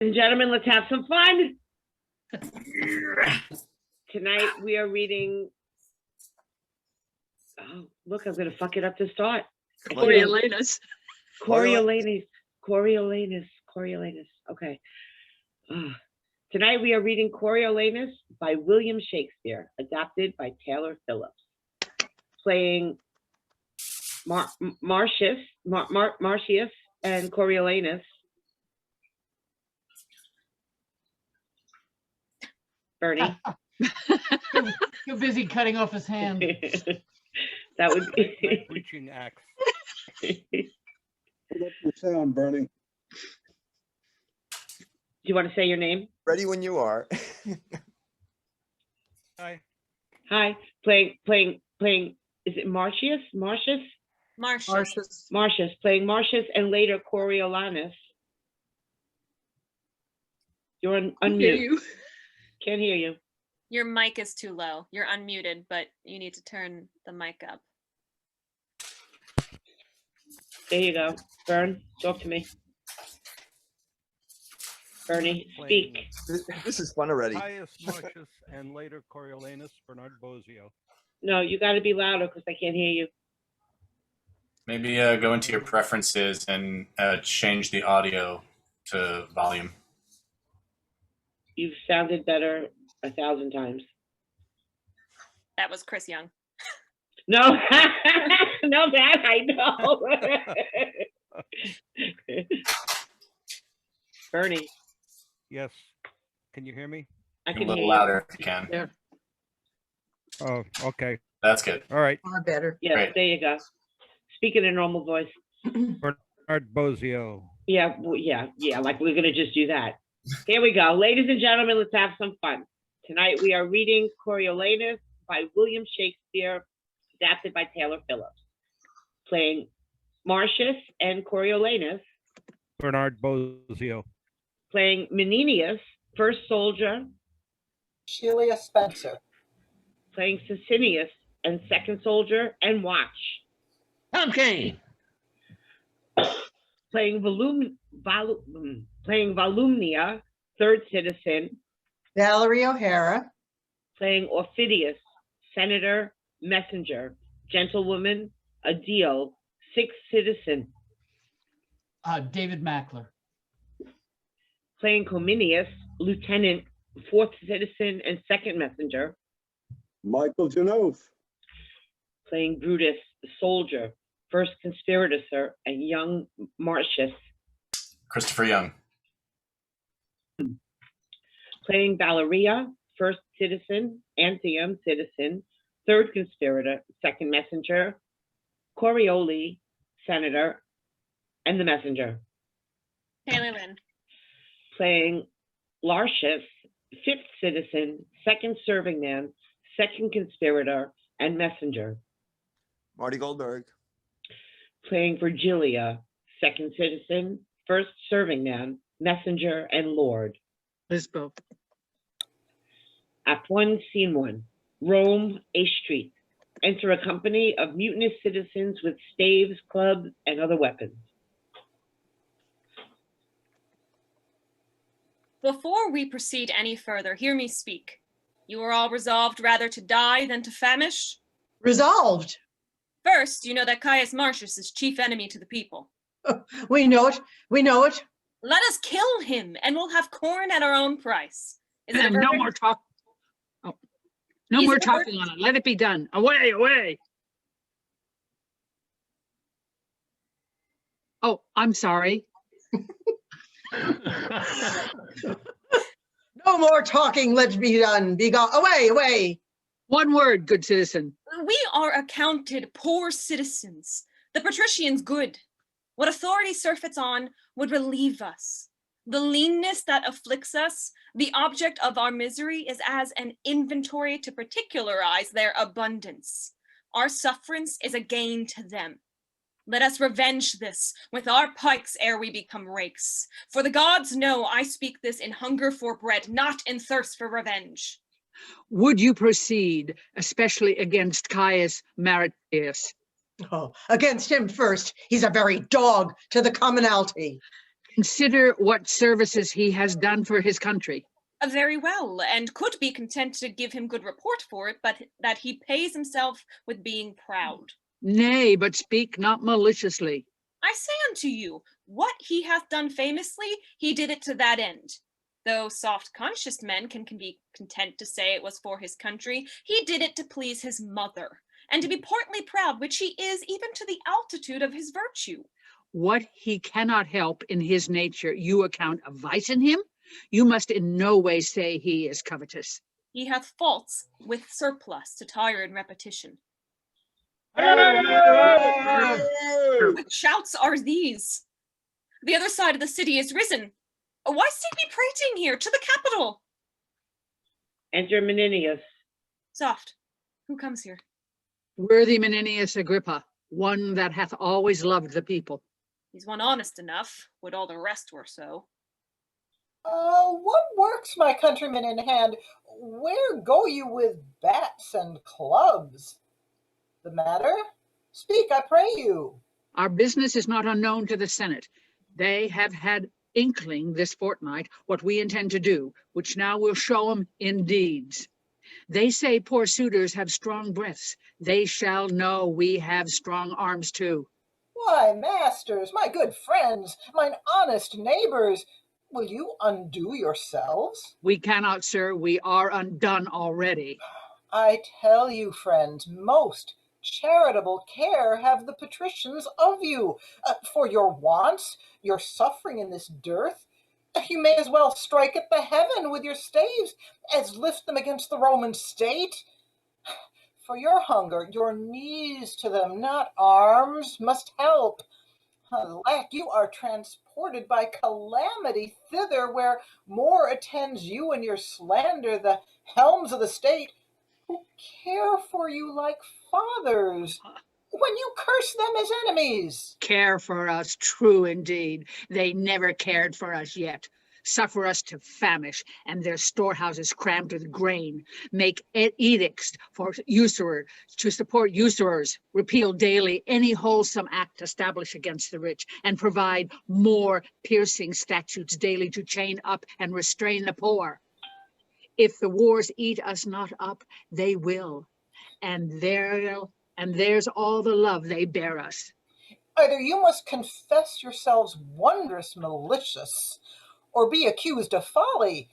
And gentlemen, let's have some fun. Tonight we are reading. Oh, look, I'm going to fuck it up to start. Coriolanus. Coriolanus. Okay. Tonight we are reading Coriolanus by William Shakespeare, adapted by Taylor Phillips. Playing Marcius and Coriolanus. Bernie. Too busy cutting off his hand. That would be reaching axe. Put up your sound, Bernie. Do you want to say your name? Ready when you are. Hi. Hi. Playing. Is it Marcius? Marcius. Playing Marcius and later Coriolanus. You're on unmute. Can't hear you. Your mic is too low. You're unmuted, but you need to turn the mic up. There you go. Bern, talk to me. Bernie, speak. This is fun already. Caius Marcius and later Coriolanus, Bernard Bozio. No, you got to be louder because I can't hear you. Maybe go into your preferences and change the audio to volume. You've sounded better 1,000 times. That was Chris Young. No, no, that I know. Bernie. Yes. Can you hear me? I can a little hear louder if you can. Yeah. Oh, okay. That's good. All right. Far better. Yes, Great. there you go. Speak in a normal voice. Bernard Bozio. Yeah, well, yeah, like we're going to just do that. Here we go. Ladies and gentlemen, let's have some fun. Tonight we are reading Coriolanus by William Shakespeare, adapted by Taylor Phillips. Playing Marcius and Coriolanus. Bernard Bozio. Playing Menenius, first soldier. Shelia Spencer. Playing Sicinius and second soldier and watch. Okay. Playing Volumnia, third citizen. Valerie O'Hara. Playing Orphidius, senator, messenger, gentlewoman, Adele, sixth citizen. David Mackler. Playing Cominius, lieutenant, fourth citizen and second messenger. Michael Janove. Playing Brutus, soldier, first conspirator, and young Marcius. Christopher Young. Playing Valeria, first citizen, Antium, citizen, third conspirator, second messenger, Corioli, senator, and the messenger. Haley Lynn. Playing Lartius, fifth citizen, second serving man, second conspirator, and messenger. Marty Goldberg. Playing Virgilia, second citizen, first serving man, messenger, and lord. Lisbo. Act 1, Scene 1. Rome, a street. Enter a company of mutinous citizens with staves, clubs, and other weapons. Before we proceed any further, hear me speak. You are all resolved rather to die than to famish? Resolved. First, you know that Caius Marcius is chief enemy to the people. We know it. We know it. Let us kill him, and we'll have corn at our own price. Is it a No verdict? more talk. Oh, no Is more it a talking on it. Let it be done. Away, away. Oh, I'm sorry. No more talking. Let's be done. Be gone. Away, away. One word, good citizen. We are accounted poor citizens. The patricians good. What authority surfeits on would relieve us. The leanness that afflicts us, the object of our misery, is as an inventory to particularize their abundance. Our sufferance is a gain to them. Let us revenge this with our pikes ere we become rakes. For the gods know I speak this in hunger for bread, not in thirst for revenge. Would you proceed, especially against Caius Marcius? Oh, against him first. He's a very dog to the commonalty. Consider what services he has done for his country. Very well, and could be content to give him good report for it, but that he pays himself with being proud. Nay, but speak not maliciously. I say unto you, what he hath done famously, he did it to that end. Though soft-conscious men can be content to say it was for his country, he did it to please his mother, and to be portly proud, which he is even to the altitude of his virtue. What he cannot help in his nature, you account a vice in him? You must in no way say he is covetous. He hath faults with surplus to tire in repetition. What shouts are these? The other side of the city is risen. Why seek we prating here? To the capital! Enter Menenius. Soft. Who comes here? Worthy Menenius Agrippa, one that hath always loved the people. He's one honest enough, would all the rest were so. What works, my countrymen in hand? Where go you with bats and clubs? The matter? Speak, I pray you. Our business is not unknown to the Senate. They have had inkling this fortnight what we intend to do, which now we'll show them in deeds. They say poor suitors have strong breaths. They shall know we have strong arms too. Why, masters, my good friends, mine honest neighbors, will you undo yourselves? We cannot, sir. We are undone already. I tell you, friends, most charitable care have the patricians of you. For your wants, your suffering in this dearth, you may as well strike at the heaven with your staves as lift them against the Roman state. For your hunger, your knees to them, not arms, must help. Alack, you are transported by calamity thither, where more attends you and your slander the helms of the state, who care for you like fathers, when you curse them as enemies. Care for us, true indeed. They never cared for us yet. Suffer us to famish, and their storehouses crammed with grain. Make edicts for usurers to support usurers. Repeal daily any wholesome act established against the rich, and provide more piercing statutes daily to chain up and restrain the poor. If the wars eat us not up, they will, and there's all the love they bear us. Either you must confess yourselves wondrous malicious, or be accused of folly.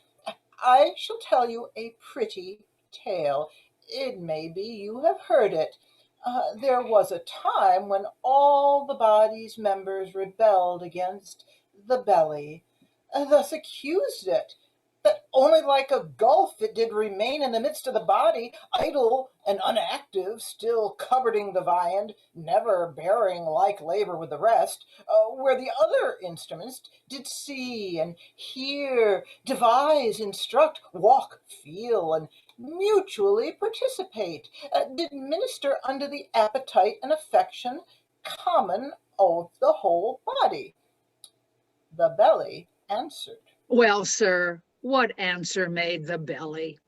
I shall tell you a pretty tale. It may be you have heard it. There was a time when all the body's members rebelled against the belly, thus accused it, that only like a gulf it did remain in the midst of the body, idle and unactive, still cupboarding the viand, never bearing like labor with the rest, where the other instruments did see and hear, devise, instruct, walk, feel, and mutually participate, did minister unto the appetite and affection common of the whole body. The belly answered. Well, sir, what answer made the belly?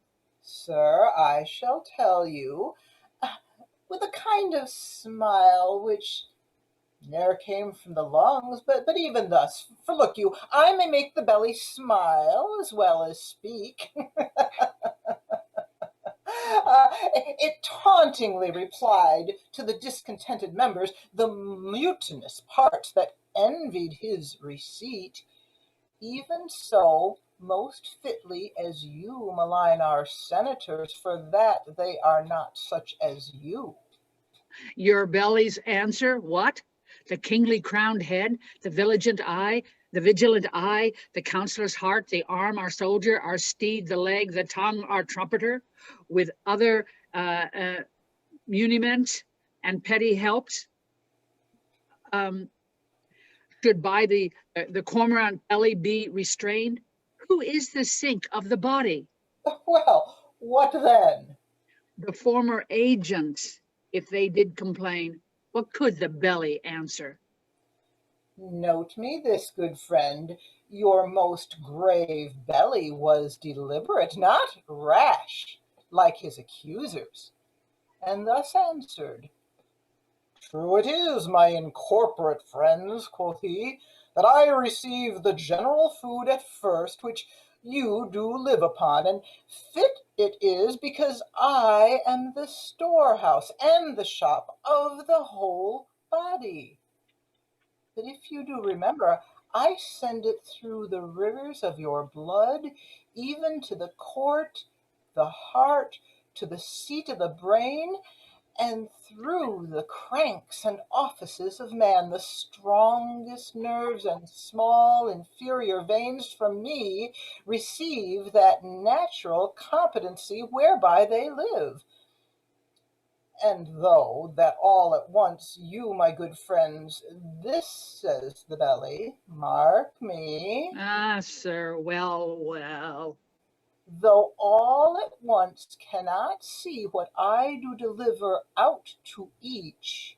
Sir, I shall tell you, with a kind of smile which ne'er came from the lungs, but even thus, for look you, I may make the belly smile as well as speak. It tauntingly replied to the discontented members, the mutinous parts that envied his receipt. Even so, most fitly as you malign our senators, for that they are not such as you. Your belly's answer, what? The kingly crowned head, the vigilant eye, the counselor's heart, the arm, our soldier, our steed, the leg, the tongue, our trumpeter, with other muniments and petty helps, should by the cormorant belly be restrained? Who is the sink of the body? Well, what then? The former agents, if they did complain, what could the belly answer? Note me this, good friend. Your most grave belly was deliberate, not rash, like his accusers, and thus answered. True it is, my incorporate friends, quoth he, that I receive the general food at first, which you do live upon, and fit it is because I am the storehouse and the shop of the whole body. But if you do remember, I send it through the rivers of your blood, even to the court, the heart, to the seat of the brain, and through the cranks and offices of man, the strongest nerves and small inferior veins from me receive that natural competency whereby they live. And though that all at once you, my good friends, this says the belly, mark me, Ah, sir, well. though all at once cannot see what I do deliver out to each,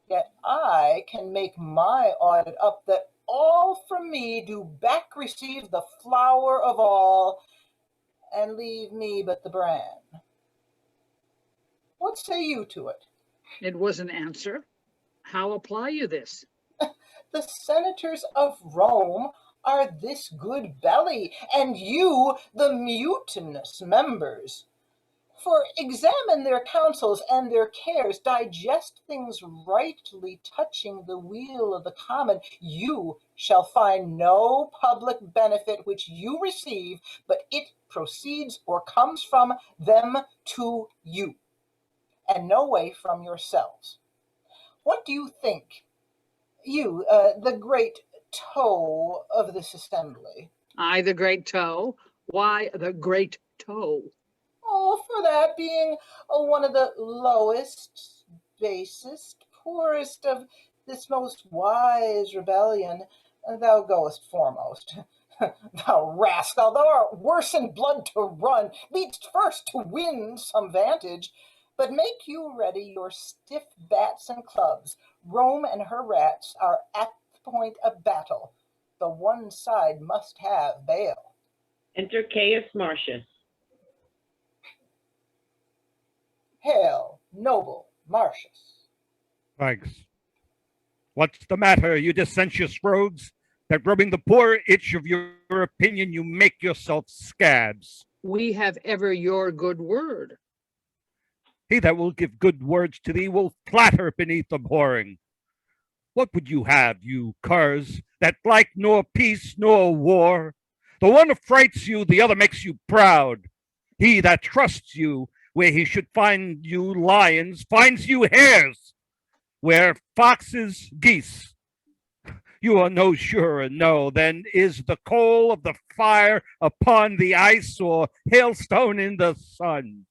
yet I can make my audit up that all from me do back receive the flower of all, and leave me but the bran. What say you to it? It was an answer. How apply you this? The senators of Rome are this good belly, and you the mutinous members. For examine their counsels and their cares, digest things rightly touching the weal of the common. You shall find no public benefit which you receive, but it proceeds or comes from them to you, and no way from yourselves. What do you think? You, the great toe of this assembly. I, the great toe. Why the great toe? Oh, for that being one of the lowest, basest, poorest of this most wise rebellion, thou goest foremost. Thou rascal, thou art worse in blood to run, leadst first to win some vantage. But make you ready your stiff bats and clubs. Rome and her rats are at the point of battle. The one side must have bail. Enter Caius Marcius. Hail, noble Marcius. Thanks. What's the matter, you dissentious rogues? That rubbing the poor itch of your opinion, you make yourself scabs. We have ever your good word. He that will give good words to thee will flatter beneath abhorring. What would you have, you curs, that like nor peace nor war? The one affrights you, the other makes you proud. He that trusts you where he should find you lions finds you hares, where foxes geese. You are no surer, no, than is the coal of the fire upon the ice or hailstone in the sun.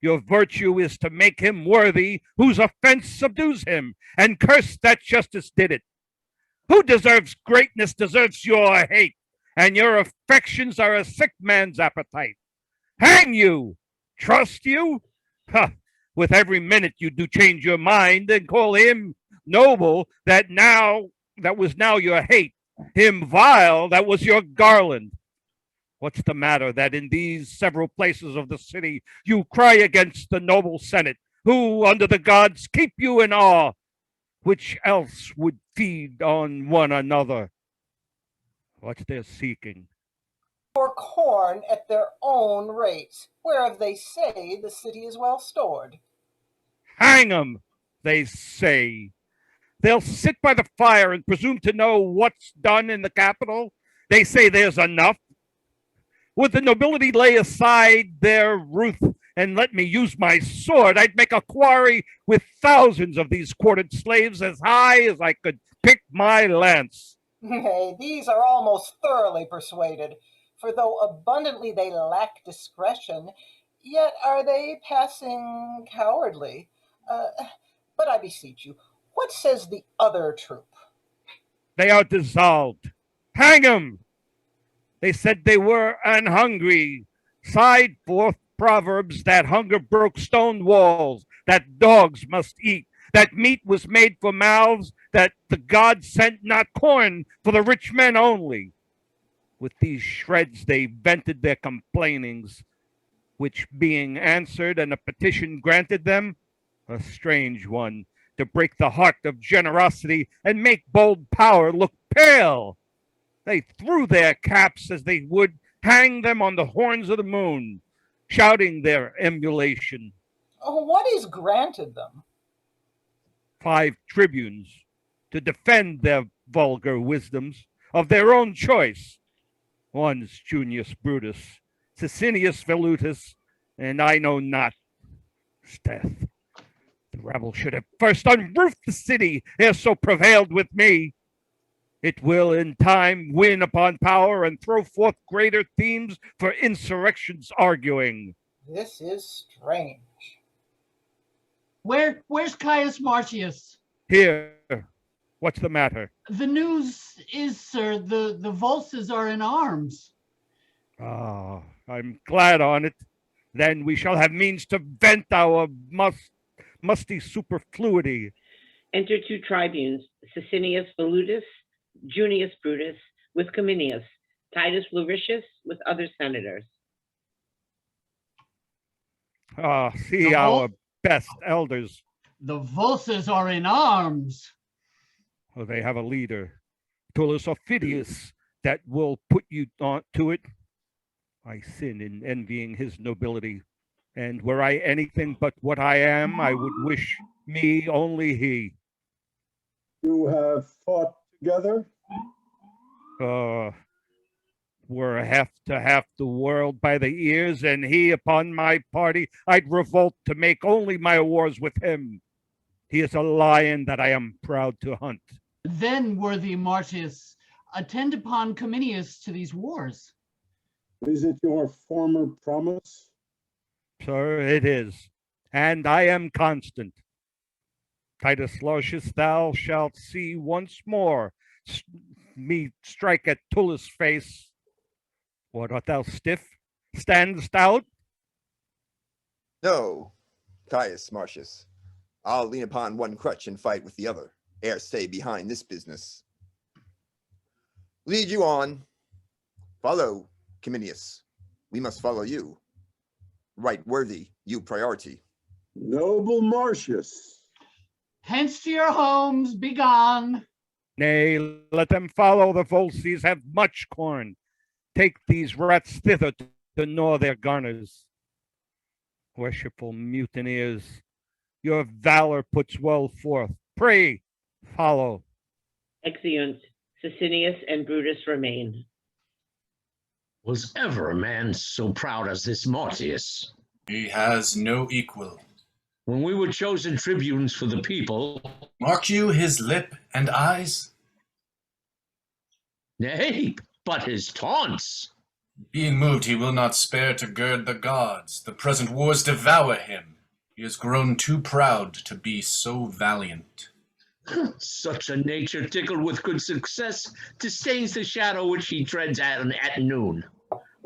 Your virtue is to make him worthy whose offense subdues him, and curse that justice did it. Who deserves greatness deserves your hate, and your affections are a sick man's appetite. Hang you! Trust you? Ha! With every minute you do change your mind and call him noble that was now your hate, him vile that was your garland. What's the matter that in these several places of the city you cry against the noble Senate, who under the gods keep you in awe, which else would feed on one another? What's their seeking? For corn at their own rates, whereof they say the city is well stored. Hang 'em, they say. They'll sit by the fire and presume to know what's done in the capital. They say there's enough. Would the nobility lay aside their ruth and let me use my sword, I'd make a quarry with thousands of these quartered slaves as high as I could pick my lance. Nay, these are almost thoroughly persuaded, for though abundantly they lack discretion, yet are they passing cowardly. But I beseech you, what says the other troop? They are dissolved. Hang 'em! They said they were an hungry. Sighed forth proverbs that hunger broke stone walls, that dogs must eat, that meat was made for mouths, that the gods sent not corn for the rich men only. With these shreds they vented their complainings, which being answered and a petition granted them, a strange one, to break the heart of generosity and make bold power look pale. They threw their caps as they would hang them on the horns of the moon, shouting their emulation. Oh, what is granted them? 5 tribunes to defend their vulgar wisdoms of their own choice. One's Junius Brutus, Sicinius Velutus, and I know not. 'Sdeath. The rabble should have first unroofed the city, ere so prevailed with me. It will in time win upon power and throw forth greater themes for insurrection's arguing. This is strange. Where's Caius Marcius? Here, what's the matter? The news is, sir, the Volses are in arms. Ah, I'm glad on it. Then we shall have means to vent our musty superfluity. Enter 2 tribunes, Sicinius Velutus, Junius Brutus, with Cominius, Titus Floritius, with other senators. Ah, see The our Vol- best elders. The Volses are in arms. Oh, they have a leader, Tullus Aufidius, that will put you on to it. I sin in envying his nobility, and were I anything but what I am, I would wish me only he. You have fought together? Were half to half the world by the ears, and he upon my party, I'd revolt to make only my wars with him. He is a lion that I am proud to hunt. Then, worthy Marcius, attend upon Cominius to these wars. Is it your former promise? Sir, it is, and I am constant. Titus Lartius, thou shalt see once more me strike at Tullus' face. What, art thou stiff? Standst out? No, Caius Marcius. I'll lean upon one crutch and fight with the other, ere stay behind this business. Lead you on. Follow, Cominius. We must follow you. Right worthy, you priority. Noble Marcius. Hence to your homes, be gone. Nay, let them follow. The Volsces have much corn. Take these rats thither to gnaw their garners. Worshipful mutineers, your valor puts well forth. Pray, follow. Exeunt. Sicinius and Brutus remain. Was ever a man so proud as this Marcius? He has no equal. When we were chosen tribunes for the people. Mark you his lip and eyes? Nay, but his taunts. Being moved, he will not spare to gird the gods. The present wars devour him. He has grown too proud to be so valiant. Such a nature tickled with good success disdains the shadow which he treads at noon.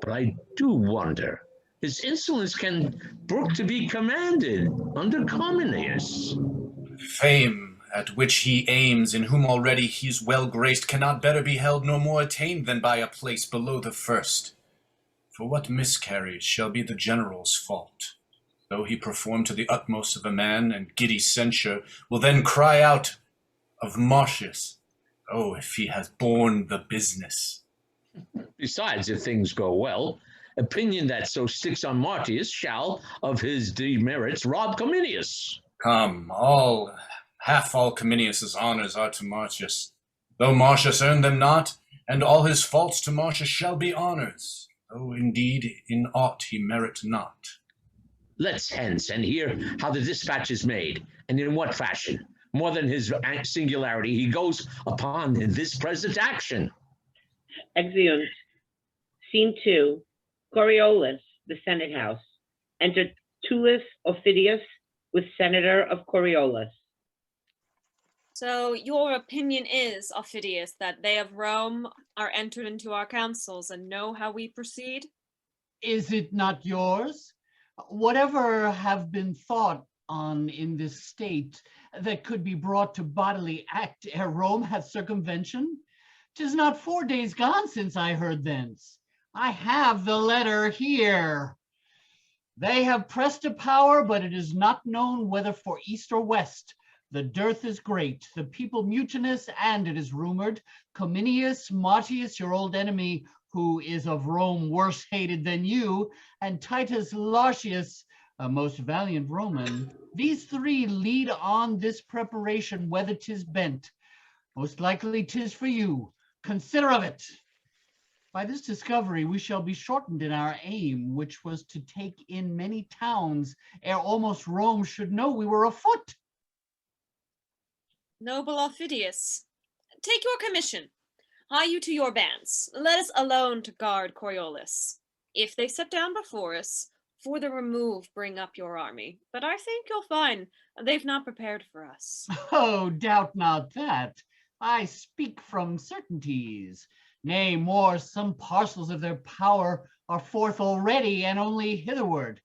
But I do wonder, his insolence can brook to be commanded under Cominius. Fame at which he aims, in whom already he's well graced, cannot better be held nor more attained than by a place below the first. For what miscarried shall be the general's fault? Though he perform to the utmost of a man, and giddy censure will then cry out of Marcius, oh, if he has borne the business. Besides, if things go well, opinion that so sticks on Marcius shall, of his demerits, rob Cominius. Come, half all Cominius's honors are to Marcius, though Marcius earned them not, and all his faults to Marcius shall be honors, though indeed in aught he merit not. Let's hence and hear how the dispatch is made, and in what fashion, more than his singularity, he goes upon this present action. Exeunt. Scene 2. Coriolanus, the Senate House. Enter Tullus Aufidius with Senator of Coriolanus. So your opinion is, Aufidius, that they of Rome are entered into our councils and know how we proceed? Is it not yours? Whatever have been thought on in this state that could be brought to bodily act ere Rome hath circumvention? 'Tis not 4 days gone since I heard thence. I have the letter here. They have pressed a power, but it is not known whether for east or west. The dearth is great, the people mutinous, and it is rumored, Cominius, Martius, your old enemy, who is of Rome worse hated than you, and Titus Lartius, a most valiant Roman. These three lead on this preparation, whether 'tis bent. Most likely 'tis for you. Consider of it. By this discovery, we shall be shortened in our aim, which was to take in many towns, ere almost Rome should know we were afoot. Noble Aufidius, take your commission. Hie you to your bands. Let us alone to guard Coriolanus. If they set down before us, for the remove bring up your army. But I think you'll find they've not prepared for us. Oh, doubt not that. I speak from certainties. Nay, more, some parcels of their power are forth already, and only hitherward.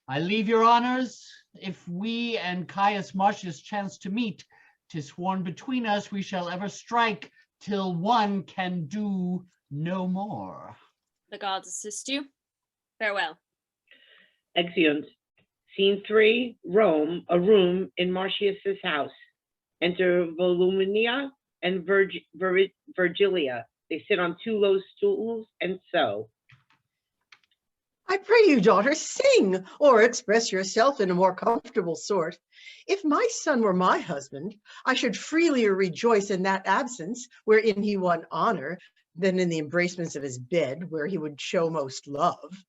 I leave your honors. If we and Caius Marcius chance to meet, 'tis sworn between us we shall ever strike till one can do no more. The gods assist you. Farewell. Exeunt. Scene 3, Rome, a room in Marcius's house. Enter Volumnia and Virgilia. They sit on 2 low stools and sew. I pray you, daughter, sing, or express yourself in a more comfortable sort. If my son were my husband, I should freelier rejoice in that absence wherein he won honor than in the embracements of his bed, where he would show most love.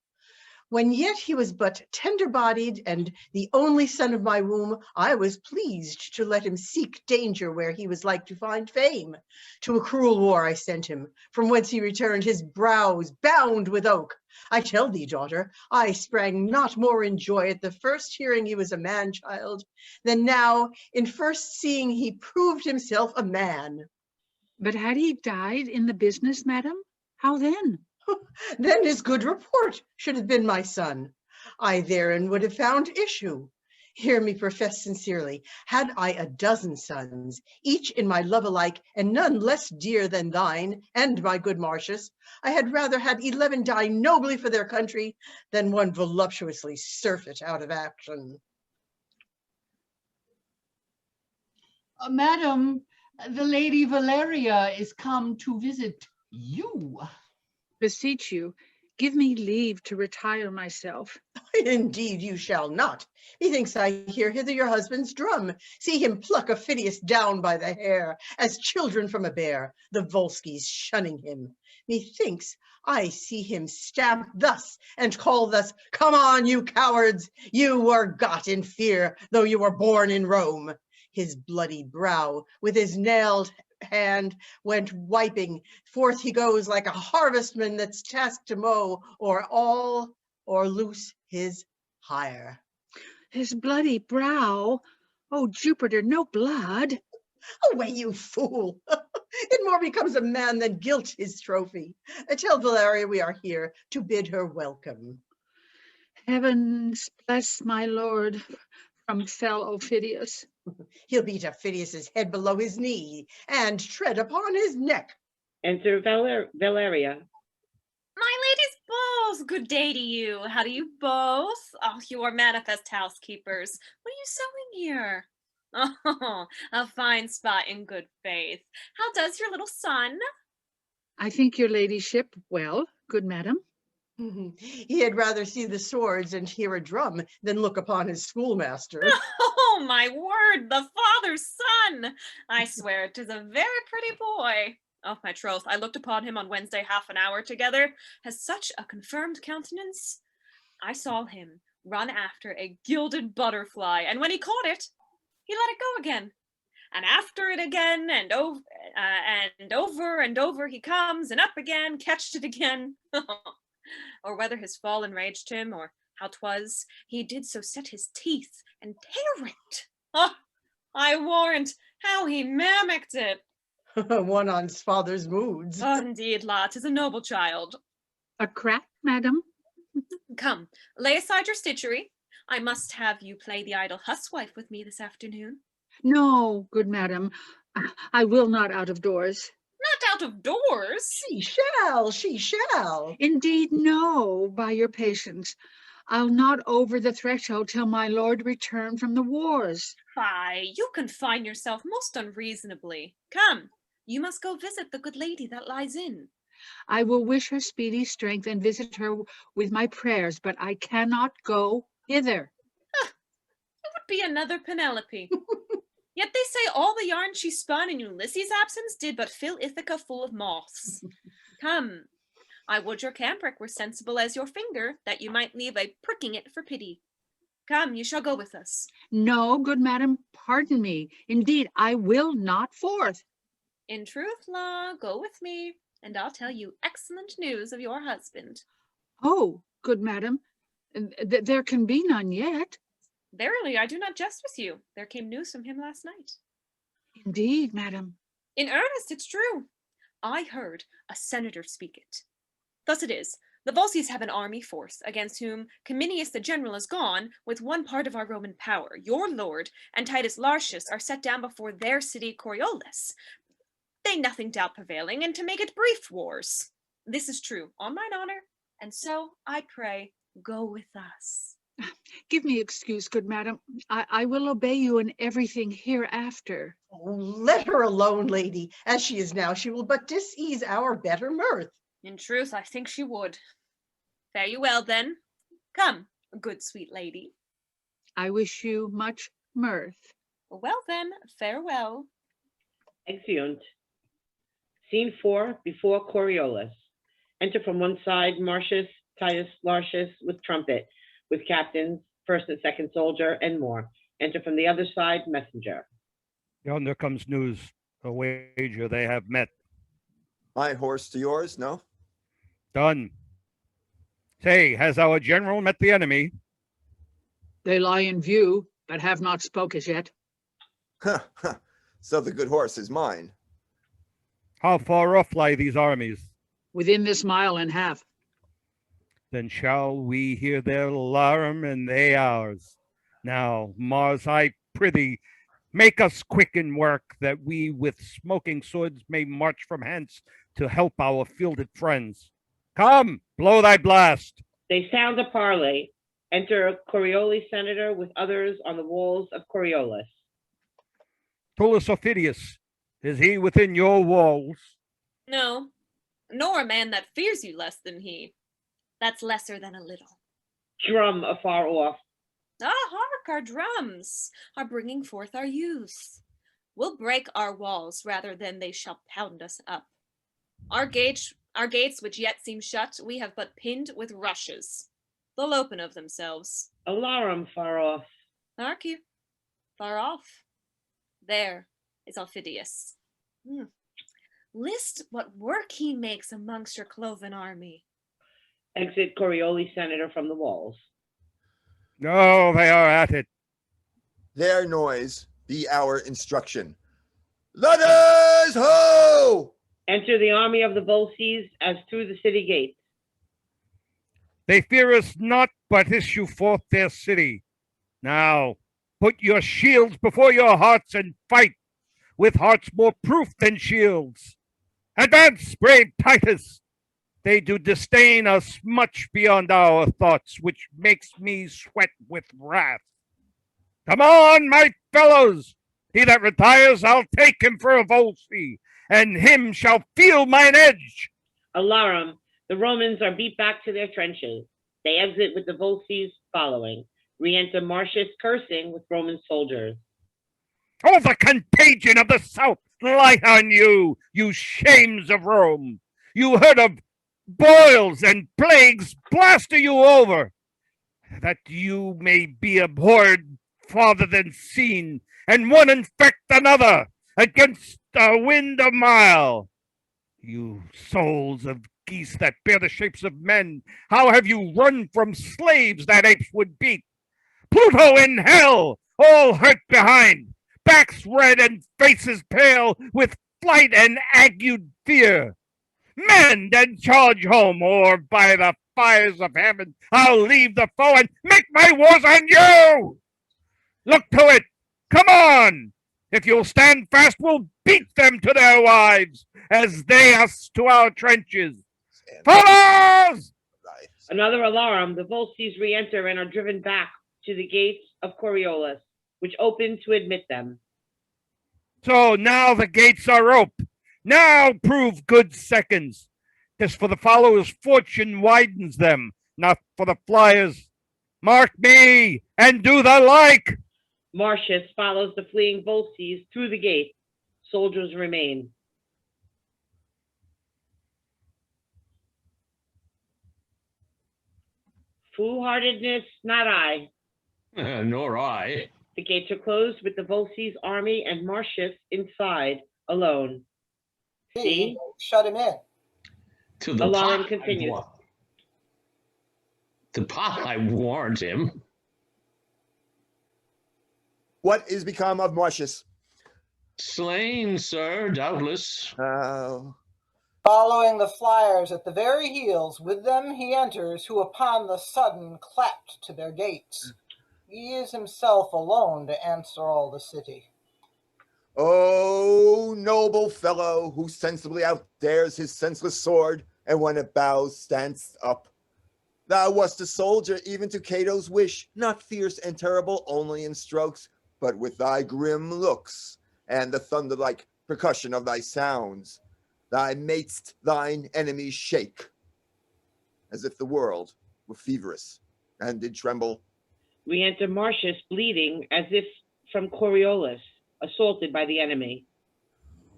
When yet he was but tender-bodied and the only son of my womb, I was pleased to let him seek danger where he was like to find fame. To a cruel war I sent him, from whence he returned his brows bound with oak. I tell thee, daughter, I sprang not more in joy at the first hearing he was a man-child, than now, in first seeing he proved himself a man. But had he died in the business, madam? How then? Then his good report should have been my son. I therein would have found issue. Hear me profess sincerely, had I a dozen sons, each in my love alike, and none less dear than thine and my good Marcius, I had rather had 11 die nobly for their country than one voluptuously surfeit out of action. Madam, the Lady Valeria is come to visit you. Beseech you, give me leave to retire myself. Indeed you shall not. Methinks I hear hither your husband's drum. See him pluck Aufidius down by the hair, as children from a bear, the Volsces shunning him. Methinks I see him stamp thus and call thus, "Come on, you cowards! You were got in fear, though you were born in Rome." His bloody brow with his nailed hand went wiping. Forth he goes like a harvestman that's tasked to mow, or all or loose his hire. His bloody brow? Oh, Jupiter, no blood. Away, you fool. It more becomes a man than gilt his trophy. Tell Valeria we are here to bid her welcome. Heavens bless my lord from fell Aufidius. He'll beat Aufidius's head below his knee and tread upon his neck. Enter Valeria. My ladies both, good day to you. How do you both? Oh, you are manifest housekeepers. What are you sewing here? Oh, a fine spot in good faith. How does your little son? I think your ladyship well, good madam. He had rather see the swords and hear a drum than look upon his schoolmaster. Oh, my word, the father's son! I swear 'tis a very pretty boy. Oh, my troth, I looked upon him on Wednesday 1/2 hour together. Has such a confirmed countenance. I saw him run after a gilded butterfly, and when he caught it, he let it go again. And after it again, and over and over he comes, and up again, catched it again. Or whether his fall enraged him, or how 'twas, he did so set his teeth and tear it. Oh, I warrant how he mimicked it. One on his father's moods. Oh, indeed, La, 'tis a noble child. A crack, madam? Come, lay aside your stitchery. I must have you play the idle huswife with me this afternoon. No, good madam, I will not out of doors. Not out of doors? She shall, she shall. Indeed, no, by your patience. I'll not over the threshold till my lord return from the wars. Fie, you confine yourself most unreasonably. Come, you must go visit the good lady that lies in. I will wish her speedy strength and visit her with my prayers, but I cannot go hither. It would be another Penelope. Yet they say all the yarn she spun in Ulysses' absence did but fill Ithaca full of moths. Come, I would your cambric were sensible as your finger, that you might leave a pricking it for pity. Come, you shall go with us. No, good madam, pardon me. Indeed, I will not forth. In truth, La, go with me, and I'll tell you excellent news of your husband. Oh, good madam, there can be none yet. Verily, I do not jest with you. There came news from him last night. Indeed, madam. In earnest, it's true. I heard a senator speak it. Thus it is. The Volsces have an army force, against whom Cominius the general is gone, with one part of our Roman power. Your lord and Titus Lartius are set down before their city Coriolanus. They nothing doubt prevailing, and to make it brief wars. This is true, on mine honor, and so, I pray, go with us. Give me excuse, good madam. I will obey you in everything hereafter. Oh, let her alone, lady. As she is now, she will but dis-ease our better mirth. In truth, I think she would. Fare you well, then. Come, good sweet lady. I wish you much mirth. Well, then, farewell. Exeunt. Scene 4, before Coriolanus. Enter from one side Marcius Titus Lartius with trumpet, with captains, first and second soldier, and more. Enter from the other side messenger. Yonder comes news. A wager they have met. My horse to yours, no? Done. Say, has our general met the enemy? They lie in view, but have not spoke as yet. So the good horse is mine. How far off lie these armies? Within this mile and half. Then shall we hear their alarm and they ours. Now, Mars, I prithee, make us quick in work, that we with smoking swords may march from hence to help our fielded friends. Come, blow thy blast. They sound a parley. Enter Coriolis senator with others on the walls of Coriolis. Tullus Ophidius, is he within your walls? No, nor a man that fears you less than he. That's lesser than a little. Drum afar off. Ah, hark, our drums are bringing forth our youth. We'll break our walls rather than they shall pound us up. Our gates, which yet seem shut, we have but pinned with rushes. They'll open of themselves. Alarum far off. Hark you, far off. There is Ophidius. List what work he makes amongst your cloven army. Exit Coriolis senator from the walls. No, they are at it. Their noise be our instruction. Let us ho! Enter the army of the Volsces as through the city gates. They fear us not, but issue forth their city. Now, put your shields before your hearts and fight, with hearts more proof than shields. Advance, brave Titus. They do disdain us much beyond our thoughts, which makes me sweat with wrath. Come on, my fellows. He that retires, I'll take him for a Volsci, and him shall feel mine edge. Alarum. The Romans are beat back to their trenches. They exit with the Volsces following. Re-enter Marcius cursing with Roman soldiers. Oh, the contagion of the South light on you, you shames of Rome. You heard of boils and plagues plaster you over, that you may be abhorred farther than seen, and one infect another against a wind a mile. You souls of geese that bear the shapes of men, how have you run from slaves that apes would beat? Pluto in hell, all hurt behind, backs red and faces pale with flight and agued fear. Mend and charge home, or by the fires of heaven, I'll leave the foe and make my wars on you. Look to it. Come on. If you'll stand fast, we'll beat them to their wives as they us to our trenches. Fellows! Another alarm, the Volsces re-enter and are driven back to the gates of Coriolanus, which open to admit them. So now the gates are ope. Now prove good seconds. 'Tis for the followers fortune widens them, not for the flyers. Mark me and do the like. Marcius follows the fleeing Volsces through the gate. Soldiers remain. Foolhardiness, not I. Nor I. The gates are closed with the Volsces army and Marcius inside, alone. See? Shut him in. To the Alarm pot continues. The pot I warned him. What is become of Marcius? Slain, sir, doubtless. Following the flyers at the very heels, with them he enters, who upon the sudden clapped to their gates. He is himself alone to answer all the city. Oh, noble fellow, who sensibly outdares his senseless sword, and when it bows, stands up. Thou wast a soldier even to Cato's wish, not fierce and terrible only in strokes, but with thy grim looks, and the thunder-like percussion of thy sounds, thou madest thine enemies shake, as if the world were feverous, and did tremble. We enter Marcius bleeding as if from Coriolanus, assaulted by the enemy.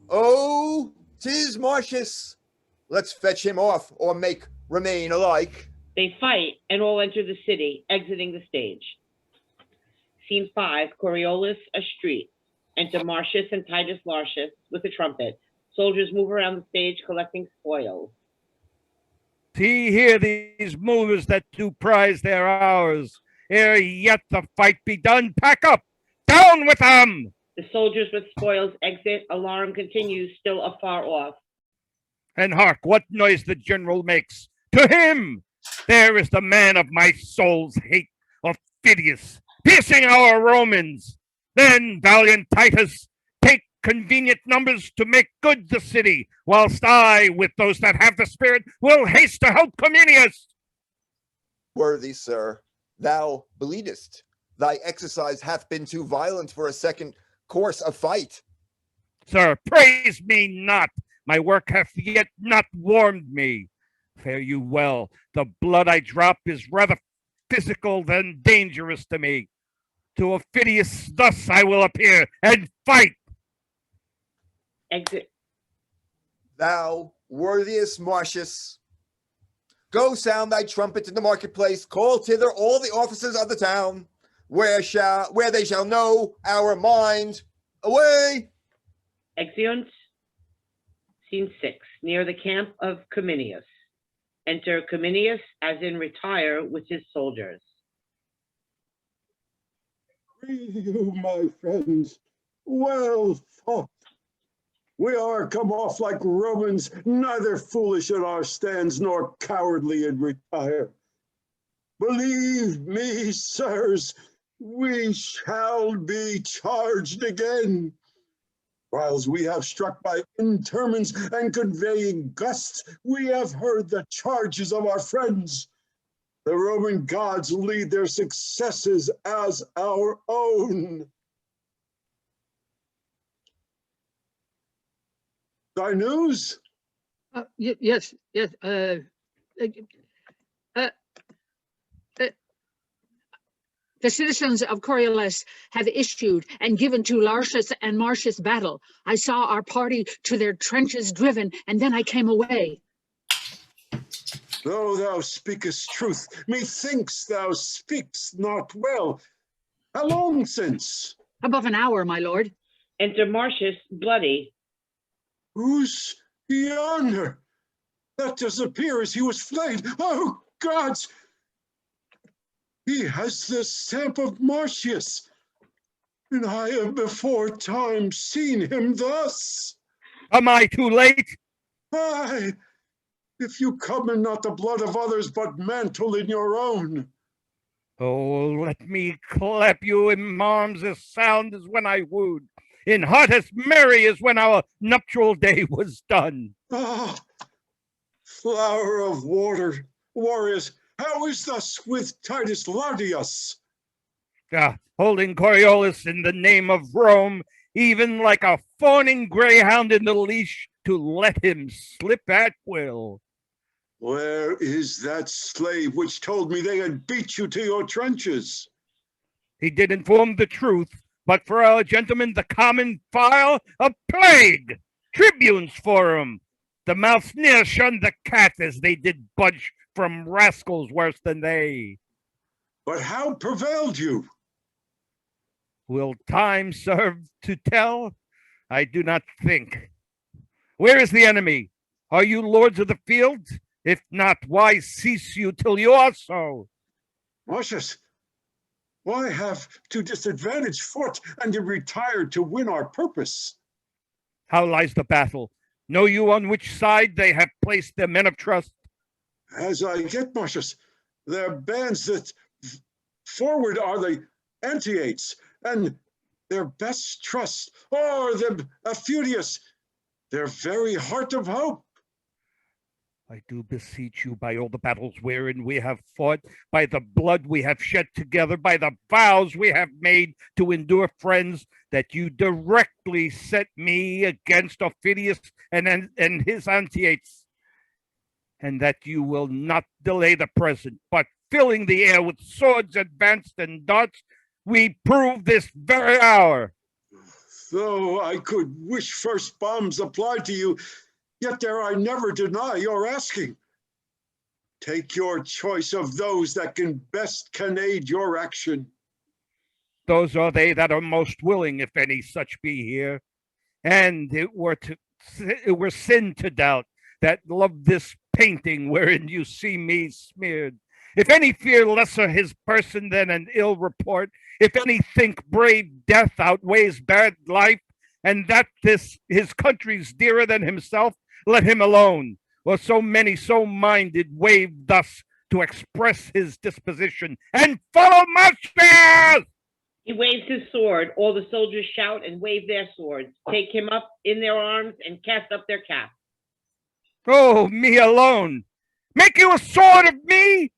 Oh, 'tis Marcius. Let's fetch him off, or make remain alike. They fight and all enter the city, exiting the stage. Scene 5, Coriolanus, a street. Enter Marcius and Titus Lartius with a trumpet. Soldiers move around the stage collecting spoils. See here these movers that do prize their hours. Ere yet the fight be done, pack up, down with them! The soldiers with spoils exit. Alarm continues, still afar off. And hark, what noise the general makes. To him! There is the man of my soul's hate, Aufidius, piercing our Romans. Then, valiant Titus, take convenient numbers to make good the city, whilst I, with those that have the spirit, will haste to help Cominius. Worthy sir, thou bleedest. Thy exercise hath been too violent for a second course of fight. Sir, praise me not. My work hath yet not warmed me. Fare you well. The blood I drop is rather physical than dangerous to me. To Aufidius thus I will appear and fight. Exit. Thou worthiest Marcius, go sound thy trumpet in the marketplace, call thither all the officers of the town, where they shall know our mind. Away! Exeunt. Scene 6, near the camp of Cominius. Enter Cominius, as in retire, with his soldiers. You, my friends, well fought. We are come off like Romans, neither foolish in our stands nor cowardly in retire. Believe me, sirs, we shall be charged again. Whiles we have struck by interments and conveying gusts, we have heard the charges of our friends. The Roman gods lead their successes as our own. Thy news? Yes. The citizens of Coriolanus have issued and given to Lartius and Marcius battle. I saw our party to their trenches driven, and then I came away. Though thou speakest truth, methinks thou speakst not well. How long since? Above an hour, my lord. Enter Marcius, bloody. Who's yonder? That does appear as he was flayed. Oh, gods! He has the stamp of Marcius, and I have before time seen him thus. Am I too late? Aye, if you come in not the blood of others, but mantle in your own. Oh, let me clap you in arms as sound as when I wooed, in heart as merry as when our nuptial day was done. Ah, flower of warriors, How is thus with Titus Lardius? Holding Coriolanus in the name of Rome, even like a fawning greyhound in the leash, to let him slip at will. Where is that slave which told me they had beat you to your trenches? He did inform the truth, but for our gentlemen, the common file, a plague. Tribunes for 'em. The mouse near shunned the cat as they did budge from rascals worse than they. But how prevailed you? Will time serve to tell? I do not think. Where is the enemy? Are you lords of the field? If not, why cease you till you are so? Marcius, why have to disadvantage fought and retired to win our purpose? How lies the battle? Know you on which side they have placed their men of trust? As I get, Marcius, their bands that forward are the Antiochs, and their best trust, or the Affudius, their very heart of hope. I do beseech you by all the battles wherein we have fought, by the blood we have shed together, by the vows we have made to endure friends, that you directly set me against Ophidius and his Antiochs, and that you will not delay the present, but filling the air with swords advanced and darts, we prove this very hour. Though I could wish first bombs applied to you, yet dare I never deny your asking. Take your choice of those that best can aid your action. Those are they that are most willing, if any such be here. And it were sin to doubt that love this painting wherein you see me smeared. If any fear lesser his person than an ill report, if any think brave death outweighs bad life, and that his country's dearer than himself, let him alone. Or so many so minded wave thus to express his disposition, and follow Marcius! He waves his sword. All the soldiers shout and wave their swords, take him up in their arms, and cast up their caps. Oh, me alone! Make you a sword of me?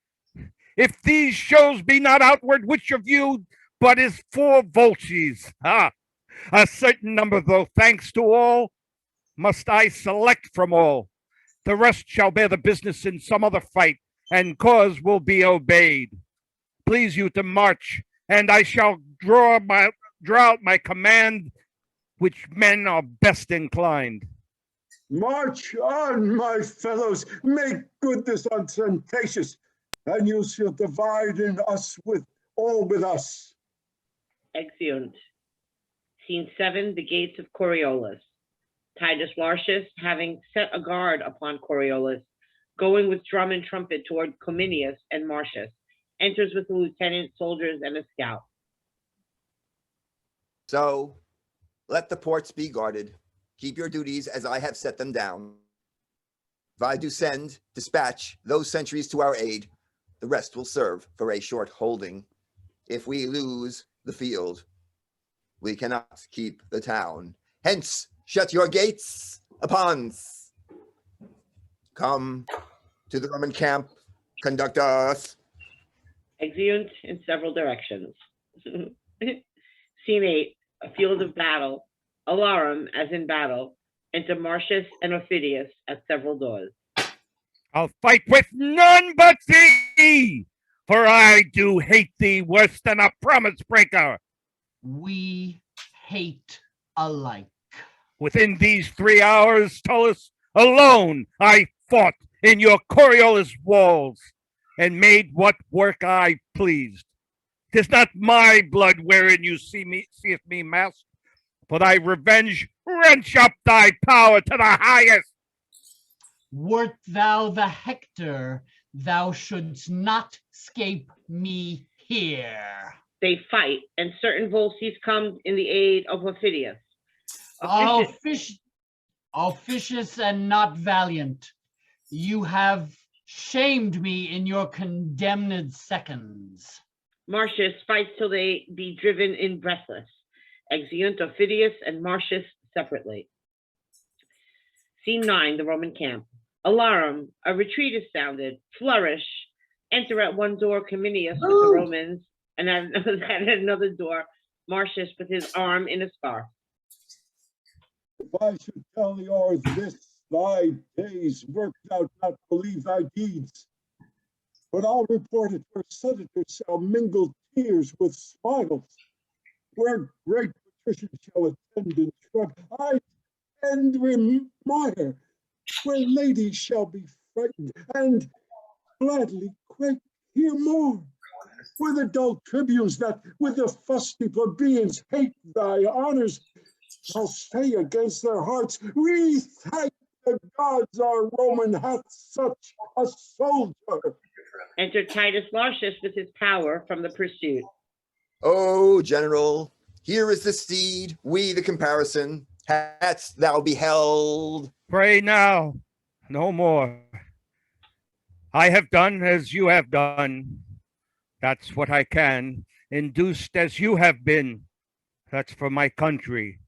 If these shows be not outward, which of you but is for vultures? Ah, a certain number, though, thanks to all, must I select from all. The rest shall bear the business in some other fight, and cause will be obeyed. Please you to march, and I shall draw out my command, which men are best inclined. March on, my fellows, make good this ostentatious, and you shall divide in us with us. Exeunt. Scene 7, the gates of Coriolanus. Titus Lartius, having set a guard upon Coriolanus, going with drum and trumpet toward Cominius and Marcius, enters with the lieutenant, soldiers, and a scout. So let the ports be guarded. Keep your duties as I have set them down. If I do dispatch those sentries to our aid, the rest will serve for a short holding. If we lose the field, we cannot keep the town. Hence, shut your gates upon us. Come to the Roman camp, conduct us. Exeunt in several directions. Scene 8, a field of battle. Alarum, as in battle, enter Marcius and Ophidius at several doors. I'll fight with none but thee, for I do hate thee worse than a promise breaker. We hate alike. Within these 3 hours, Tullus, alone I fought in your Coriolanus walls, and made what work I pleased. 'Tis not my blood wherein you seest me masked. For thy revenge, wrench up thy power to the highest. Wert thou the Hector, thou shouldst not scape me here. They fight, and certain Volsces come in the aid of Ophidius. Officious and not valiant, you have shamed me in your condemned seconds. Marcius fights till they be driven in breathless. Exeunt Ophidius and Marcius separately. Scene 9, the Roman camp. Alarum, a retreat is sounded. Flourish, Enter at one door Cominius with the Romans, and at another door Marcius with his arm in a scarf. If I should tell thee o'er this thy days work thou not believe thy deeds. But I'll report it where senators shall mingle tears with smiles, where great patricians shall attend and shrug eye and admire, where ladies shall be frightened and gladly quake, hear more, where the dull tribunes that with the fusty plebeians hate thy honors shall say against their hearts, we thank the gods our Roman hath such a soldier. Enter Titus Lartius with his power from the pursuit. O general, here is the steed, we the comparison. Hadst thou beheld? Pray now, no more. I have done as you have done. That's what I can. Induced as you have been. That's for my country.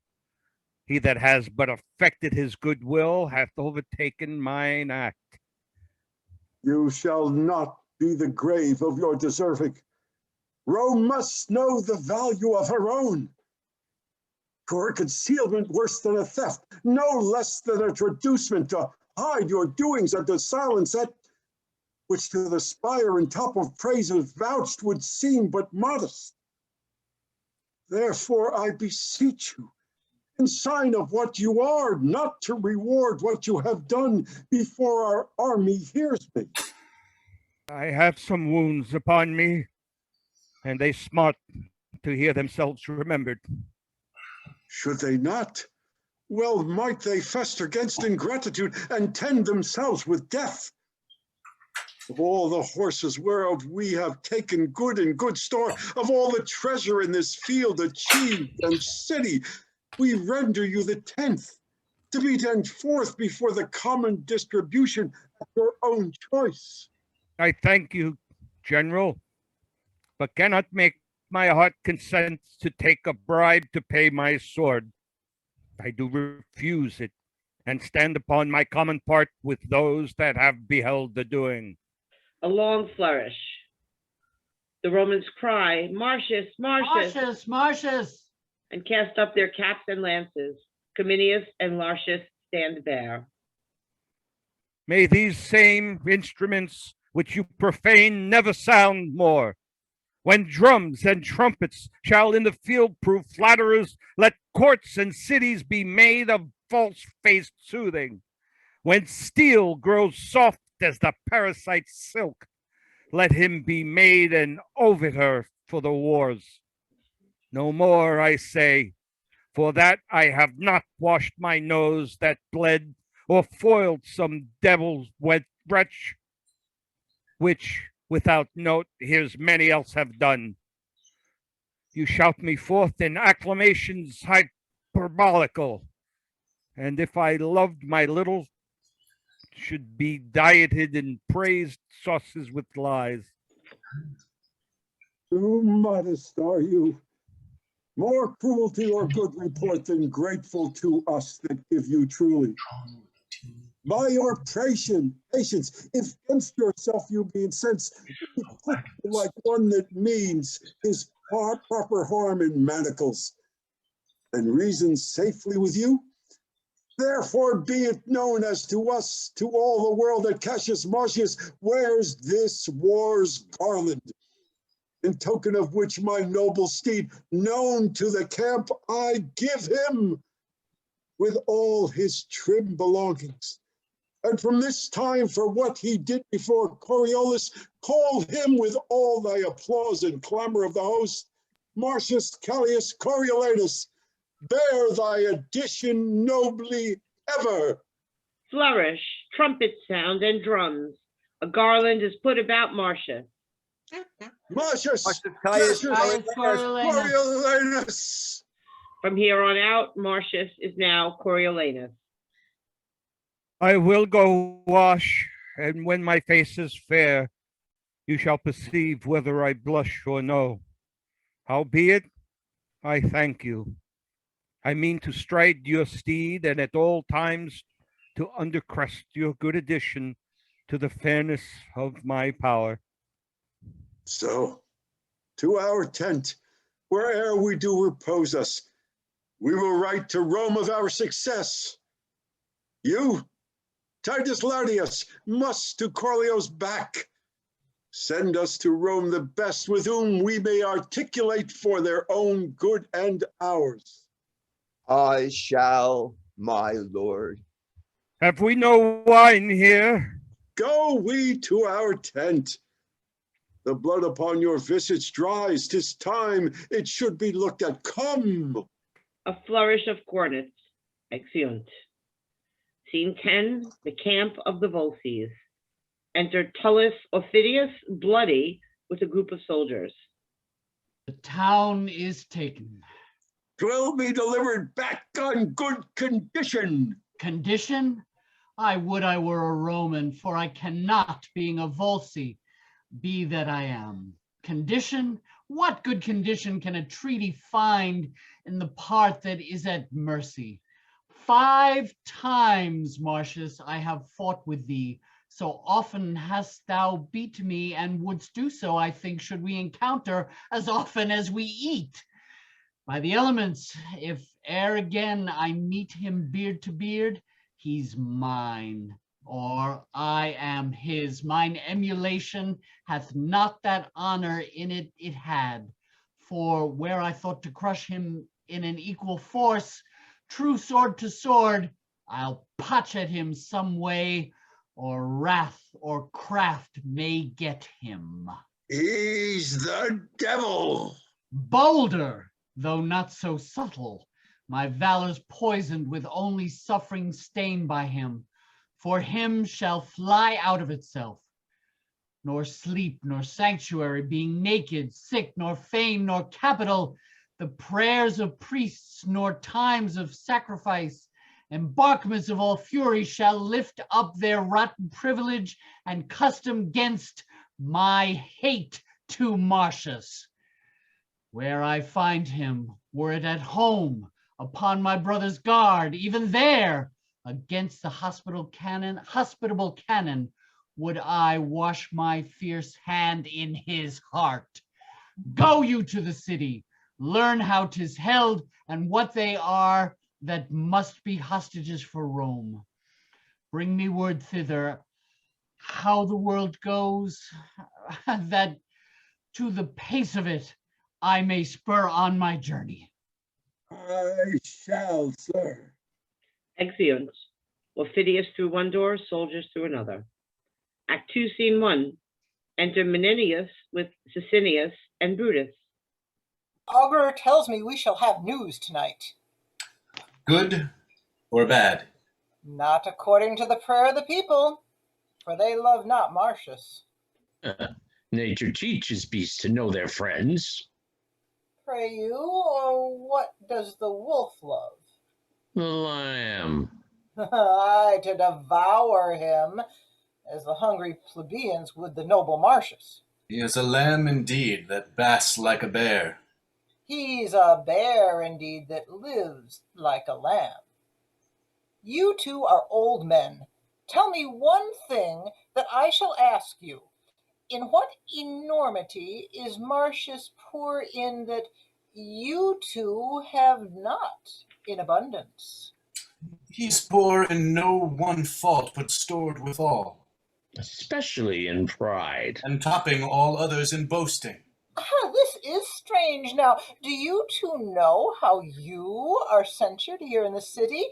He that has but affected his goodwill hath overtaken mine act. You shall not be the grave of your deserving. Rome must know the value of her own. For a concealment worse than a theft, no less than a traducement to hide your doings and to silence that which to the spire and top of praises vouched would seem but modest. Therefore I beseech you, in sign of what you are, not to reward what you have done before our army hears me. I have some wounds upon me, and they smart to hear themselves remembered. Should they not? Well might they fester against ingratitude and tend themselves with death. Of all the horses whereof we have taken good and good store, of all the treasure in this field achieved and city, we render you the 10th, to be sent forth before the common distribution at your own choice. I thank you, General, but cannot make my heart consent to take a bribe to pay my sword. I do refuse it, and stand upon my common part with those that have beheld the doing. A long flourish. The Romans cry, Marcius, Marcius, Marcius, Marcius. and cast up their caps and lances. Cominius and Lartius stand bare. May these same instruments which you profane never sound more. When drums and trumpets shall in the field prove flatterers, let courts and cities be made of false-faced soothing. When steel grows soft as the parasite's silk, let him be made an oviter for the wars. No more, I say, for that I have not washed my nose that bled, or foiled some devil's wretch, which without note here's many else have done. You shout me forth in acclamations hyperbolical, and if I loved my little, should be dieted in praised sauces with lies. Too modest are you, more cruel to your good report than grateful to us that give you truly. By your patience, if against yourself you be incensed, you put like one that means his proper harm in manacles, and reasons safely with you. Therefore be it known as to us, to all the world, that Cassius Marcius wears this war's garland, in token of which my noble steed, known to the camp, I give him with all his trim belongings. And from this time, for what he did before Coriolanus, call him with all thy applause and clamor of the host, Marcius Callius Coriolanus, bear thy addition nobly ever. Flourish, trumpets sound, and drums. A garland is put about Marcius. Marcius Caius Coriolanus. From here on out, Marcius is now Coriolanus. I will go wash, and when my face is fair, you shall perceive whether I blush or no. Howbeit, I thank you. I mean to stride your steed, and at all times to undercrest your good addition to the fairness of my power. So, to our tent, where'er we do repose us, we will write to Rome of our success. You, Titus Lardius, must to Corleo's back. Send us to Rome the best with whom we may articulate for their own good and ours. I shall, my lord. Have we no wine here? Go we to our tent. The blood upon your visage dries. 'Tis time it should be looked at. Come. A flourish of cornets. Exeunt. Scene 10, the camp of the Volsces. Enter Tullus Aufidius, bloody, with a group of soldiers. The town is taken. 'Twill be delivered back on good condition. Condition? I would I were a Roman, for I cannot, being a Volsci, be that I am. Condition? What good condition can a treaty find in the part that is at mercy? 5 times, Marcius, I have fought with thee. So often hast thou beat me, and wouldst do so, I think, should we encounter as often as we eat. By the elements, if e'er again I meet him beard to beard, he's mine, or I am his. Mine emulation hath not that honor in it it had. For where I thought to crush him in an equal force, true sword to sword, I'll potch at him some way, or wrath or craft may get him. He's the devil. Bolder, though not so subtle, my valor's poisoned with only suffering stain by him. For him shall fly out of itself, nor sleep, nor sanctuary, being naked, sick, nor fame, nor capital, the prayers of priests, nor times of sacrifice, embarkments of all fury shall lift up their rotten privilege and custom gainst my hate to Marcius. Where I find him, were it at home, upon my brother's guard, even there, against the hospitable cannon, would I wash my fierce hand in his heart. Go you to the city, learn how 'tis held, and what they are that must be hostages for Rome. Bring me word thither, how the world goes, that to the pace of it, I may spur on my journey. I shall, sir. Exeunt. Aufidius through one door, soldiers through another. Act 2, Scene 1. Enter Menenius with Sicinius and Brutus. Augur tells me we shall have news tonight. Good or bad? Not according to the prayer of the people, for they love not Marcius. Nature teaches beasts to know their friends. Pray you, or what does the wolf love? The lamb. Aye, to devour him, as the hungry plebeians would the noble Marcius. He is a lamb indeed that basks like a bear. He's a bear indeed that lives like a lamb. You two are old men. Tell me one thing that I shall ask you. In what enormity is Marcius poor in that you two have not in abundance? He's poor in no one fault, but stored with all, Especially in pride. and topping all others in boasting. This is strange. Now, do you two know how you are censured here in the city?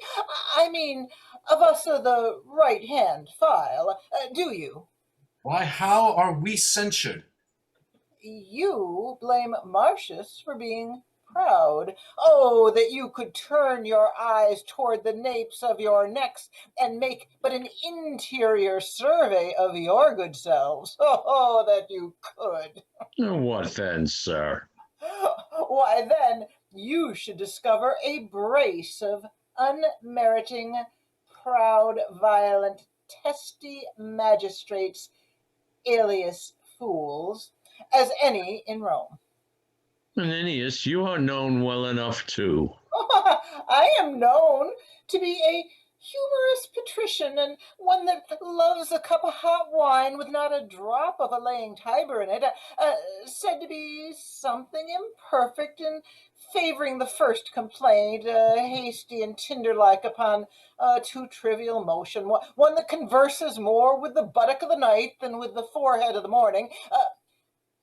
I mean, of us of the right-hand file. Do you? Why, how are we censured? You blame Marcius for being proud. Oh, that you could turn your eyes toward the napes of your necks and make but an interior survey of your good selves. Oh, that you could. What then, sir? Why, then you should discover a brace of unmeriting, proud, violent, testy magistrates, alias fools, as any in Rome. Menenius, you are known well enough too. I am known to be a humorous patrician, and one that loves a cup of hot wine with not a drop of a laying Tiber in it, said to be something imperfect in favoring the first complaint, hasty and tinder-like upon too trivial motion, one that converses more with the buttock of the night than with the forehead of the morning.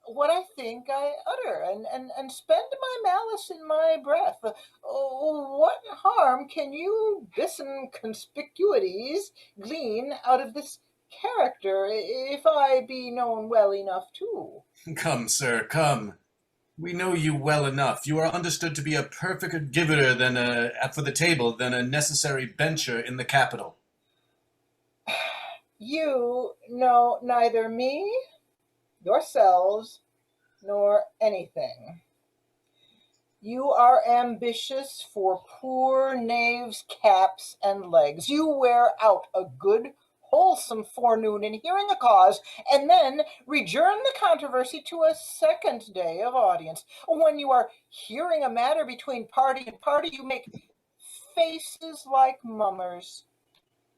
What I think I utter, and spend my malice in my breath. What harm can you, Bison conspicuities, glean out of this character, if I be known well enough too? Come, sir, come. We know you well enough. You are understood to be a perfect giver for the table than a necessary bencher in the capital. You know neither me, yourselves, nor anything. You are ambitious for poor knaves' caps and legs. You wear out a good, wholesome forenoon in hearing a cause, and then rejourn the controversy to a second day of audience. When you are hearing a matter between party and party, you make faces like mummers,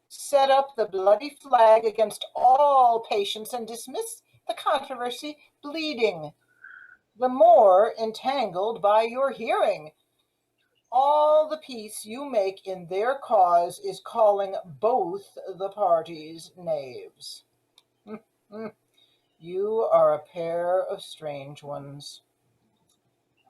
set up the bloody flag against all patience, and dismiss the controversy bleeding, the more entangled by your hearing. All the peace you make in their cause is calling both the parties knaves. You are a pair of strange ones.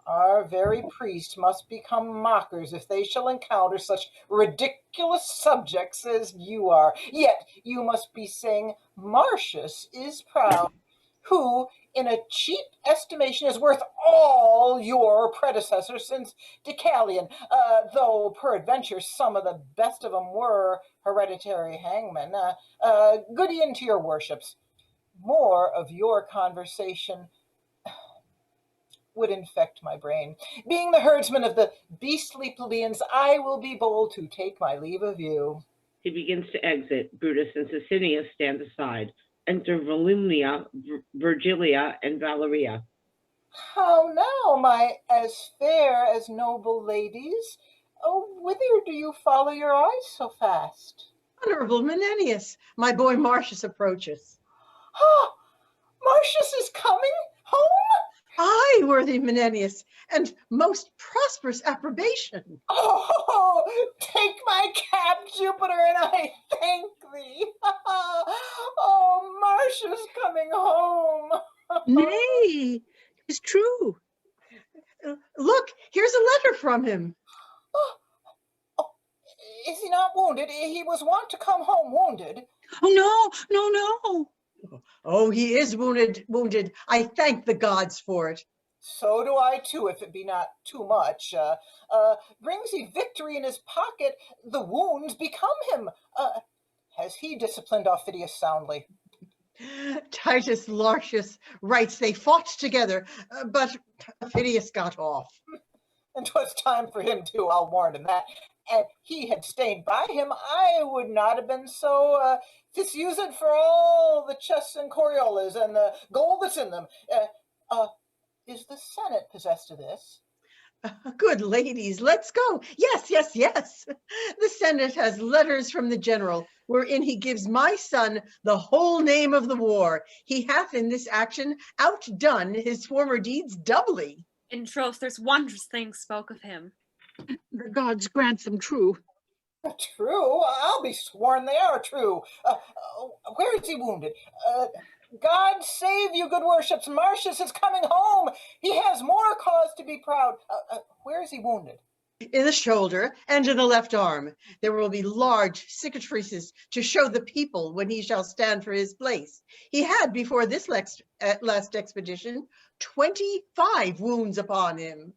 Our very priests must become mockers if they shall encounter such ridiculous subjects as you are. Yet you must be saying Marcius is proud, who, in a cheap estimation, is worth all your predecessors since Deucalion, though peradventure some of the best of them were hereditary hangmen. Good e'en to your worships. More of your conversation would infect my brain. Being the herdsman of the beastly plebeians, I will be bold to take my leave of you. He begins to exit. Brutus and Sicinius stand aside. Enter Volumnia, Virgilia, and Valeria. How now, my as fair as noble ladies? Oh, whither do you follow your eyes so fast? Honorable Menenius, my boy Marcius approaches. Ah, Marcius is coming home? Aye, worthy Menenius, and most prosperous approbation. Oh, take my cap, Jupiter, and I thank thee. Oh, Marcius coming home. Nay, 'tis true. Look, here's a letter from him. Oh, is he not wounded? He was wont to come home wounded. Oh, no. Oh, he is wounded. I thank the gods for it. So do I too, if it be not too much. Brings he victory in his pocket, the wounds become him. Has he disciplined Aufidius soundly? Titus Lartius writes they fought together, but Aufidius got off. And 'twas time for him too, I'll warrant him that. And he had stayed by him, I would not have been so disused for all the chests and coriolas and the gold that's in them. Is the Senate possessed of this? Good ladies, let's go. Yes. The Senate has letters from the general, wherein he gives my son the whole name of the war. He hath in this action outdone his former deeds doubly. In troth, there's wondrous things spoke of him. The gods grant them true. True? I'll be sworn they are true. Where is he wounded? God save you, good worships. Marcius is coming home. He has more cause to be proud. Where is he wounded? In the shoulder and in the left arm. There will be large cicatrices to show the people when he shall stand for his place. He had before this last expedition 25 wounds upon him.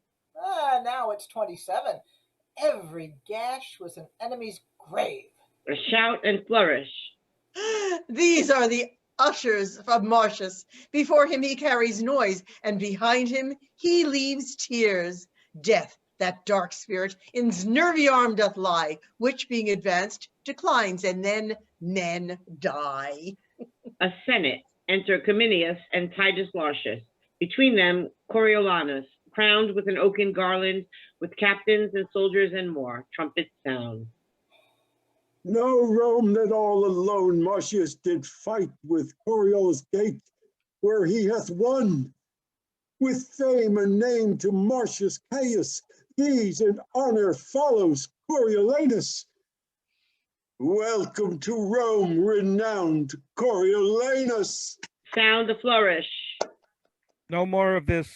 Now it's 27. Every gash was an enemy's grave. A shout and flourish. These are the ushers of Marcius. Before him he carries noise, and behind him he leaves tears. Death, that dark spirit, in's nervy arm doth lie, which being advanced declines, and then men die. A senate. Enter Cominius and Titus Lartius. Between them, Coriolanus, crowned with an oaken garland, with captains and soldiers and more. Trumpets sound. Know, Rome, that all alone Marcius did fight with Coriolanus' gate, where he hath won. With fame and name to Marcius Caius, these in honor follows Coriolanus. Welcome to Rome, renowned Coriolanus. Sound the flourish. No more of this.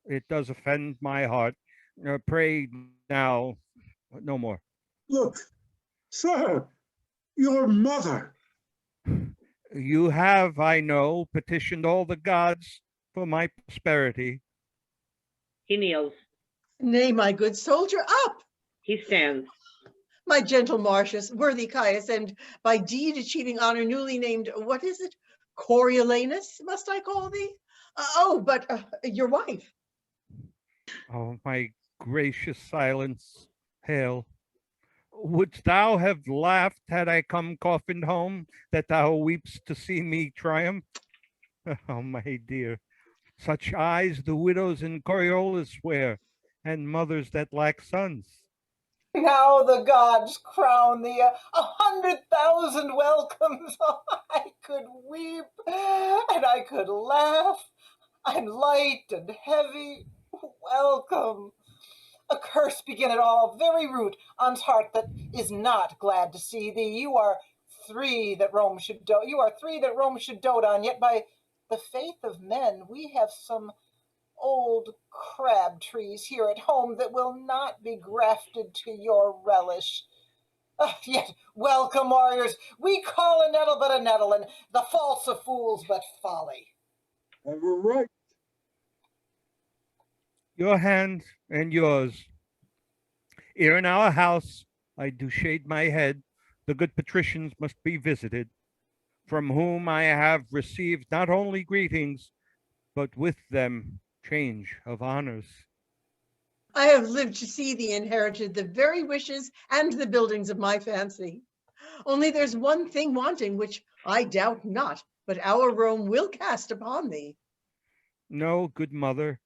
It does offend my heart. Pray now, no more. Look, sir, your mother. You have, I know, petitioned all the gods for my prosperity. He kneels. Nay, my good soldier, up! He stands. My gentle Marcius, worthy Caius, and by deed achieving honor newly named, what is it? Coriolanus, must I call thee? But your wife. Oh, my gracious silence, hail. Wouldst thou have laughed had I come coffined home, that thou weepst to see me triumph? Oh, my dear, such eyes the widows in Coriolanus wear, and mothers that lack sons. Now the gods crown thee 100,000 welcomes. I could weep and I could laugh. I'm light and heavy. Welcome. A curse begin at all very root on's heart that is not glad to see thee. You are three that Rome should dote. You are three that Rome should dote on. Yet by the faith of men, we have some old crab trees here at home that will not be grafted to your relish. Yet welcome, warriors. We call a nettle but a nettle, and the false of fools but folly. Ever right. Your hand and yours. Here in our house, I do shade my head. The good patricians must be visited, from whom I have received not only greetings, but with them change of honors. I have lived to see thee inherited the very wishes and the buildings of my fancy. Only there's one thing wanting, which I doubt not, but our Rome will cast upon thee. No, good mother,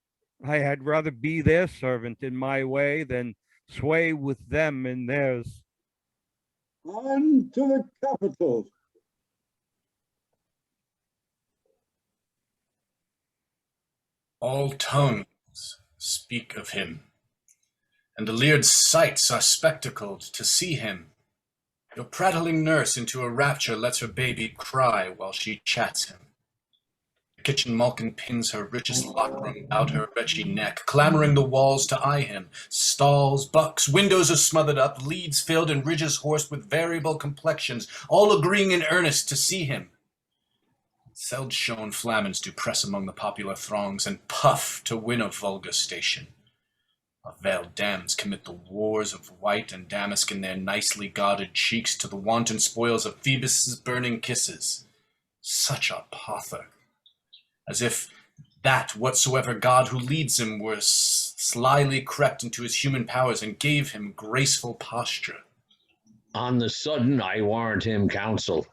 I had rather be their servant in my way than sway with them in theirs. On to the capital. All tongues speak of him, and the leered sights are spectacled to see him. Your prattling nurse into a rapture lets her baby cry while she chats him. The kitchen malkin pins her richest lockroom about her wretchy neck, clamoring the walls to eye him. Stalls, bucks, windows are smothered up, leads filled, and ridges horsed with variable complexions, all agreeing in earnest to see him. Seld-shone flamens do press among the popular throngs, and puff to win a vulgar station. Our veiled dams commit the wars of white and damask in their nicely guarded cheeks to the wanton spoils of Phoebus' burning kisses. Such a pother, as if that whatsoever god who leads him were slyly crept into his human powers and gave him graceful posture. On the sudden I warrant him consul.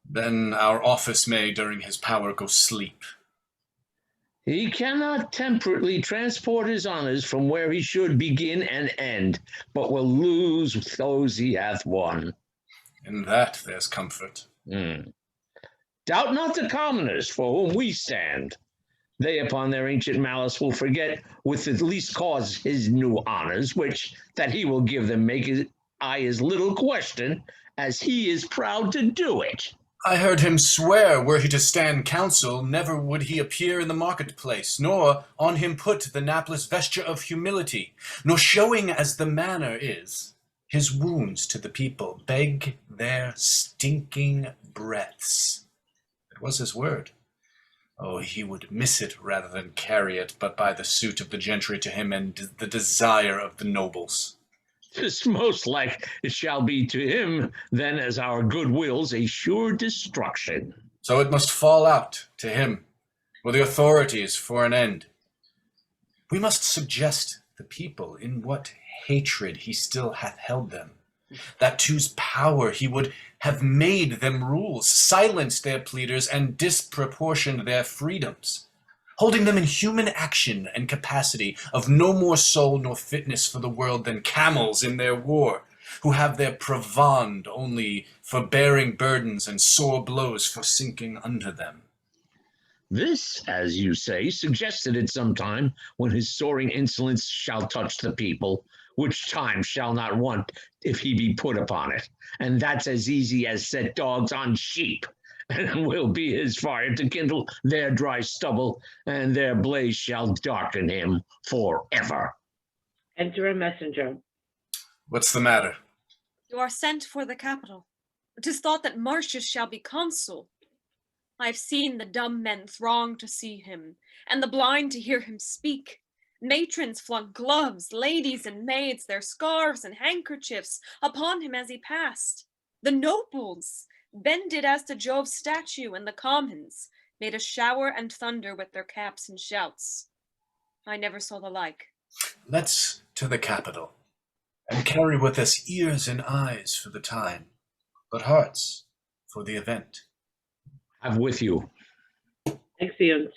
Then our office may during his power go sleep. He cannot temperately transport his honors from where he should begin and end, but will lose those he hath won. In that there's comfort. Doubt not the commoners for whom we stand. They upon their ancient malice will forget with at least cause his new honors, which that he will give them make I as little question, as he is proud to do it. I heard him swear, were he to stand counsel, never would he appear in the marketplace, nor on him put the napless vesture of humility, nor showing as the manner is, his wounds to the people beg their stinking breaths. It was his word. Oh, he would miss it rather than carry it, but by the suit of the gentry to him and the desire of the nobles. 'Tis most like it shall be to him, then as our good will's a sure destruction. So it must fall out to him, or the authorities for an end. We must suggest the people in what hatred he still hath held them, that to's power he would have made them rules, silenced their pleaders, and disproportioned their freedoms, holding them in human action and capacity, of no more soul nor fitness for the world than camels in their war, who have their provand only for bearing burdens and sore blows for sinking under them. This, as you say, suggested at some time when his soaring insolence shall touch the people, which time shall not want if he be put upon it. And that's as easy as set dogs on sheep, and will be his fire to kindle their dry stubble, and their blaze shall darken him forever. Enter a messenger. What's the matter? You are sent for the capital. 'Tis thought that Marcius shall be consul. I have seen the dumb men throng to see him, and the blind to hear him speak. Matrons flung gloves, ladies and maids their scarves and handkerchiefs upon him as he passed. The nobles, bended as to Jove's statue, and the commons made a shower and thunder with their caps and shouts. I never saw the like. Let's to the capital, and carry with us ears and eyes for the time, but hearts for the event. Have with you. Exeunt.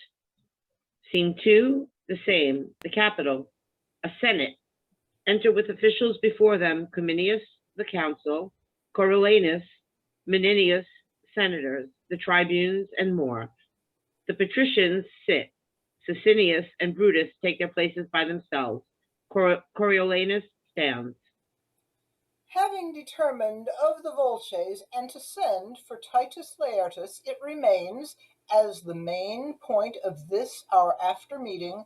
Scene 2, the same, the capital, a senate. Enter with officials before them Cominius, the consul, Coriolanus, Menenius, senators, the tribunes, and more. The patricians sit. Sicinius and Brutus take their places by themselves. Coriolanus stands. Having determined of the Volches and to send for Titus Laertus, it remains, as the main point of this our after meeting,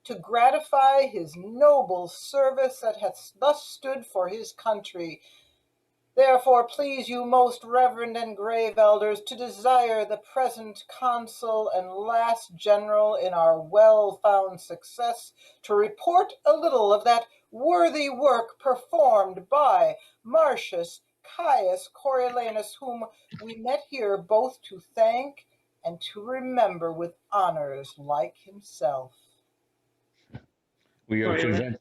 to gratify his noble service that hath thus stood for his country. Therefore please you, most reverend and grave elders, to desire the present consul and last general in our well-found success to report a little of that worthy work performed by Marcius Caius Coriolanus, whom we met here both to thank and to remember with honors like himself. We are Coriolanus.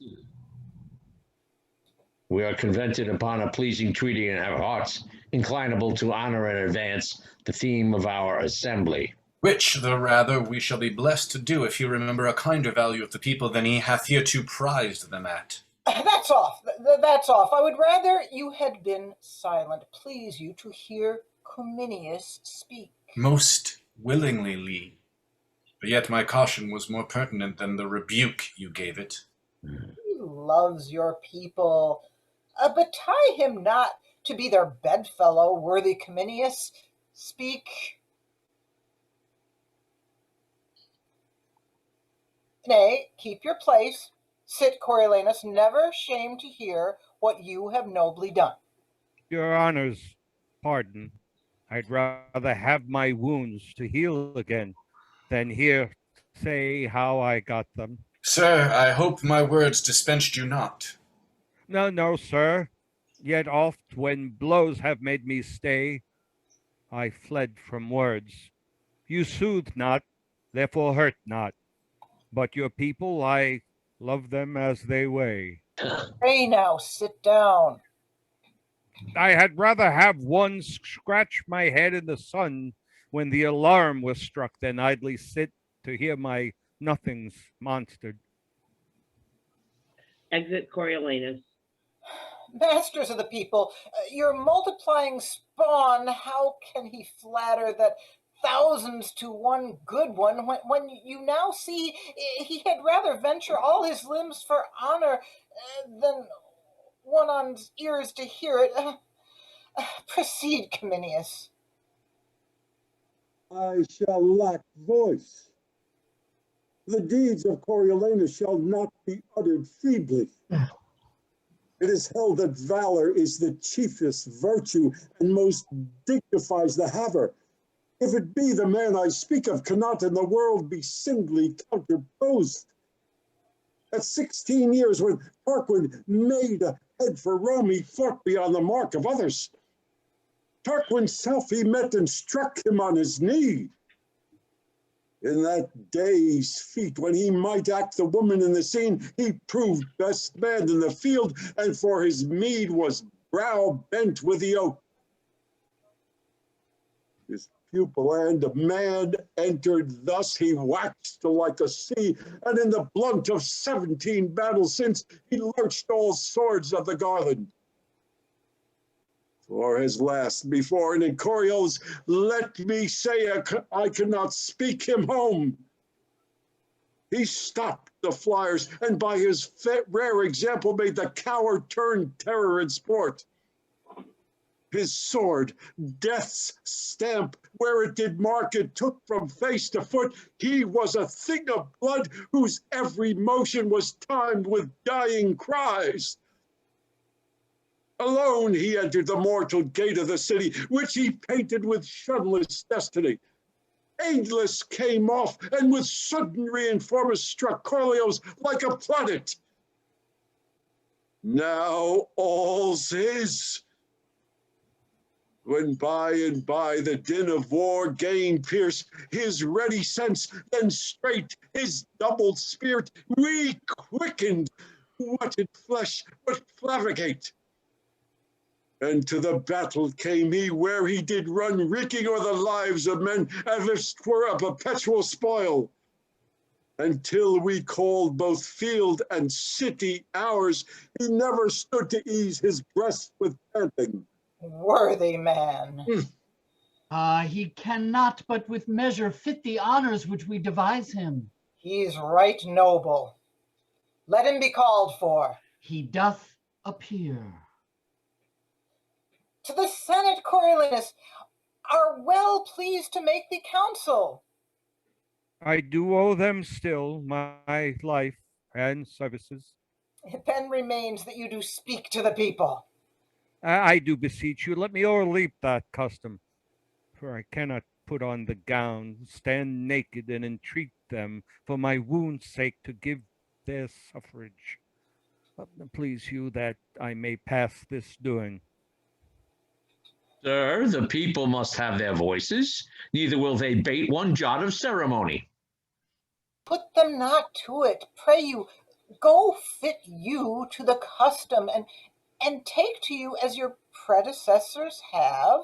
convented upon a pleasing treaty in our hearts, inclinable to honor and advance the theme of our assembly. Which the rather we shall be blessed to do if he remember a kinder value of the people than he hath hereto prized them at. That's off. That's off. I would rather you had been silent. Please you to hear Cominius speak. Most willingly, Lee. But yet my caution was more pertinent than the rebuke you gave it. He loves your people, but tie him not to be their bedfellow, worthy Cominius. Speak. Nay, keep your place. Sit, Coriolanus, never shame to hear what you have nobly done. Your honors, pardon. I'd rather have my wounds to heal again than hear say how I got them. Sir, I hope my words dispensed you not. No, sir. Yet oft when blows have made me stay, I fled from words. You soothe not, therefore hurt not. But your people, I love them as they weigh. Pray now, sit down. I had rather have one scratch my head in the sun when the alarm was struck than idly sit to hear my nothings monstered. Exit Coriolanus. Masters of the people, your multiplying spawn, how can he flatter that thousands to one good one when you now see he had rather venture all his limbs for honor than one on ears to hear it? Proceed, Cominius. I shall lack voice. The deeds of Coriolanus shall not be uttered feebly. It is held that valor is the chiefest virtue and most dignifies the haver. If it be the man I speak of, cannot in the world be singly counterposed. At 16 years, when Tarquin made a head for Rome, he fought beyond the mark of others. Tarquin's self he met and struck him on his knee. In that day's feat, when he might act the woman in the scene, he proved best man in the field, and for his meed was brow bent with the oak. His pupil and man entered thus, he waxed like a sea, and in the blunt of 17 battles since, he lurched all swords of the garland. for his last before, and in Coriolanus, let me say I cannot speak him home. He stopped the flyers, and by his rare example made the coward turn terror in sport. His sword, death's stamp, where it did mark, it took from face to foot. He was a thing of blood, whose every motion was timed with dying cries. Alone he entered the mortal gate of the city, which he painted with shunless destiny. Ageless came off, and with sudden reinforcement struck Coriolanus like a planet. Now all's his. When by and by the din of war gained pierce his ready sense, then straight his doubled spirit re-quickened, whetted flesh but flavigate. And to the battle came he, where he did run, reeking o'er the lives of men, as if 'twere a perpetual spoil. Until we called both field and city ours, he never stood to ease his breast with panting. Worthy man. He cannot but with measure fit the honors which we devise him. He's right noble. Let him be called for. He doth appear. To the Senate, Coriolanus, are well pleased to make thee counsel. I do owe them still my life and services. It then remains that you do speak to the people. I do beseech you, let me o'erleap that custom, for I cannot put on the gown, stand naked, and entreat them for my wound's sake to give their suffrage. Please you that I may pass this doing. Sir, the people must have their voices, neither will they bate one jot of ceremony. Put them not to it, pray you. Go fit you to the custom, and take to you, as your predecessors have,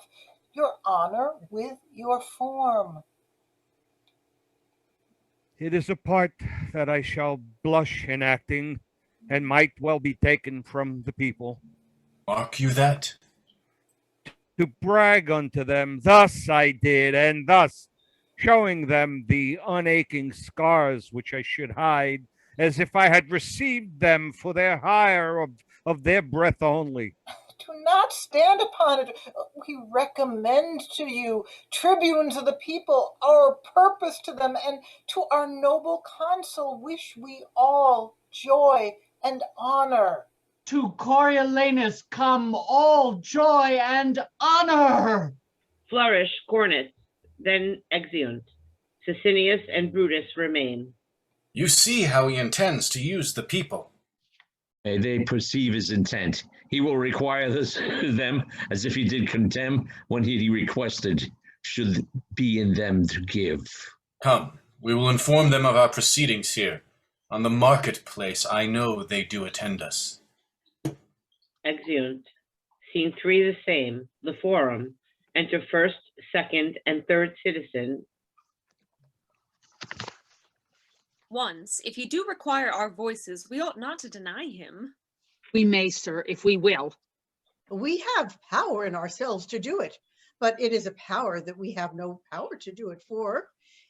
your honor with your form. It is a part that I shall blush in acting, and might well be taken from the people. Mark you that? To brag unto them, thus I did, and thus, showing them the unaching scars which I should hide, as if I had received them for their hire of their breath only. Do not stand upon it. We recommend to you, tribunes of the people, our purpose to them, and to our noble consul wish we all joy and honor. To Coriolanus come all joy and honor. Flourish, Cornus, then Exeunt. Sicinius and Brutus remain. You see how he intends to use the people. They perceive his intent. He will require them as if he did condemn when he requested should be in them to give. Come, we will inform them of our proceedings here. On the marketplace, I know they do attend us. Exeunt. Scene 3 the same. The forum. Enter first, second, and third citizen. Once, if you do require our voices, we ought not to deny him. We may, sir, if we will. We have power in ourselves to do it, but it is a power that we have no power to do it for.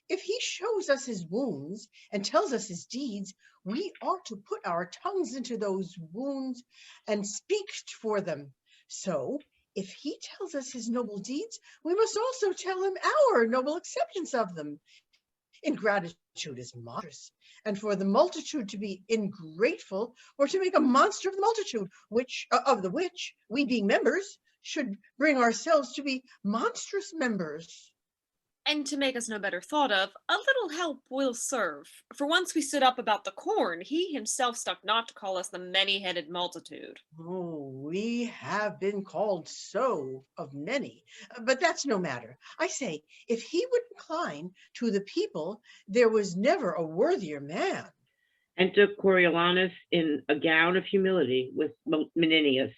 If he shows us his wounds and tells us his deeds, we ought to put our tongues into those wounds and speak for them. So if he tells us his noble deeds, we must also tell him our noble acceptance of them. Ingratitude is monstrous, and for the multitude to be ingrateful or to make a monster of the multitude, which we being members should bring ourselves to be monstrous members. And to make us no better thought of, a little help will serve. For once we stood up about the corn, he himself stuck not to call us the many-headed multitude. Oh, we have been called so of many, but that's no matter. I say, if he would incline to the people, there was never a worthier man. Enter Coriolanus in a gown of humility with Menenius.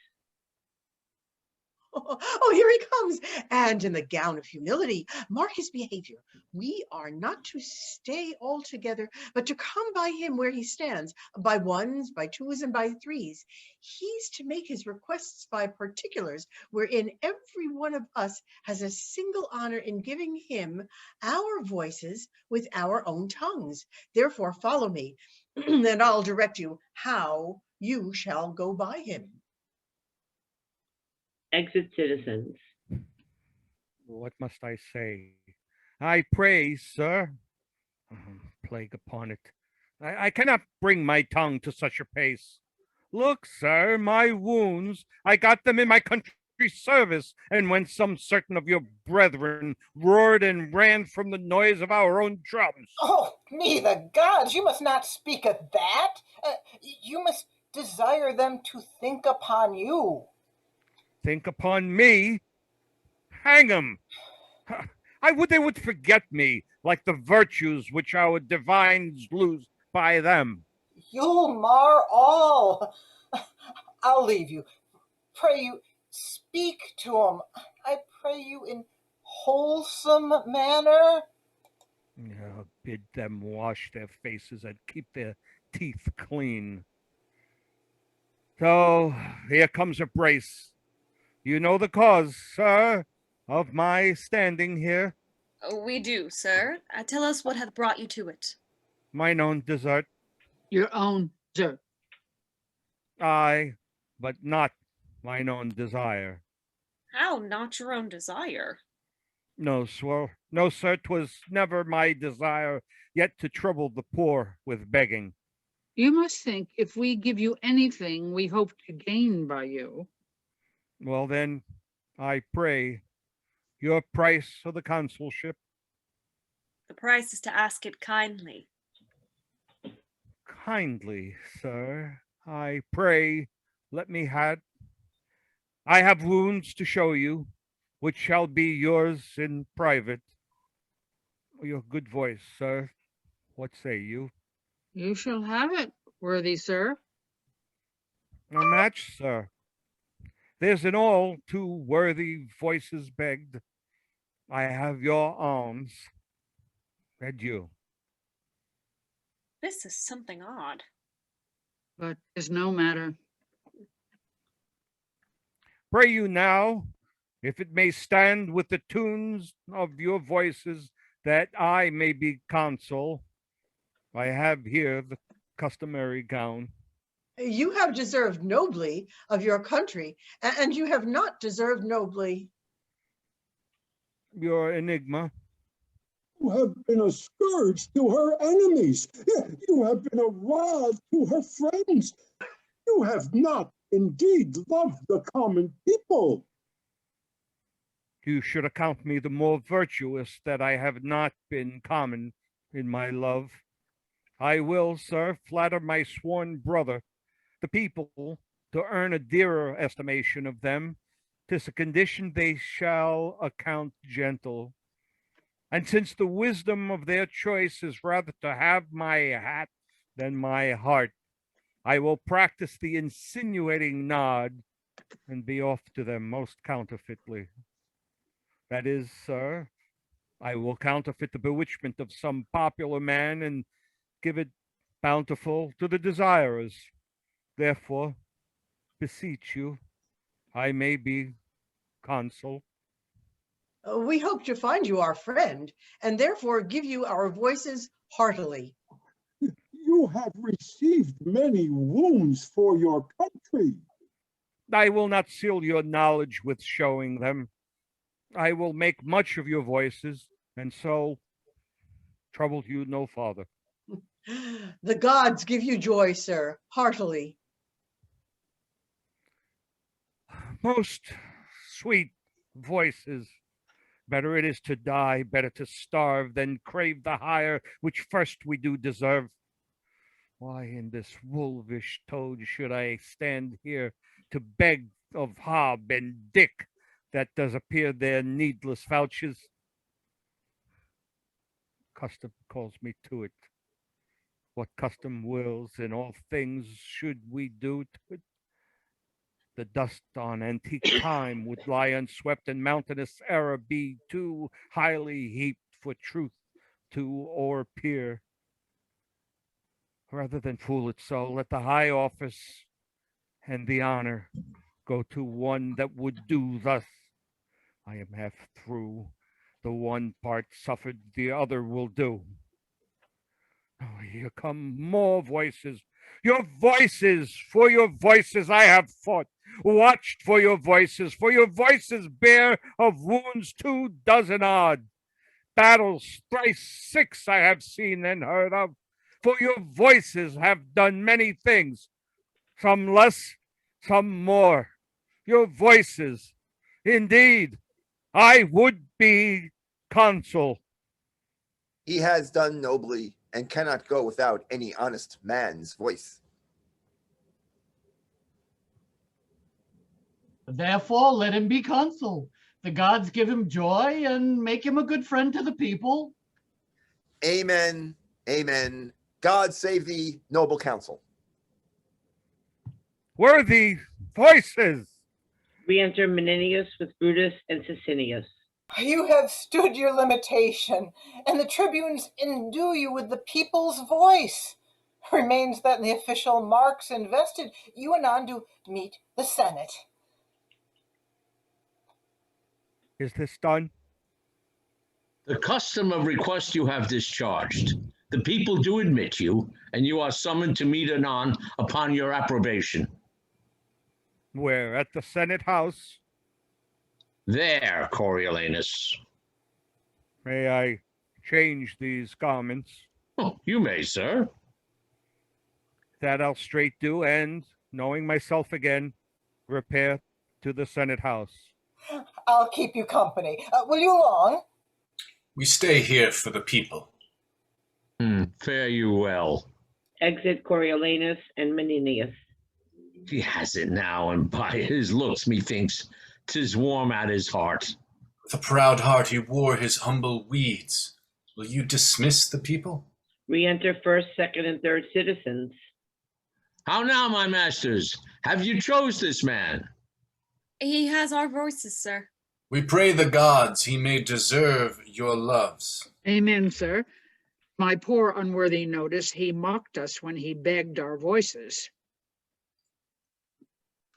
Oh, here he comes. And in the gown of humility, mark his behavior. We are not to stay all together, but to come by him where he stands, by ones, by twos, and by threes. He's to make his requests by particulars, wherein every one of us has a single honor in giving him our voices with our own tongues. Therefore, follow me, and I'll direct you how you shall go by him. Exit citizens. What must I say? I pray, sir. Plague upon it. I cannot bring my tongue to such a pace. Look, sir, my wounds, I got them in my country's service, and when some certain of your brethren roared and ran from the noise of our own drums. Oh, me the gods, you must not speak of that. You must desire them to think upon you. Think upon me? Hang 'em! I would they would forget me, like the virtues which our divines lose by them. You'll mar all. I'll leave you. Pray you, speak to 'em. I pray you in wholesome manner. Bid them wash their faces and keep their teeth clean. So here comes a brace. You know the cause, sir, of my standing here. We do, sir. Tell us what hath brought you to it. Mine own desert. Your own, sir. Aye, but not mine own desire. How not your own desire? No, sir, 'twas never my desire yet to trouble the poor with begging. You must think if we give you anything we hope to gain by you. Well then, I pray, your price of the consulship. The price is to ask it kindly. Kindly, sir, I pray, let me have. I have wounds to show you, which shall be yours in private. Your good voice, sir. What say you? You shall have it, worthy sir. A match, sir. There's in all 2 worthy voices begged. I have your alms. Adieu. This is something odd. But 'tis no matter. Pray you now, if it may stand with the tunes of your voices, that I may be consul. I have here the customary gown. You have deserved nobly of your country, and you have not deserved nobly. Your enigma. You have been a scourge to her enemies. You have been a rod to her friends. You have not indeed loved the common people. You should account me the more virtuous that I have not been common in my love. I will, sir, flatter my sworn brother, the people, to earn a dearer estimation of them. 'Tis a condition they shall account gentle. And since the wisdom of their choice is rather to have my hat than my heart, I will practice the insinuating nod and be off to them most counterfeitly. That is, sir, I will counterfeit the bewitchment of some popular man and give it bountiful to the desirers. Therefore, beseech you, I may be consul. We hope to find you our friend, and therefore give you our voices heartily. You have received many wounds for your country. I will not seal your knowledge with showing them. I will make much of your voices, and so trouble you no farther. The gods give you joy, sir, heartily. Most sweet voices. Better it is to die, better to starve, than crave the hire which first we do deserve. Why in this wolvish toad should I stand here to beg of Hob and Dick that does appear their needless vouches? Custom calls me to it. What custom wills in all things should we do to it? The dust on antique time would lie unswept, and mountainous error be too highly heaped for truth to o'erpeer. Rather than fool it so, let the high office and the honor go to one that would do thus. I am half through. The one part suffered, the other will do. Oh, here come more voices. Your voices, for your voices I have fought, watched for your voices bear of wounds 24 odd. Battles thrice 6 I have seen and heard of, for your voices have done many things, some less, some more. Your voices, indeed, I would be consul. He has done nobly and cannot go without any honest man's voice. Therefore, let him be consul. The gods give him joy and make him a good friend to the people. Amen. Amen. God save thee, noble counsel. Worthy voices. Re-enter Menenius with Brutus and Sicinius. You have stood your limitation, and the tribunes endue you with the people's voice. Remains that in the official marks invested, you anon do meet the Senate. Is this done? The custom of request you have discharged. The people do admit you, and you are summoned to meet anon upon your approbation. Where? At the Senate House? There, Coriolanus. May I change these garments? Oh, you may, sir. That I'll straight do, and, knowing myself again, repair to the Senate House. I'll keep you company. Will you along? We stay here for the people. Fare you well. Exit Coriolanus and Menenius. He has it now, and by his looks, methinks, 'tis warm at his heart. With a proud heart he wore his humble weeds. Will you dismiss the people? Re-enter first, second, and third citizens. How now, my masters? Have you chose this man? He has our voices, sir. We pray the gods he may deserve your loves. Amen, sir. My poor unworthy notice, he mocked us when he begged our voices.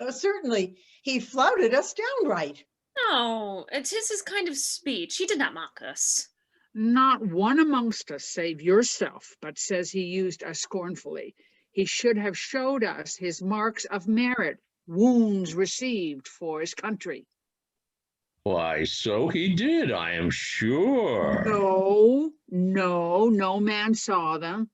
Certainly, he flouted us downright. No, it is his kind of speech. He did not mock us. Not one amongst us save yourself, but says he used us scornfully. He should have showed us his marks of merit, wounds received for his country. Why, so he did, I am sure. No man saw them.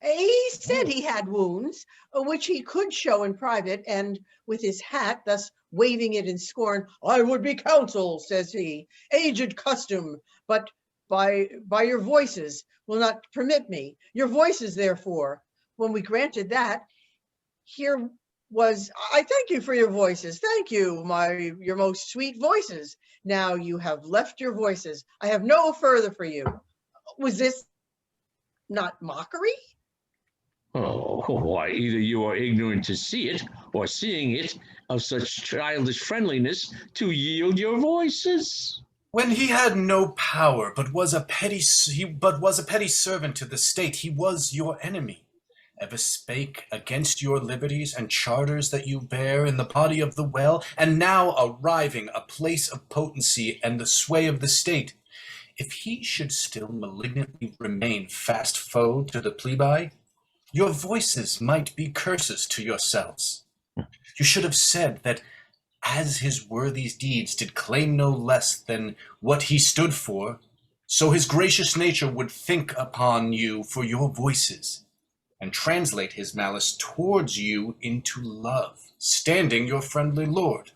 He said he had wounds, which he could show in private, and with his hat, thus waving it in scorn, I would be counsel, says he, aged custom, but by your voices will not permit me. Your voices, therefore, when we granted that, here was, I thank you for your voices. Thank you, your most sweet voices. Now you have left your voices. I have no further for you. Was this not mockery? Oh, why, either you are ignorant to see it, or seeing it of such childish friendliness to yield your voices. When he had no power, but was a petty servant to the state, he was your enemy. Ever spake against your liberties and charters that you bear in the body of the well, and now arriving a place of potency and the sway of the state, if he should still malignantly remain fast foe to the plebe, your voices might be curses to yourselves. You should have said that as his worthy deeds did claim no less than what he stood for, so his gracious nature would think upon you for your voices, and translate his malice towards you into love, standing your friendly lord.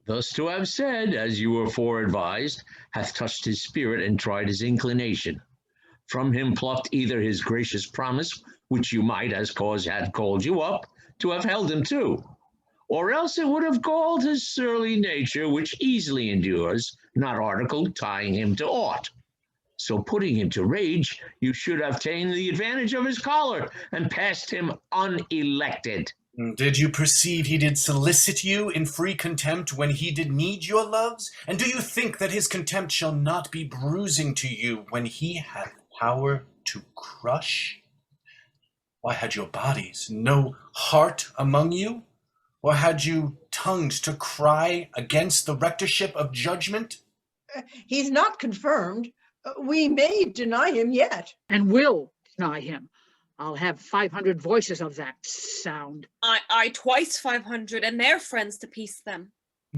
Thus to have said, as you were foreadvised, hath touched his spirit and tried his inclination. From him plucked either his gracious promise, which you might, as cause had called you up, to have held him to, or else it would have galled his surly nature, which easily endures, not article tying him to aught. So putting him to rage, you should have taken the advantage of his collar and passed him unelected. Did you perceive he did solicit you in free contempt when he did need your loves? And do you think that his contempt shall not be bruising to you when he hath power to crush? Why, had your bodies no heart among you? Or had you tongues to cry against the rectorship of judgment? He's not confirmed. We may deny him yet. And will deny him. I'll have 500 voices of that sound. I twice 500, and their friends to peace them.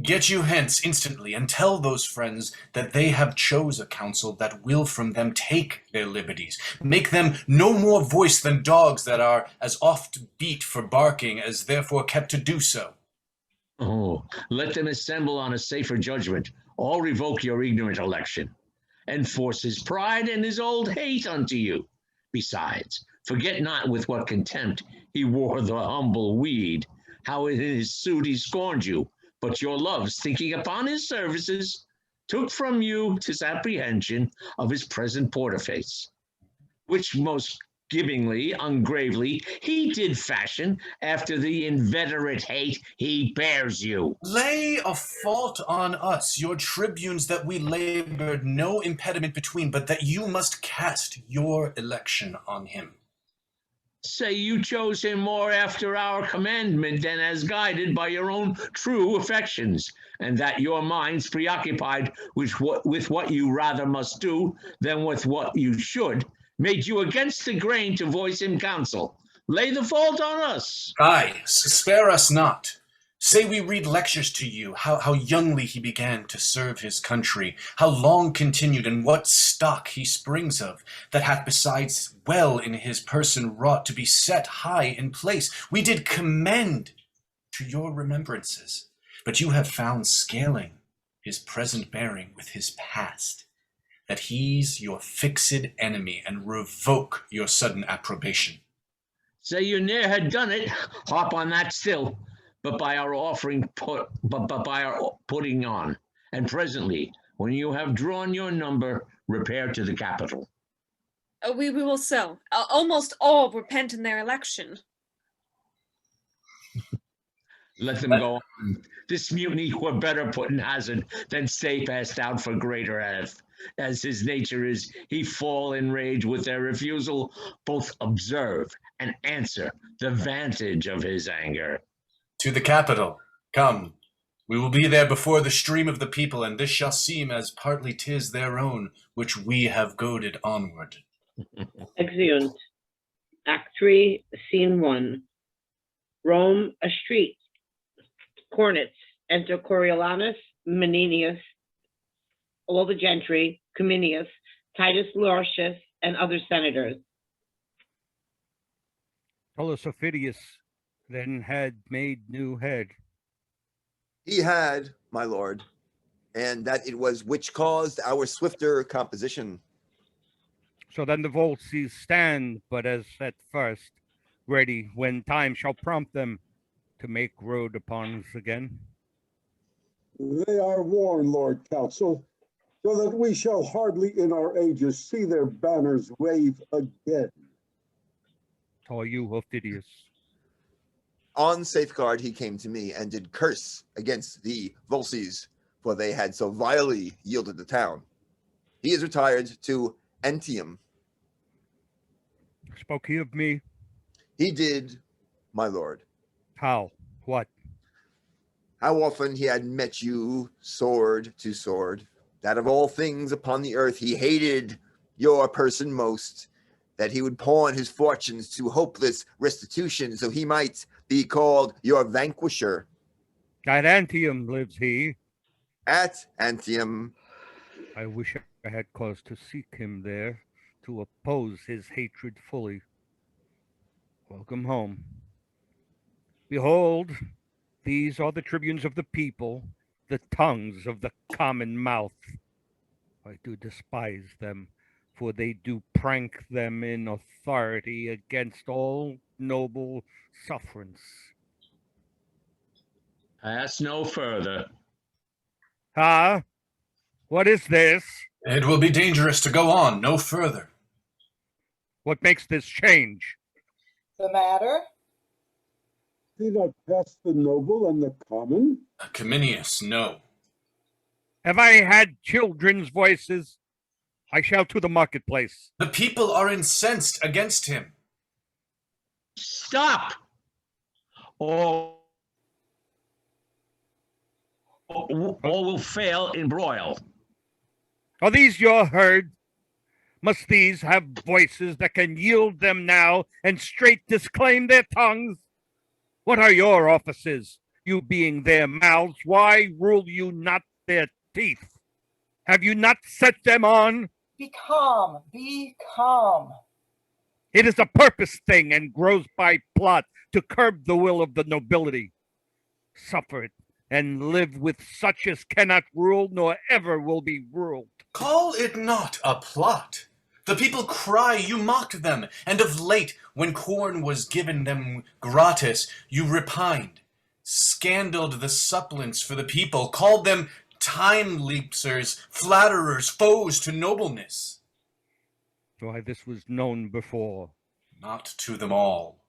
Get you hence instantly, and tell those friends that they have chose a council that will from them take their liberties. Make them no more voice than dogs that are as oft beat for barking as therefore kept to do so. Oh, let them assemble on a safer judgment. All revoke your ignorant election. Enforce his pride and his old hate unto you. Besides, forget not with what contempt he wore the humble weed, how in his suit he scorned you, but your loves, thinking upon his services, took from you 'tis apprehension of his present porterface, which most givingly, ungravely, he did fashion after the inveterate hate he bears you. Lay a fault on us, your tribunes, that we labored no impediment between, but that you must cast your election on him. Say you chose him more after our commandment than as guided by your own true affections, and that your minds preoccupied with what you rather must do than with what you should, made you against the grain to voice him counsel. Lay the fault on us. Aye, spare us not. Say we read lectures to you, how youngly he began to serve his country, how long continued, and what stock he springs of, that hath besides well in his person wrought to be set high in place. We did commend to your remembrances, but you have found scaling his present bearing with his past, that he's your fixed enemy, and revoke your sudden approbation. Say you ne'er had done it, harp on that still, but by our putting on. And presently, when you have drawn your number, repair to the capital. We will so. Almost all repent in their election. Let them go on. This mutiny were better put in hazard than stay passed out for greater wrath. As his nature is, he fall in rage with their refusal, both observe and answer the vantage of his anger. To the capital, come. We will be there before the stream of the people, and this shall seem as partly 'tis their own, which we have goaded onward. Exeunt. Act 3, Scene 1. Rome, a street. Cornets. Enter Coriolanus, Menenius, all the gentry, Cominius, Titus Lartius, and other senators. Tullus Aufidius then had made new head. He had, my lord, and that it was which caused our swifter composition. So then the Volsces stand, but as at first, ready when time shall prompt them to make road upon us again. They are warned, Lord Counsel, so that we shall hardly in our ages see their banners wave again. Or you, Aufidius. On safeguard he came to me and did curse against the Volsces, for they had so vilely yielded the town. He is retired to Antium. Spoke he of me? He did, my lord. How? What? How often he had met you sword to sword, that of all things upon the earth he hated your person most, that he would pawn his fortunes to hopeless restitution, so he might be called your vanquisher. At Antium lives he. At Antium. I wish I had cause to seek him there, to oppose his hatred fully. Welcome home. Behold, these are the tribunes of the people, the tongues of the common mouth. I do despise them, for they do prank them in authority against all noble sufferance. Ask no further. Ah, what is this? It will be dangerous to go on no further. What makes this change? The matter? thee not pass the noble and the common? Cominius, no. Have I had children's voices? I shall to the marketplace. The people are incensed against him. Stop! All will fail in broil. Are these your herd? Must these have voices that can yield them now and straight disclaim their tongues? What are your offices? You being their mouths, why rule you not their teeth? Have you not set them on? Be calm, be calm. It is a purpose thing and grows by plot to curb the will of the nobility. Suffer it and live with such as cannot rule nor ever will be ruled. Call it not a plot. The people cry, you mocked them, and of late, when corn was given them gratis, you repined, scandaled the suppliants for the people, called them time-leapsers, flatterers, foes to nobleness. Why, this was known before. Not to them all.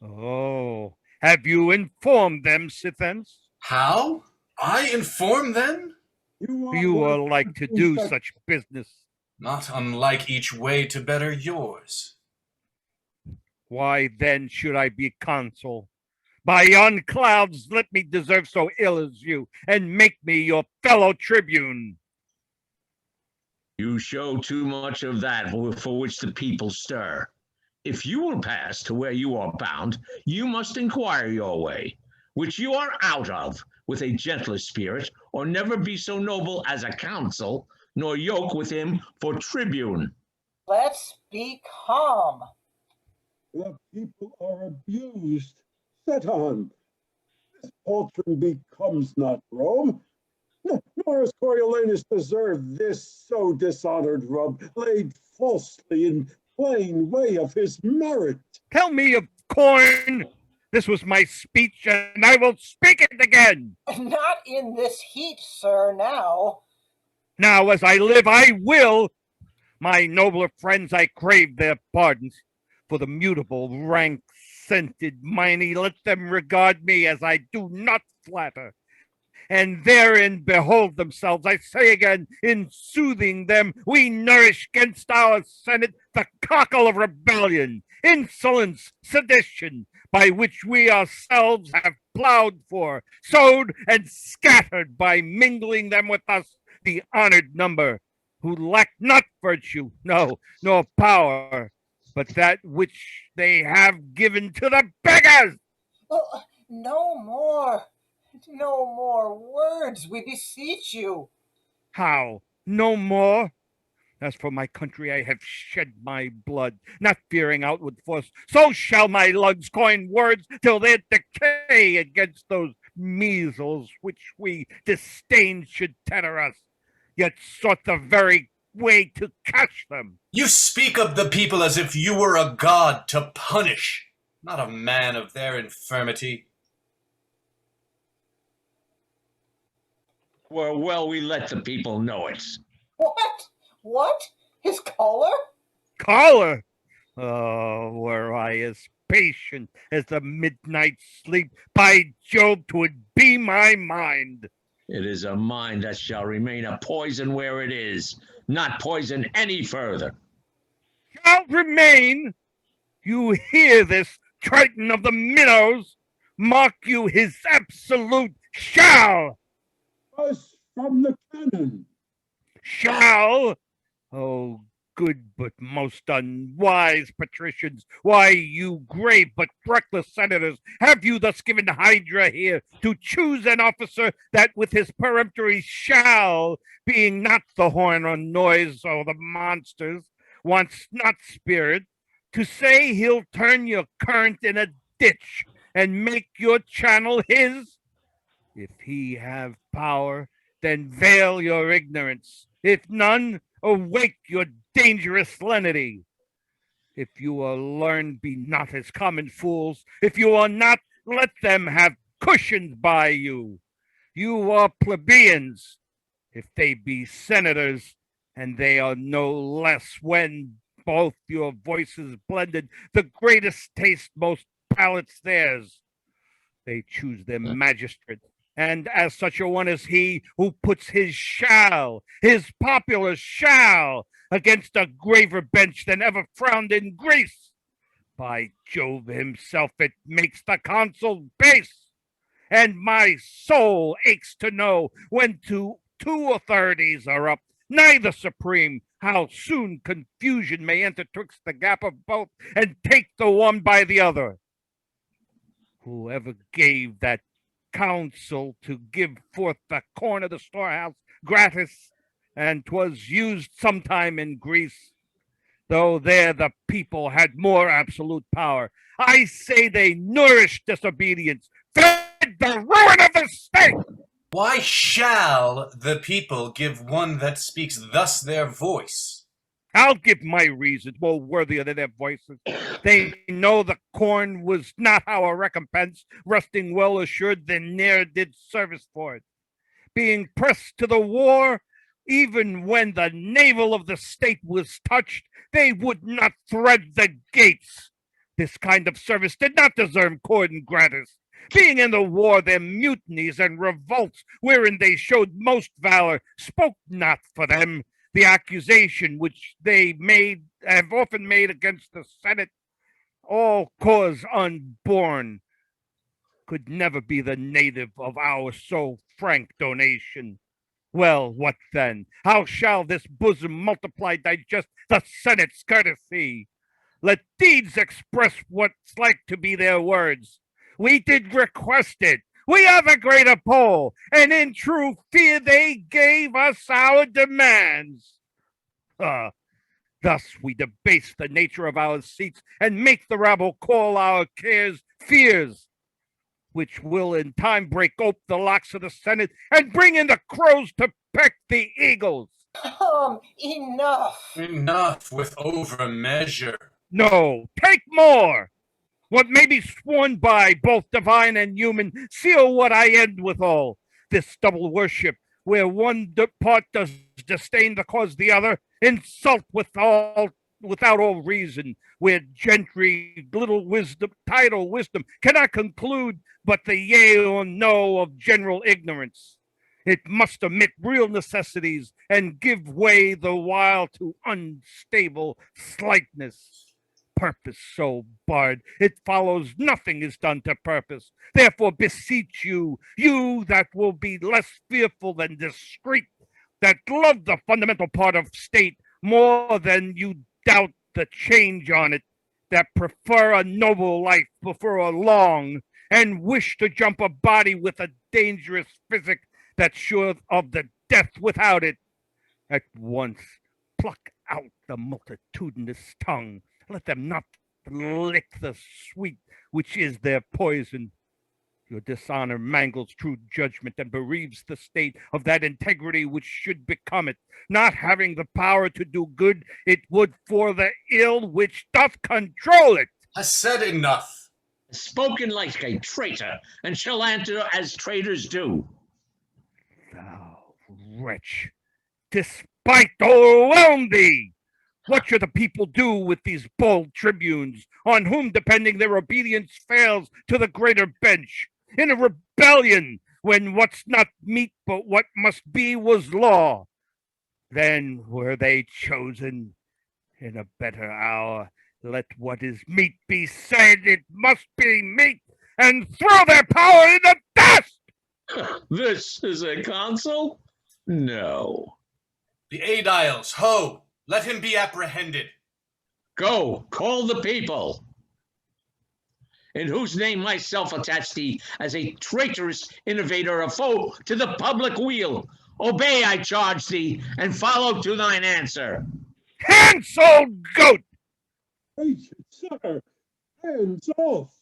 Oh, have you informed them, Sithens? How? I inform them? You are like to do such business. Not unlike each way to better yours. Why then should I be consul? By yon clouds, let me deserve so ill as you, and make me your fellow tribune. You show too much of that for which the people stir. If you will pass to where you are bound, you must inquire your way, which you are out of, with a gentler spirit, or never be so noble as a consul, nor yoke with him for tribune. Let's be calm. The people are abused. Set on. This paltry becomes not Rome. Nor has Coriolanus deserved this so dishonored rub, laid falsely in plain way of his merit. Tell me of corn. This was my speech, and I will speak it again. Not in this heat, sir, now. Now, as I live, I will. My nobler friends, I crave their pardons. For the mutable, rank-scented miney, let them regard me as I do not flatter. And therein behold themselves, I say again, in soothing them, we nourish against our Senate the cockle of rebellion, insolence, sedition, by which we ourselves have plowed for, sowed, and scattered by mingling them with us, the honored number, who lack not virtue, no, nor power, but that which they have given to the beggars. Oh, no more words, we beseech you. How? No more? As for my country, I have shed my blood, not fearing outward force. So shall my lugs coin words till they decay against those measles which we disdained should tether us, yet sought the very way to catch them. You speak of the people as if you were a god to punish, not a man of their infirmity. Well, we let the people know it. What? His collar? Collar? Oh, were I as patient as the midnight sleep, by Jove, 'twould be my mind. It is a mind that shall remain a poison where it is, not poison any further. Shall remain? You hear this, Triton of the minnows? Mark you his absolute shall. Us from the cannon. Shall? Oh, good but most unwise patricians, why, you grave but reckless senators, have you thus given Hydra here to choose an officer that with his peremptory shall, being not the horn or noise or the monsters, wants not spirit, to say he'll turn your current in a ditch and make your channel his? If he have power, then veil your ignorance. If none, awake your dangerous lenity. If you are learned, be not as common fools. If you are not, let them have cushions by you. You are plebeians, if they be senators, and they are no less when both your voices blended, the greatest taste most palates theirs. They choose their magistrate, and as such a one as he who puts his popular shall, against a graver bench than ever frowned in Greece. By Jove himself, it makes the consul base, and my soul aches to know when two authorities are up, neither supreme, how soon confusion may enter twixt the gap of both and take the one by the other. Whoever gave that counsel to give forth the corn of the storehouse gratis, and 'twas used sometime in Greece, though there the people had more absolute power. I say they nourished disobedience, fed the ruin of the state. Why shall the people give one that speaks thus their voice? I'll give my reasons more worthier than their voices. They know the corn was not our recompense, resting well assured they ne'er did service for it. Being pressed to the war, even when the navel of the state was touched, they would not thread the gates. This kind of service did not deserve corn gratis. Being in the war, their mutinies and revolts, wherein they showed most valor, spoke not for them. The accusation which they have often made against the Senate, all cause unborn, could never be the native of our so frank donation. Well, what then? How shall this bosom multiplied digest the Senate's courtesy? Let deeds express what's like to be their words. We did request it. We have a greater poll, and in true fear they gave us our demands. Thus we debase the nature of our seats and make the rabble call our cares fears, which will in time break ope the locks of the Senate and bring in the crows to peck the eagles. Enough. Enough with over measure. No, take more. What may be sworn by both divine and human, seal what I end withal. This double worship, where one part does disdain the cause the other, insult without all reason, where gentry, little wisdom, tidal wisdom, cannot conclude but the yea or no of general ignorance. It must omit real necessities and give way the while to unstable slightness. Purpose so barred, it follows nothing is done to purpose. Therefore beseech you, you that will be less fearful than discreet, that love the fundamental part of state more than you doubt the change on it, that prefer a noble life before a long, and wish to jump a body with a dangerous physic that's sure of the death without it, at once pluck out the multitudinous tongue. Let them not lick the sweet which is their poison. Your dishonor mangles true judgment and bereaves the state of that integrity which should become it. Not having the power to do good, it would for the ill which doth control it. Has said enough. Spoken like a traitor, and shall answer as traitors do. Thou wretch, despite overwhelm thee. What should the people do with these bold tribunes, on whom depending their obedience fails to the greater bench, in a rebellion, when what's not meet but what must be was law? Then were they chosen in a better hour. Let what is meet be said, it must be meet, and throw their power in the dust! This is a consul? No. The aediles, ho! Let him be apprehended. Go, call the people, in whose name myself attach thee as a traitorous innovator, a foe to the public weal. Obey, I charge thee, and follow to thine answer. Hence, old goat! Patience, sir. Hands off.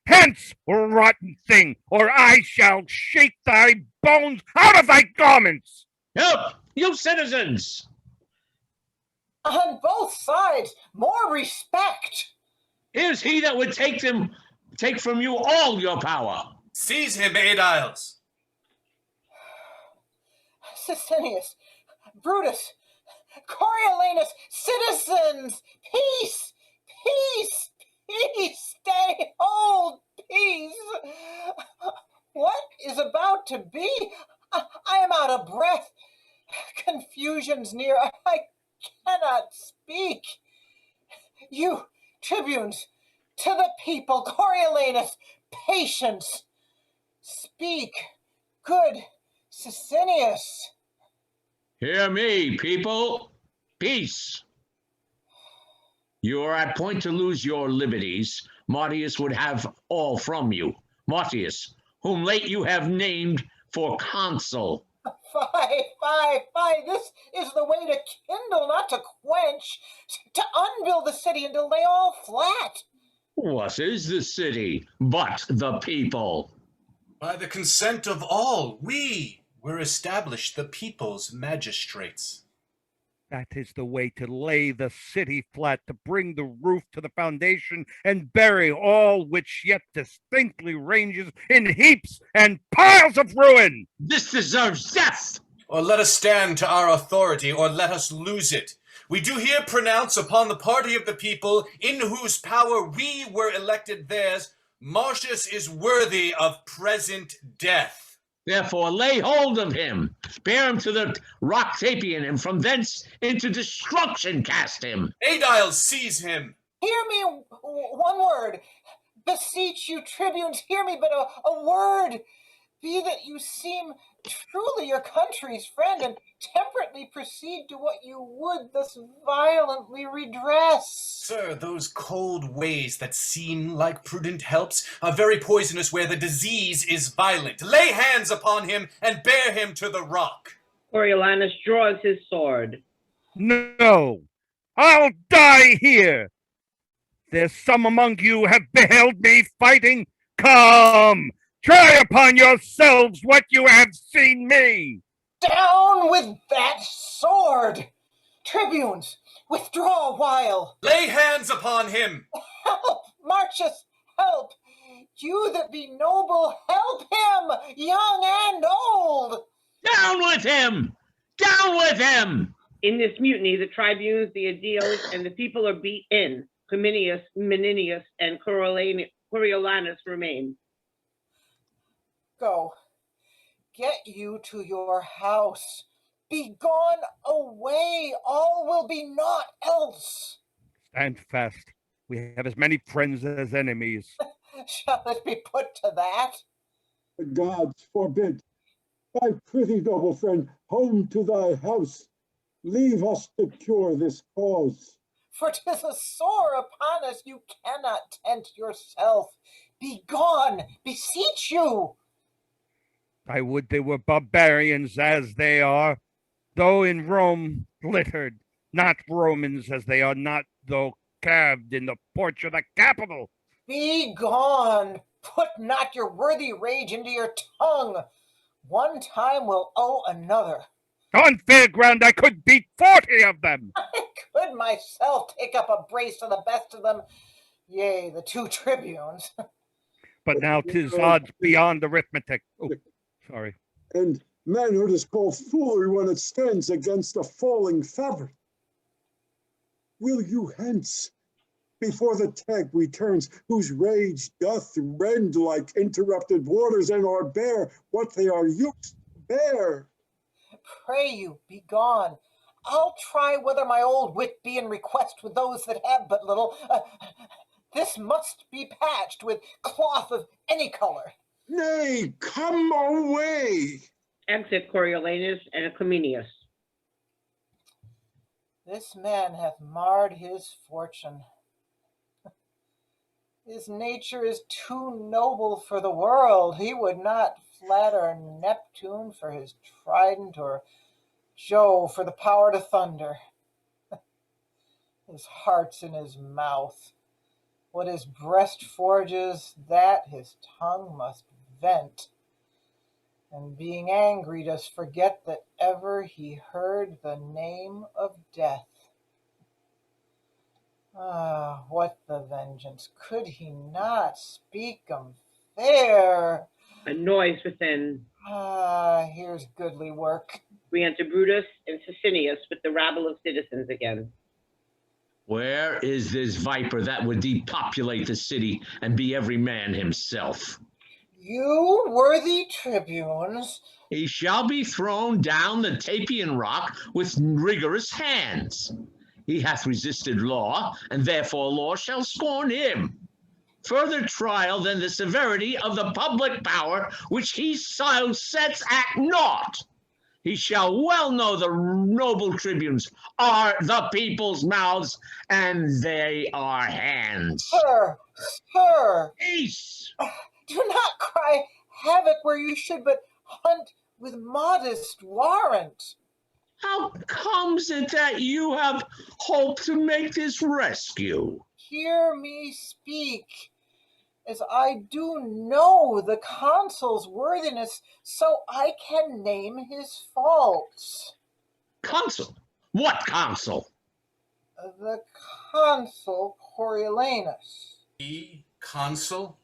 Hence, rotten thing, or I shall shake thy bones out of thy garments! Help, you citizens! On both sides, more respect. Here's he that would take from you all your power. Seize him, aediles. Sicinius, Brutus, Coriolanus, citizens, peace, peace, peace, stay, hold, peace. about to be? I am out of breath. Confusion's near. I cannot speak. You, tribunes, to the people, Coriolanus, patience. Speak, good Sicinius. Hear me, people. Peace. You are at point to lose your liberties. Martius would have all from you. Martius, whom late you have named for consul. Fie. This is the way to kindle, not to quench, to unbuild the city and to lay all flat. What is the city but the people? By the consent of all, we were established the people's magistrates. That is the way to lay the city flat, to bring the roof to the foundation and bury all which yet distinctly ranges in heaps and piles of ruin. This deserves death. Or let us stand to our authority, or let us lose it. We do here pronounce upon the party of the people, in whose power we were elected theirs, Martius is worthy of present death. Therefore, lay hold of him, bear him to the rock Tapian, and from thence into destruction cast him. Adile, seize him. Hear me one word. Beseech you, tribunes, hear me but a word. Be that you seem truly your country's friend, and temperately proceed to what you would thus violently redress. Sir, those cold ways that seem like prudent helps are very poisonous where the disease is violent. Lay hands upon him and bear him to the rock. Coriolanus draws his sword. No, I'll die here. There's some among you have beheld me fighting. Come, try upon yourselves what you have seen me. Down with that sword! Tribunes, withdraw a while. Lay hands upon him. Help, Martius, help! You that be noble, help him, young and old! Down with him! Down with him! In this mutiny, the tribunes, the aediles, and the people are beat in. Cominius, Meninius, and Coriolanus remain. Go, get you to your house. Be gone away, all will be naught else. Stand fast. We have as many friends as enemies. Shall it be put to that? The gods forbid. Thy prithee, noble friend, home to thy house. Leave us to cure this cause. For 'tis a sore upon us, you cannot tent yourself. Be gone, beseech you. I would they were barbarians as they are, though in Rome littered, not Romans as they are not, though calved in the porch of the Capitol. Be gone, put not your worthy rage into your tongue. One time will owe another. On fair ground I could beat 40 of them. I could myself take up a brace of the best of them, yea, the 2 tribunes. But now 'tis odds beyond arithmetic. Oh, sorry. And manhood is called foolery when it stands against a falling fabric. Will you hence, before the tag returns, whose rage doth rend like interrupted waters, and are bare what they are used to bear? Pray you, be gone. I'll try whether my old wit be in request with those that have but little. This must be patched with cloth of any color. Nay, come away. Exit Coriolanus and Cominius. This man hath marred his fortune. His nature is too noble for the world. He would not flatter Neptune for his trident, or Jove for the power to thunder. His heart's in his mouth. What his breast forges, that his tongue must vent. And being angry does forget that ever he heard the name of death. Ah, what the vengeance! Could he not speak 'em fair? A noise within. Ah, here's goodly work. Re-enter Brutus and Sicinius with the rabble of citizens again. Where is this viper that would depopulate the city and be every man himself? You worthy tribunes, He shall be thrown down the Tapian rock with rigorous hands. He hath resisted law, and therefore law shall scorn him. Further trial than the severity of the public power, which he so sets at naught. He shall well know the noble tribunes are the people's mouths, and they are hands. sir, Peace! do not cry havoc where you should but hunt with modest warrant. How comes it that you have hoped to make this rescue? Hear me speak, as I do know the consul's worthiness, so I can name his faults. Consul? What consul? The consul Coriolanus. The consul?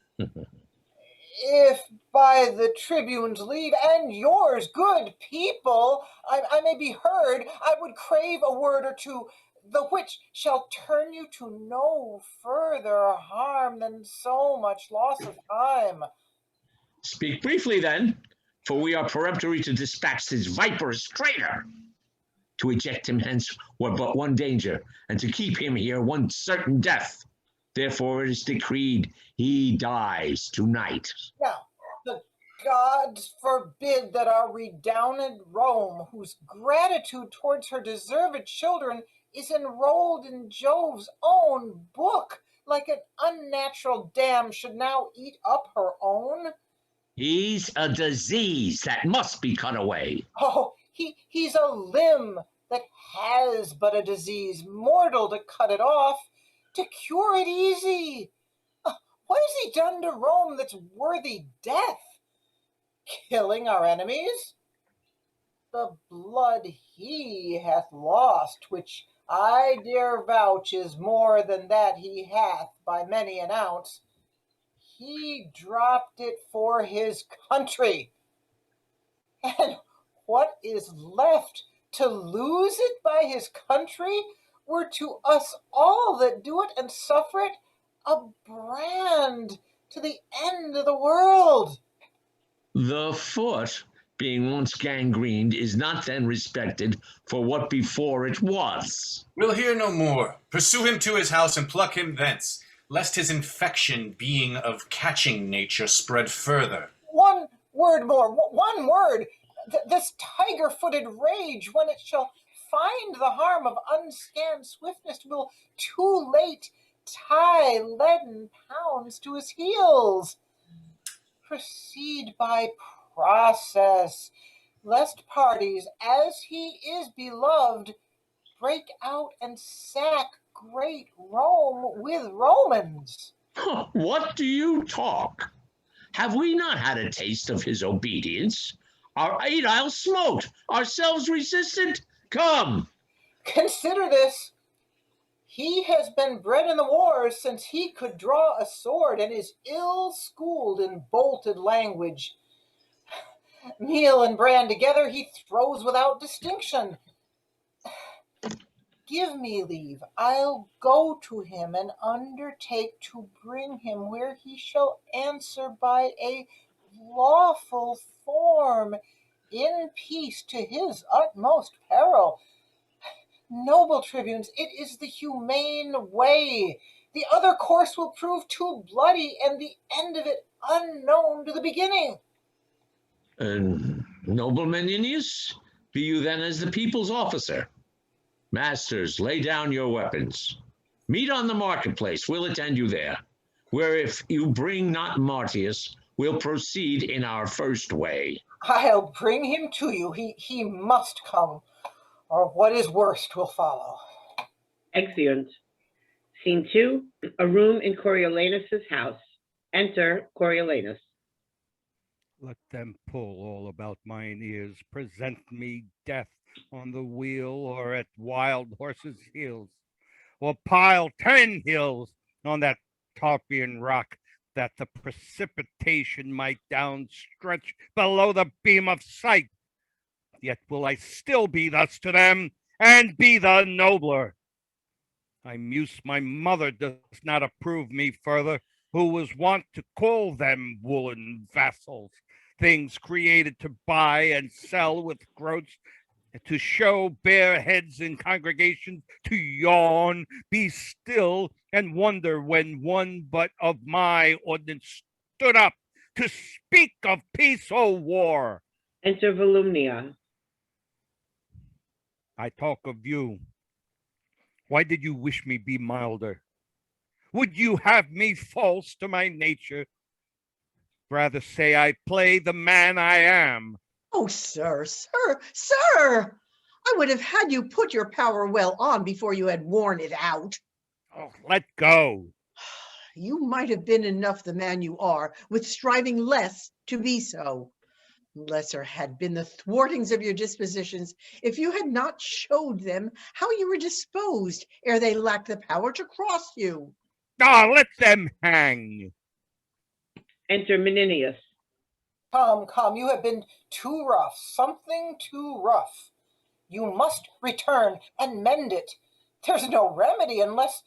If by the tribune's leave and yours, good people, I may be heard, I would crave a word or two, the which shall turn you to no further harm than so much loss of time. Speak briefly then, for we are peremptory to dispatch this viperous traitor. To eject him hence were but one danger, and to keep him here one certain death. Therefore it is decreed he dies tonight. Now, the gods forbid that our redoubted Rome, whose gratitude towards her deserved children is enrolled in Jove's own book, like an unnatural dam, should now eat up her own. He's a disease that must be cut away. Oh, he's a limb that has but a disease, mortal to cut it off, to cure it easy. What has he done to Rome that's worthy death? Killing our enemies? The blood he hath lost, which I dare vouch is more than that he hath by many an ounce, he dropped it for his country. And what is left to lose it by his country were to us all that do it and suffer it a brand to the end of the world. The foot, being once gangrened, is not then respected for what before it was. We'll hear no more. Pursue him to his house and pluck him thence, lest his infection, being of catching nature, spread further. One word more, one word. This tiger-footed rage, when it shall find the harm of unscanned swiftness, will too late tie leaden pounds to his heels. Proceed by process, lest parties, as he is beloved, break out and sack great Rome with Romans. What do you talk? Have we not had a taste of his obedience? Our aedile smote, ourselves resistant? Come. Consider this. He has been bred in the wars since he could draw a sword and is ill-schooled in bolted language. Meal and bran together he throws without distinction. Give me leave, I'll go to him and undertake to bring him where he shall answer by a lawful form, in peace to his utmost peril. Noble tribunes, it is the humane way. The other course will prove too bloody, and the end of it unknown to the beginning. Noble Menenius, be you then as the people's officer. Masters, lay down your weapons. Meet on the marketplace, we'll attend you there, where if you bring not Martius, we'll proceed in our first way. I'll bring him to you. He must come, or what is worst will follow. Exeunt. Scene 2, a room in Coriolanus' house. Enter Coriolanus. Let them pull all about mine ears, present me death on the wheel or at wild horses' heels, or pile 10 hills on that Tarpeian rock, that the precipitation might down stretch below the beam of sight. Yet will I still be thus to them, and be the nobler. I muse my mother does not approve me further, who was wont to call them woolen vassals, things created to buy and sell with groats, to show bare heads in congregations, to yawn, be still, and wonder when one but of my ordinance stood up to speak of peace or war. Enter Volumnia. I talk of you. Why did you wish me be milder? Would you have me false to my nature? Rather say I play the man I am. Oh, sir, sir! I would have had you put your power well on before you had worn it out. Oh, let go. You might have been enough the man you are, with striving less to be so. Lesser had been the thwartings of your dispositions if you had not showed them how you were disposed ere they lacked the power to cross you. Ah, let them hang. Enter Menenius. Come, you have been too rough, something too rough. You must return and mend it. There's no remedy unless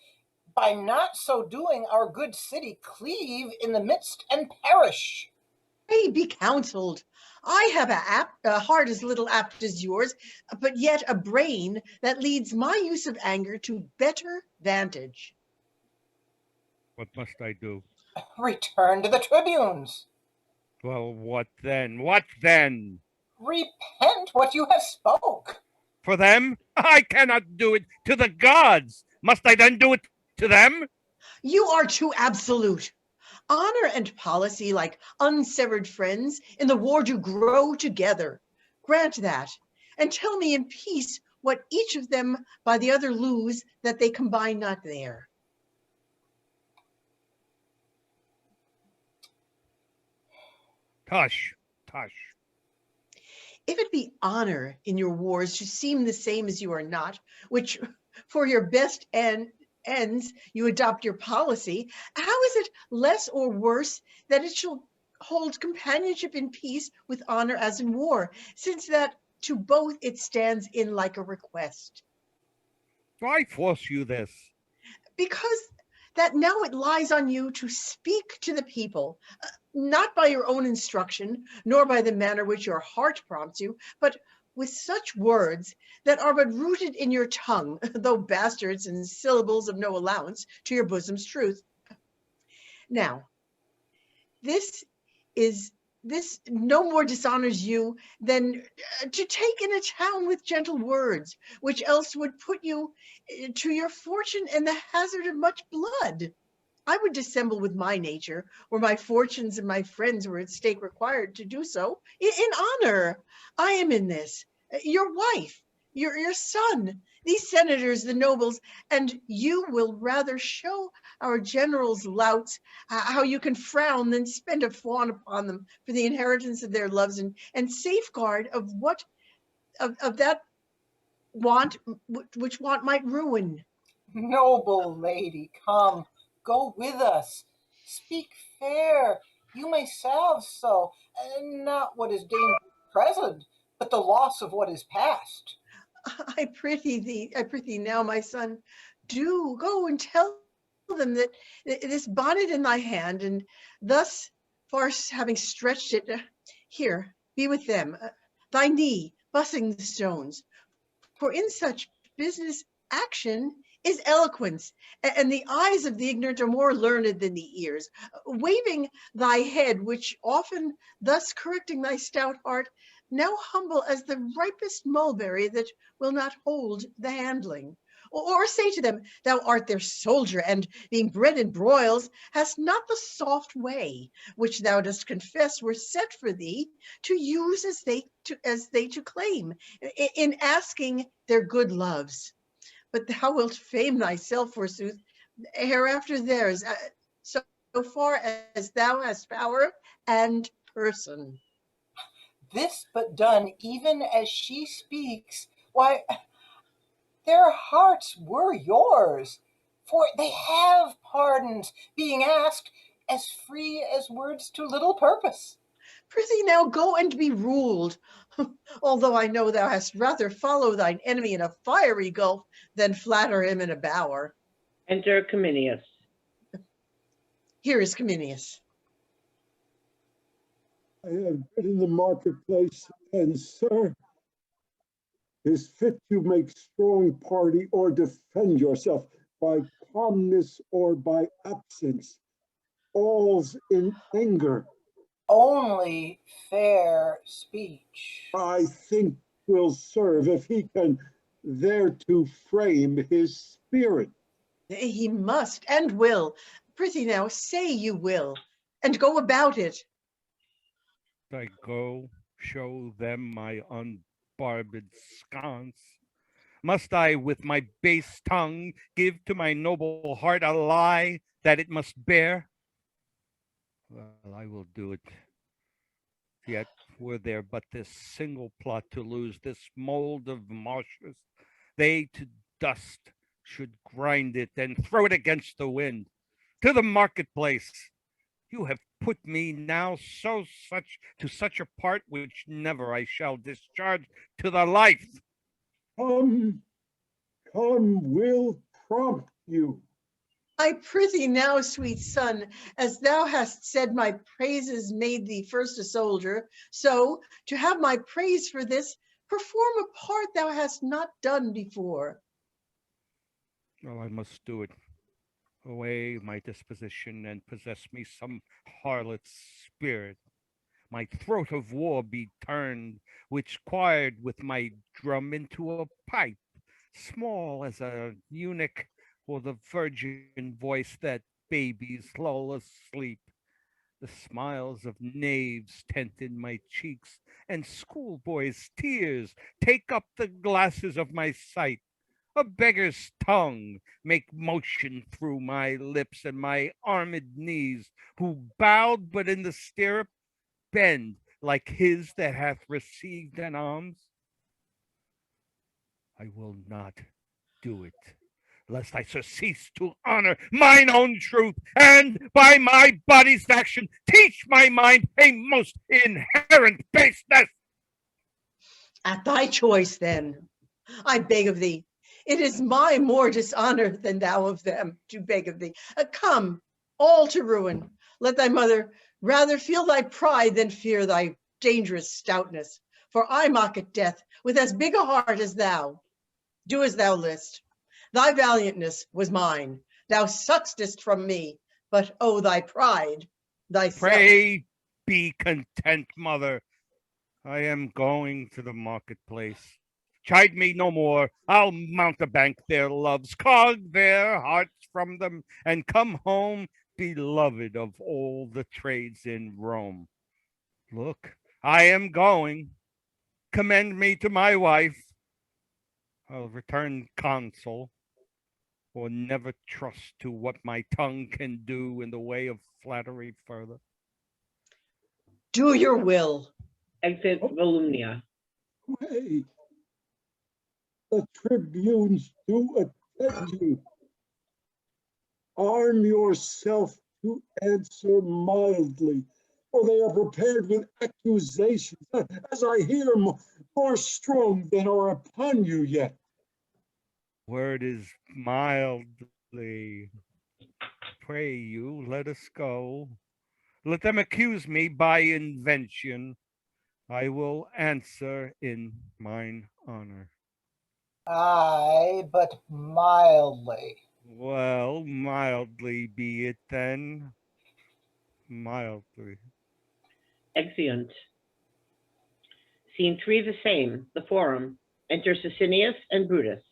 by not so doing our good city cleave in the midst and perish. Pray be counseled. I have a heart as little apt as yours, but yet a brain that leads my use of anger to better vantage. What must I do? Return to the tribunes. Well, what then? What then? Repent what you have spoke. For them? I cannot do it to the gods. Must I then do it to them? You are too absolute. Honor and policy, like unsevered friends, in the war do grow together. Grant that, and tell me in peace what each of them by the other lose that they combine not there. Tush, tush. If it be honor in your wars to seem the same as you are not, which for your best ends you adopt your policy, how is it less or worse that it shall hold companionship in peace with honor as in war, since that to both it stands in like a request? Why force you this? Because that now it lies on you to speak to the people, not by your own instruction, nor by the manner which your heart prompts you, but with such words that are but rooted in your tongue, though bastards and syllables of no allowance to your bosom's truth. Now, this no more dishonors you than to take in a town with gentle words, which else would put you to your fortune and the hazard of much blood. I would dissemble with my nature, where my fortunes and my friends were at stake required to do so, in honor. I am in this, your wife, your son, these senators, the nobles, and you will rather show our generals louts how you can frown than spend a fawn upon them for the inheritance of their loves and safeguard of what of that want which want might ruin. Noble lady, come, go with us. Speak fair. You may salve so, and not what is danger present, but the loss of what is past. I prithee now, my son, do go and tell them that this bonnet in thy hand, and thus far having stretched it, here, be with them, thy knee, bussing the stones. For in such business action is eloquence, and the eyes of the ignorant are more learned than the ears. Waving thy head, which often thus correcting thy stout heart, now humble as the ripest mulberry that will not hold the handling. Or say to them, thou art their soldier, and being bred in broils, hast not the soft way, which thou dost confess were set for thee, to use as they to claim, in asking their good loves. But thou wilt fame thyself, forsooth, hereafter theirs, so far as thou hast power and person. This but done even as she speaks, why, their hearts were yours, for they have pardons being asked, as free as words to little purpose. Prithee now go and be ruled, although I know thou hast rather follow thine enemy in a fiery gulf than flatter him in a bower. Enter Cominius. Here is Cominius. I have been in the marketplace, and sir, 'tis fit you make strong party or defend yourself by calmness or by absence. All's in anger. Only fair speech. I think will serve if he can thereto frame his spirit. He must and will. Prithee now, say you will, and go about it. I go show them my unbarbed sconce. Must I with my base tongue give to my noble heart a lie that it must bear? Well, I will do it. Yet were there but this single plot to lose, this mold of marshes, they to dust should grind it and throw it against the wind. To the marketplace. You have put me now such a part which never I shall discharge to the life. Come, will prompt you. I prithee now, sweet son, as thou hast said my praises made thee first a soldier, so to have my praise for this, perform a part thou hast not done before. Oh, I must do it. Away my disposition and possess me some harlot's spirit. My throat of war be turned, which quired with my drum into a pipe, small as a eunuch, or the virgin voice that babies lull asleep. The smiles of knaves tent in my cheeks, and schoolboys' tears take up the glasses of my sight. A beggar's tongue make motion through my lips, and my armed knees, who bowed but in the stirrup, bend like his that hath received an alms. I will not do it, lest I surcease to honor mine own truth, and by my body's action teach my mind a most inherent baseness. At thy choice, then, I beg of thee. It is my more dishonor than thou of them to beg of thee. Come, all to ruin. Let thy mother rather feel thy pride than fear thy dangerous stoutness. For I mock at death with as big a heart as thou. Do as thou list. Thy valiantness was mine. Thou suck'dst from me, but oh, thy pride, thyself. Pray be content, mother. I am going to the marketplace. Chide me no more. I'll mountebank their loves, cog their hearts from them, and come home beloved of all the trades in Rome. Look, I am going. Commend me to my wife. I'll return consul, or never trust to what my tongue can do in the way of flattery further. Do your will. Exit Volumnia. Wait. The tribunes do attend you. Arm yourself to answer mildly, for they are prepared with accusations, as I hear, more strong than are upon you yet. Word is mildly. Pray you, let us go. Let them accuse me by invention. I will answer in mine honor. Aye, but mildly. Well, mildly be it then. Mildly. Exeunt. Scene 3 the same, the Forum. Enter Sicinius and Brutus.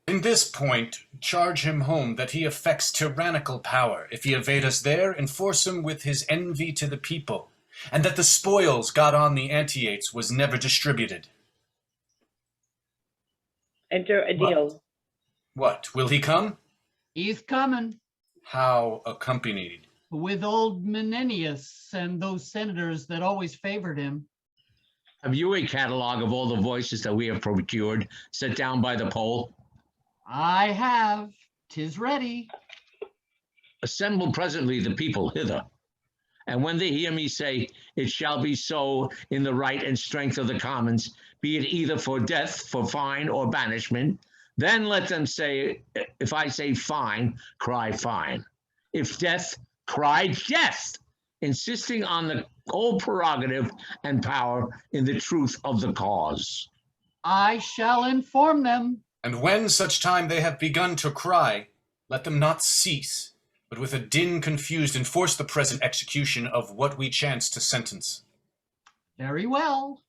In this point, charge him home that he affects tyrannical power. If he evade us there, enforce him with his envy to the people, and that the spoils got on the Antiochs was never distributed. Enter Adil. What, will he come? He's coming How accompanied? with old Menenius and those senators that always favored him. Have you a catalog of all the voices that we have procured set down by the poll? I have. 'Tis ready. Assemble presently the people hither. And when they hear me say, it shall be so in the right and strength of the commons, be it either for death, for fine, or banishment, Then let them say, if I say fine, cry fine. If death, cry death, insisting on the old prerogative and power in the truth of the cause. I shall inform them. And when such time they have begun to cry, let them not cease, but with a din confused enforce the present execution of what we chance to sentence. Very well.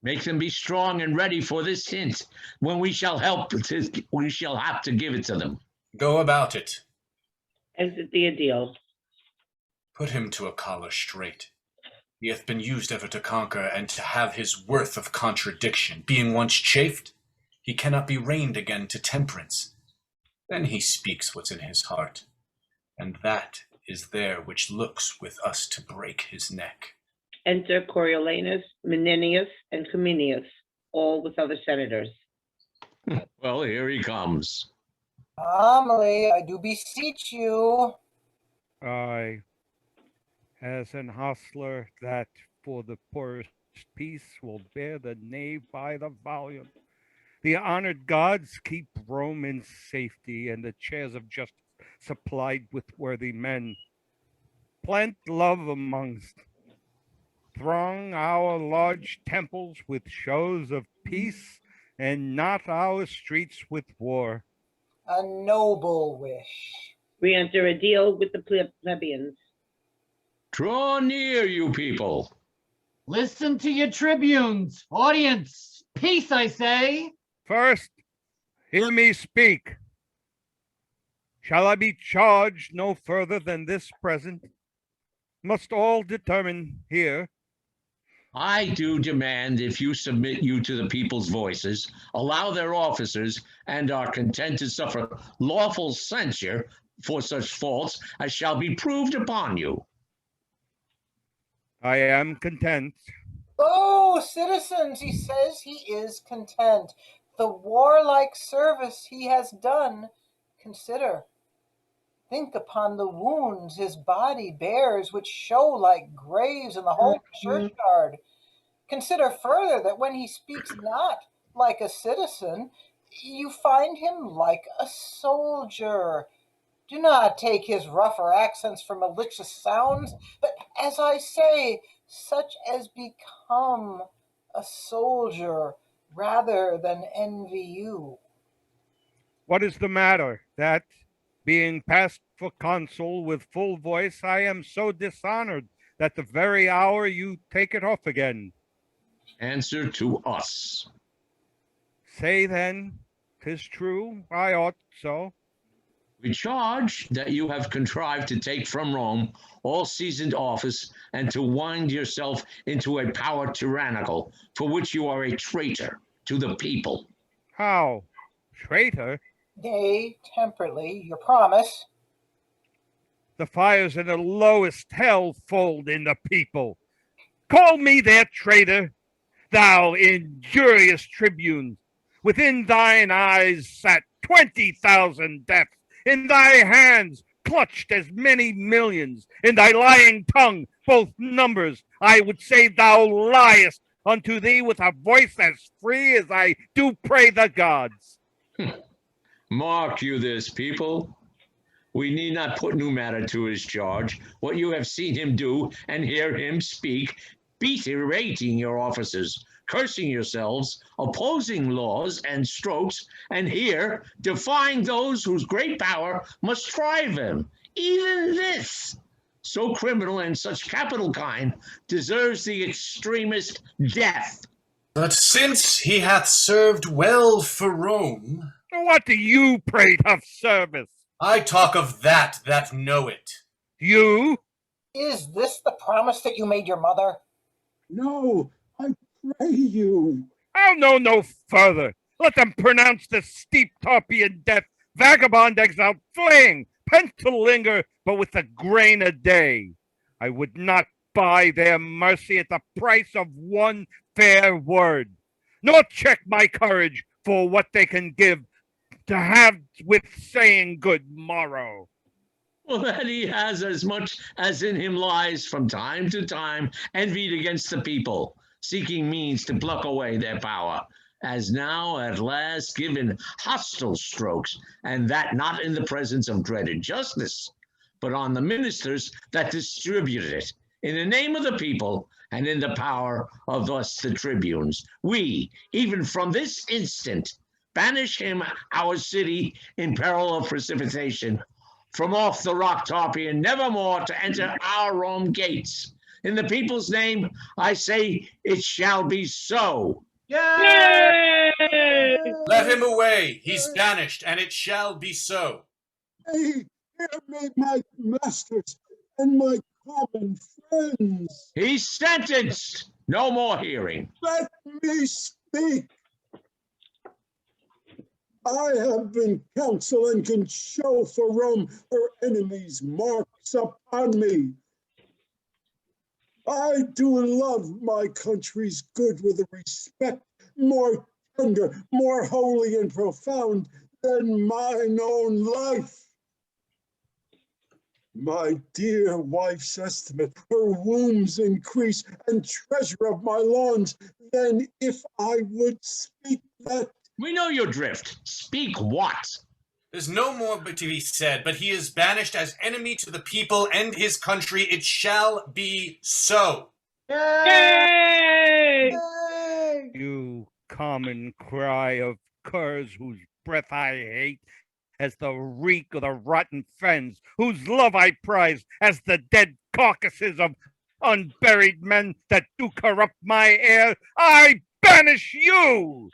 Make them be strong and ready for this hint when we shall have to give it to them. Go about it. Exit the Aedile. Put him to a collar straight. He hath been used ever to conquer and to have his worth of contradiction. Being once chafed, he cannot be reined again to temperance. Then he speaks what's in his heart, and that is there which looks with us to break his neck. Enter Coriolanus, Menenius, and Cominius, all with other senators. Well, here he comes. Amelie, I do beseech you. I, as an hostler that for the poorest peace will bear the knave by the volume. The honored gods keep Rome in safety, and the chairs of justice supplied with worthy men. Plant love amongst. Throng our large temples with shows of peace, and not our streets with war. A noble wish. We enter Aedile with the plebeians. Draw near, you people. Listen to your tribunes. Audience, peace, I say. First, hear me speak. Shall I be charged no further than this present? Must all determine here. I do demand, if you submit you to the people's voices, allow their officers, and are content to suffer lawful censure for such faults as shall be proved upon you. I am content. Oh, citizens, he says he is content. The warlike service he has done, consider. Think upon the wounds his body bears, which show like graves in the whole churchyard. Consider further that when he speaks not like a citizen, you find him like a soldier. Do not take his rougher accents for malicious sounds, but as I say, such as become a soldier rather than envy you. What is the matter? That, being passed for consul with full voice, I am so dishonored that the very hour you take it off again. Answer to us. Say then, 'tis true, I ought so. We charge that you have contrived to take from Rome all seasoned office and to wind yourself into a power tyrannical, for which you are a traitor to the people. How? Traitor? Nay, temperately, your promise. The fires in the lowest hell fold in the people. Call me their traitor, thou injurious tribune. Within thine eyes sat 20,000 deaths. In thy hands clutched as many millions. In thy lying tongue both numbers. I would say thou liest unto thee with a voice as free as I do pray the gods. Mark you this, people. We need not put new matter to his charge. What you have seen him do and hear him speak, berating your officers, cursing yourselves, opposing laws and strokes, and here defying those whose great power must strive him. Even this, so criminal and such capital kind, deserves the extremest death. But since he hath served well for Rome... What do you prate of service? I talk of that know it. You? Is this the promise that you made your mother? No, I pray you. I'll know no further. Let them pronounce the steep Tarpeian death, vagabond exile, fling, pent to linger, but with a grain a day. I would not buy their mercy at the price of one fair word, nor check my courage for what they can give to have with saying good morrow. Well, that he has as much as in him lies from time to time envied against the people, seeking means to pluck away their power. as now at last given hostile strokes, and that not in the presence of dreaded justice, but on the ministers that distributed it, in the name of the people and in the power of us the tribunes. We, even from this instant, banish him, our city, in peril of precipitation, from off the rock Tarpeian, nevermore to enter our Rome gates. In the people's name, I say it shall be so. Yay! Let him away. He's banished, and it shall be so. Hey, hear me, my masters and my common friends. He's sentenced. No more hearing. Let me speak. I have been counsel and can show for Rome her enemies' marks upon me. I do love my country's good with a respect more tender, more holy and profound than mine own life. My dear wife's estimate, her wombs increase and treasure of my lawns, than if I would speak that. We know your drift. Speak what? There's no more to be said, but he is banished as enemy to the people and his country. It shall be so. Yay! You common cry of curs whose breath I hate as the reek of the rotten fens, whose love I prize as the dead carcasses of unburied men that do corrupt my air. I banish you,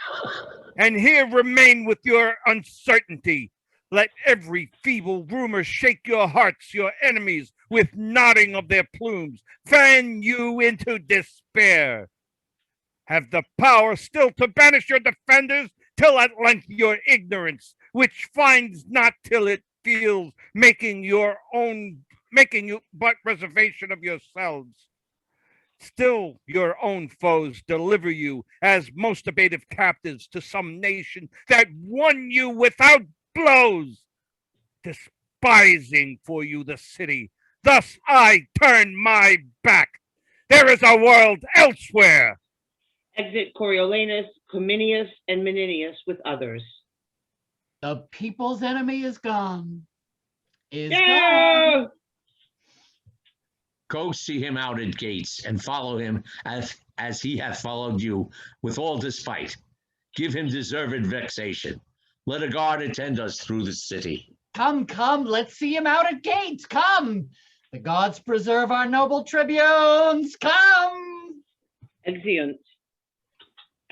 and here remain with your uncertainty. Let every feeble rumor shake your hearts, your enemies, with nodding of their plumes, fan you into despair. Have the power still to banish your defenders, till at length your ignorance, which finds not till it feels, making you but reservation of yourselves. Still your own foes deliver you as most abative captives to some nation that won you without blows, despising for you the city. Thus I turn my back. There is a world elsewhere. Exit Coriolanus, Cominius, and Menenius with others. The people's enemy is gone. Is gone. Yeah! Go see him out at gates and follow him as he hath followed you with all despite. Give him deserved vexation. Let a guard attend us through the city. Come, come, let's see him out at gates. Come. The gods preserve our noble tribunes. Come. Exeunt.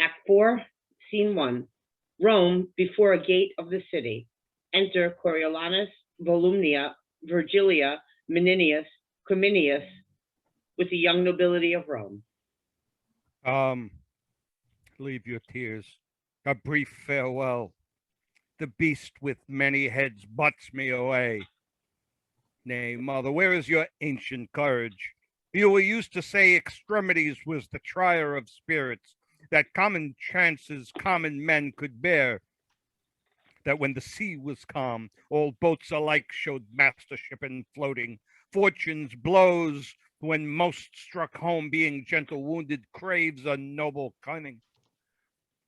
Act 4, Scene 1. Rome, before a gate of the city. Enter Coriolanus, Volumnia, Virgilia, Menenius, Cominius, with the young nobility of Rome. Leave your tears. A brief farewell. The beast with many heads butts me away. Nay, mother, where is your ancient courage? You were used to say extremities was the trier of spirits, that common chances common men could bear, that when the sea was calm, all boats alike showed mastership in floating, fortune's blows, when most struck home, being gentle wounded, craves a noble cunning.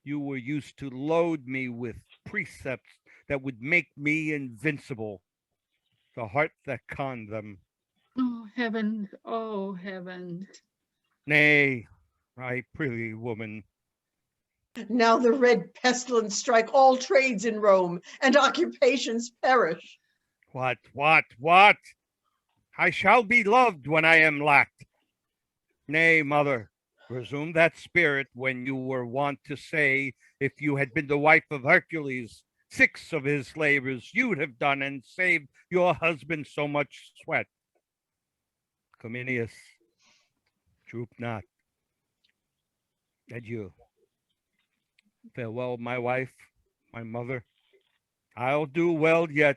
You were used to load me with precepts that would make me invincible. The heart that conned them. Oh, heaven, oh, heaven. Nay, I prithee, woman. Now the red pestilence strike all trades in Rome, and occupations perish. What? I shall be loved when I am lacked. Nay, mother, resume that spirit when you were wont to say, if you had been the wife of Hercules, 6 of his labors you'd have done and saved your husband so much sweat. Cominius, droop not. Adieu. Farewell, my wife, my mother. I'll do well yet.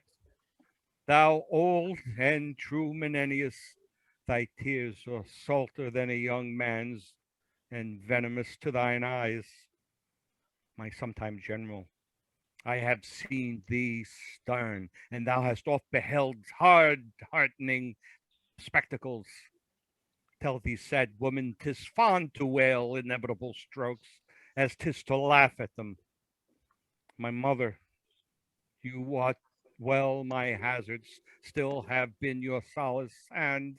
Thou old and true Menenius, thy tears are salter than a young man's, and venomous to thine eyes. My sometime general, I have seen thee stern, and thou hast oft beheld hard-heartening spectacles. Tell thee, sad woman, 'tis fond to wail inevitable strokes, as 'tis to laugh at them. My mother, you wot well my hazards still have been your solace, and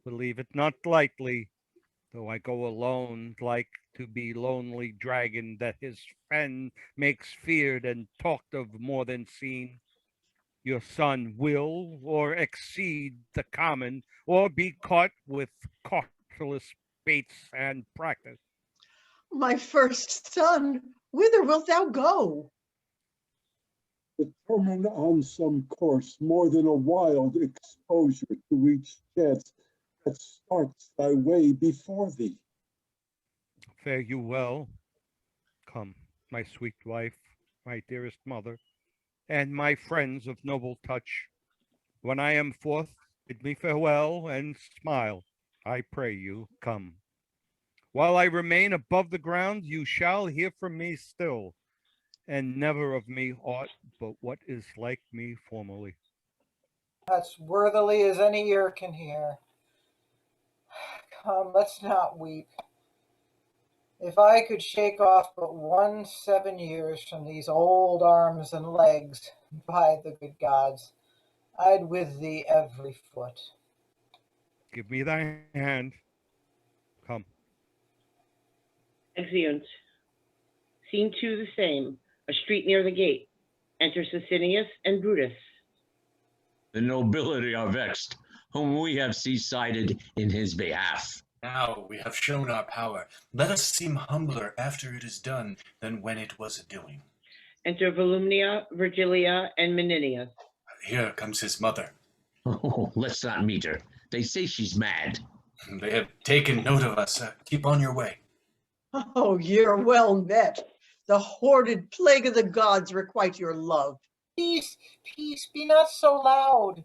believe it not lightly, though I go alone, like to be lonely dragon that his friend makes feared and talked of more than seen. Your son will or exceed the common, or be caught with cautelous baits and practice. My first son, whither wilt thou go? Determined on some course more than a wild exposure to each chance that starts thy way before thee. Fare you well. Come, my sweet wife, my dearest mother, and my friends of noble touch. When I am forth, bid me farewell and smile. I pray you, come. While I remain above the ground, you shall hear from me still, and never of me aught but what is like me formerly. That's worthily as any ear can hear. Come, let's not weep. If I could shake off but 7 years from these old arms and legs, by the good gods, I'd with thee every foot. Give me thy hand. Come. Exeunt. Scene 2 the same. A street near the gate. Enter Sicinius and Brutus. The nobility are vexed, whom we have seasided in his behalf. Now we have shown our power. Let us seem humbler after it is done than when it was a doing. Enter Volumnia, Virgilia, and Menenius. Here comes his mother. Oh, let's not meet her. They say she's mad. They have taken note of us. Keep on your way. Oh, you're well met. The hoarded plague of the gods requite your love. Peace, peace, be not so loud.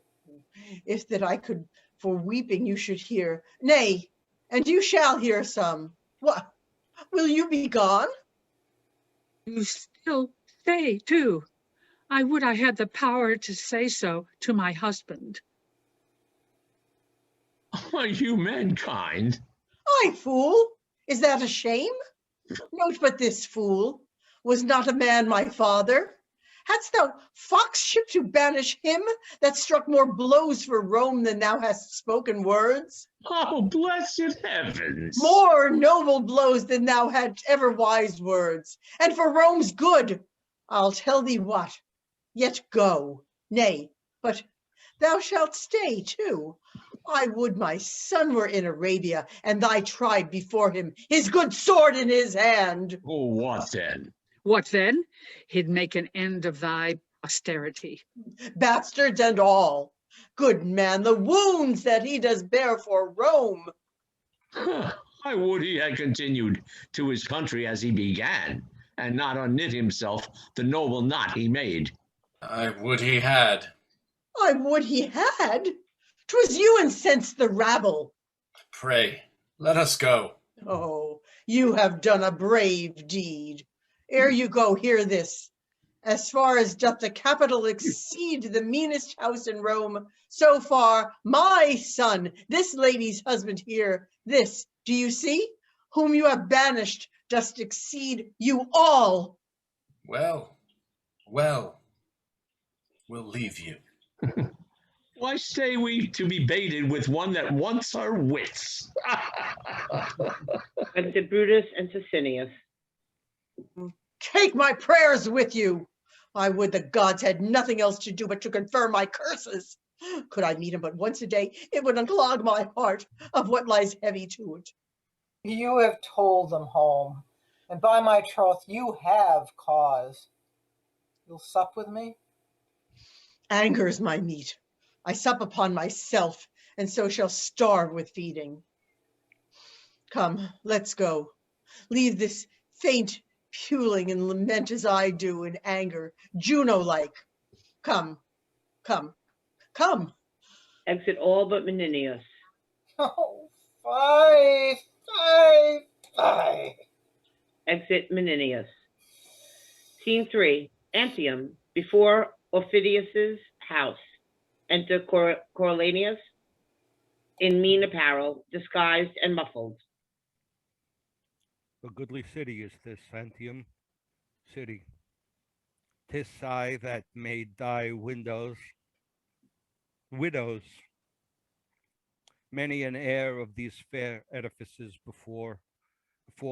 If that I could for weeping you should hear, nay, and you shall hear some. What, will you be gone? You still stay too. I would I had the power to say so to my husband. Are you mankind? I, fool, is that a shame? Note but this, fool, was not a man my father? Hadst thou foxship to banish him that struck more blows for Rome than thou hast spoken words? Oh, blessed heavens! More noble blows than thou had ever wise words, and for Rome's good, I'll tell thee what, yet go, nay, but thou shalt stay too. I would my son were in Arabia, and thy tribe before him, his good sword in his hand. Oh, what then? What then? He'd make an end of thy posterity. Bastards and all. Good man, the wounds that he does bear for Rome. I would he had continued to his country as he began, and not unknit himself the noble knot he made. I would he had. I would he had. 'Twas you incensed the rabble. Pray, let us go. Oh, you have done a brave deed. Ere you go, hear this. As far as doth the capital exceed the meanest house in Rome, so far my son, this lady's husband here, this, do you see, whom you have banished, dost exceed you all. Well, we'll leave you. Why stay we to be baited with one that wants our wits? Exit Brutus and Sicinius. Take my prayers with you. I would the gods had nothing else to do but to confirm my curses. Could I meet him but once a day, it would unclog my heart of what lies heavy to it. You have told them home, and by my troth, you have cause. You'll sup with me? Anger's my meat. I sup upon myself, and so shall starve with feeding. Come, let's go. Leave this faint puling and lament as I do in anger, Juno-like. Come, come, come. Exit all but Menenius. Oh, fie. Exit Menenius. Scene 3, Antium, before Aufidius's house. Enter Coriolanus in mean apparel, disguised and muffled. A goodly city is this, Antium city. 'Tis I that made thy widows. Many an heir of these fair edifices before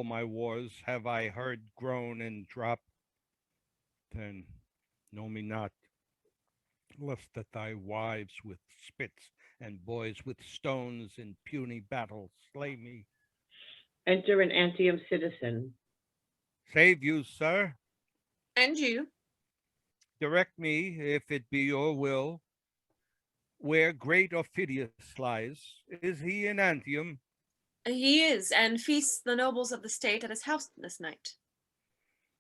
my wars have I heard groan and drop. Then know me not, lest that thy wives with spits and boys with stones in puny battle slay me. Enter an Antium citizen. Save you, sir. And you? Direct me, if it be your will, where great Ophidius lies. Is he in Antium? He is, and feasts the nobles of the state at his house this night.